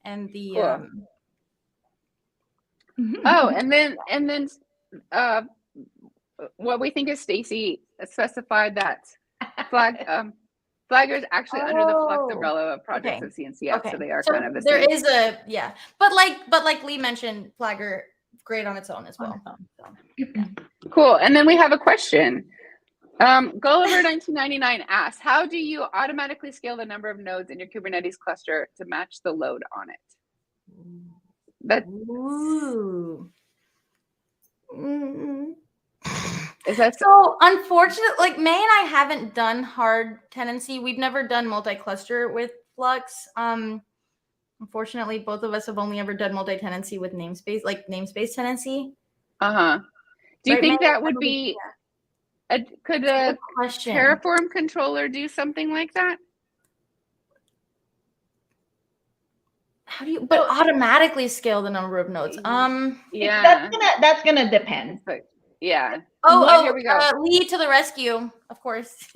Speaker 3: And the
Speaker 1: cool. Oh, and then what we think is Stacy specified that Flagger is actually under the Flux umbrella of projects of CNCF, so they are kind of the same.
Speaker 3: There is a but like Lee mentioned, Flagger great on its own as well.
Speaker 1: Cool. And then we have a question. Gulliver 1999 asks, how do you automatically scale the number of nodes in your Kubernetes cluster to match the load on it? Is that
Speaker 3: so? Unfortunately, like May and I haven't done hard tenancy. We've never done multi-cluster with Flux. Unfortunately, both of us have only ever done multi-tenancy with namespace, like namespace tenancy.
Speaker 1: Do you think that would be? Could a Terraform controller do something like that?
Speaker 3: How do you automatically scale the number of nodes?
Speaker 1: Yeah,
Speaker 2: that's gonna depend.
Speaker 1: Yeah.
Speaker 3: Here we go. Lee to the rescue, of course.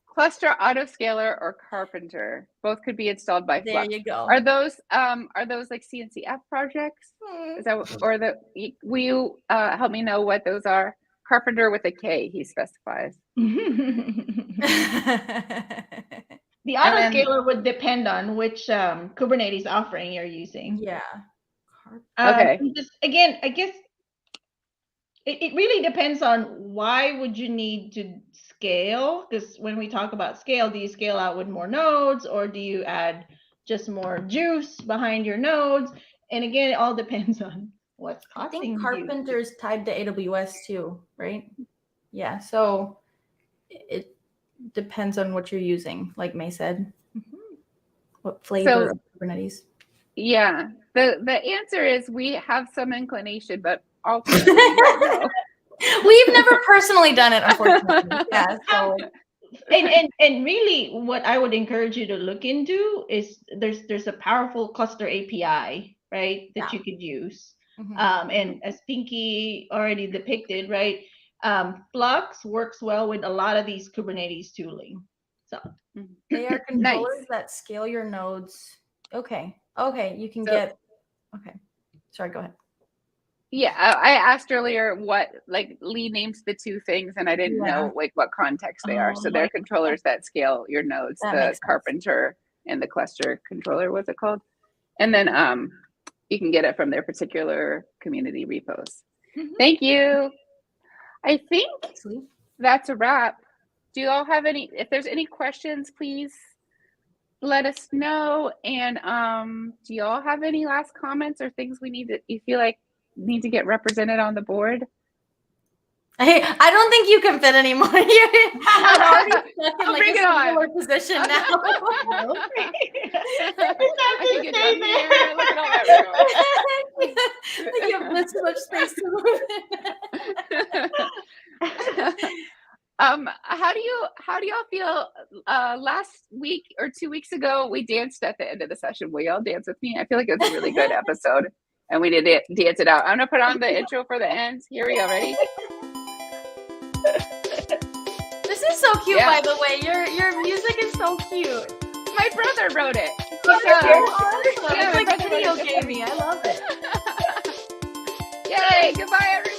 Speaker 1: Cluster autoscaler or Carpenter, both could be installed by Flux.
Speaker 3: There you go.
Speaker 1: Are those like CNCF projects? Is that will you help me know what those are? Carpenter with a K, he specifies.
Speaker 2: The autoscaler would depend on which Kubernetes offering you're using.
Speaker 3: Yeah.
Speaker 1: Okay.
Speaker 2: Again, I guess it really depends on why would you need to scale? Because when we talk about scale, do you scale out with more nodes or do you add just more juice behind your nodes? And again, it all depends on what's costing.
Speaker 3: I think Carpenter's tied to AWS too, right? Yeah. So it depends on what you're using, like May said. What flavor of Kubernetes?
Speaker 1: Yeah. The answer is we have some inclination, but ultimately we don't know.
Speaker 3: We've never personally done it, unfortunately. Yeah. So.
Speaker 2: And really, what I would encourage you to look into is there's a powerful cluster API, right, that you could use. And as Pinky already depicted, right, Flux works well with a lot of these Kubernetes tooling. So
Speaker 3: they are controllers that scale your nodes. Okay, you can get. Okay, sorry, go ahead.
Speaker 1: Yeah, I asked earlier what like Lee names the two things, and I didn't know like what context they are. So they're controllers that scale your nodes, the carpenter and the cluster controller, what's it called? And then you can get it from their particular community repos. Thank you. I think that's a wrap. Do you all have any, if there's any questions, please let us know. And do you all have any last comments or things you feel like need to get represented on the board?
Speaker 3: I don't think you can fit anymore. I'm already stuck in like a similar position now. You have this much space to move in.
Speaker 1: How do y'all feel? Last week or 2 weeks ago, we danced at the end of the session. Will y'all dance with me? I feel like it was a really good episode. And we did dance it out. I'm gonna put on the intro for the end. Here we go. Ready?
Speaker 3: This is so cute, by the way. Your music is so cute.
Speaker 1: My brother wrote it.
Speaker 3: Awesome. It's like a video game. I love it.
Speaker 1: Yay! Goodbye, everyone.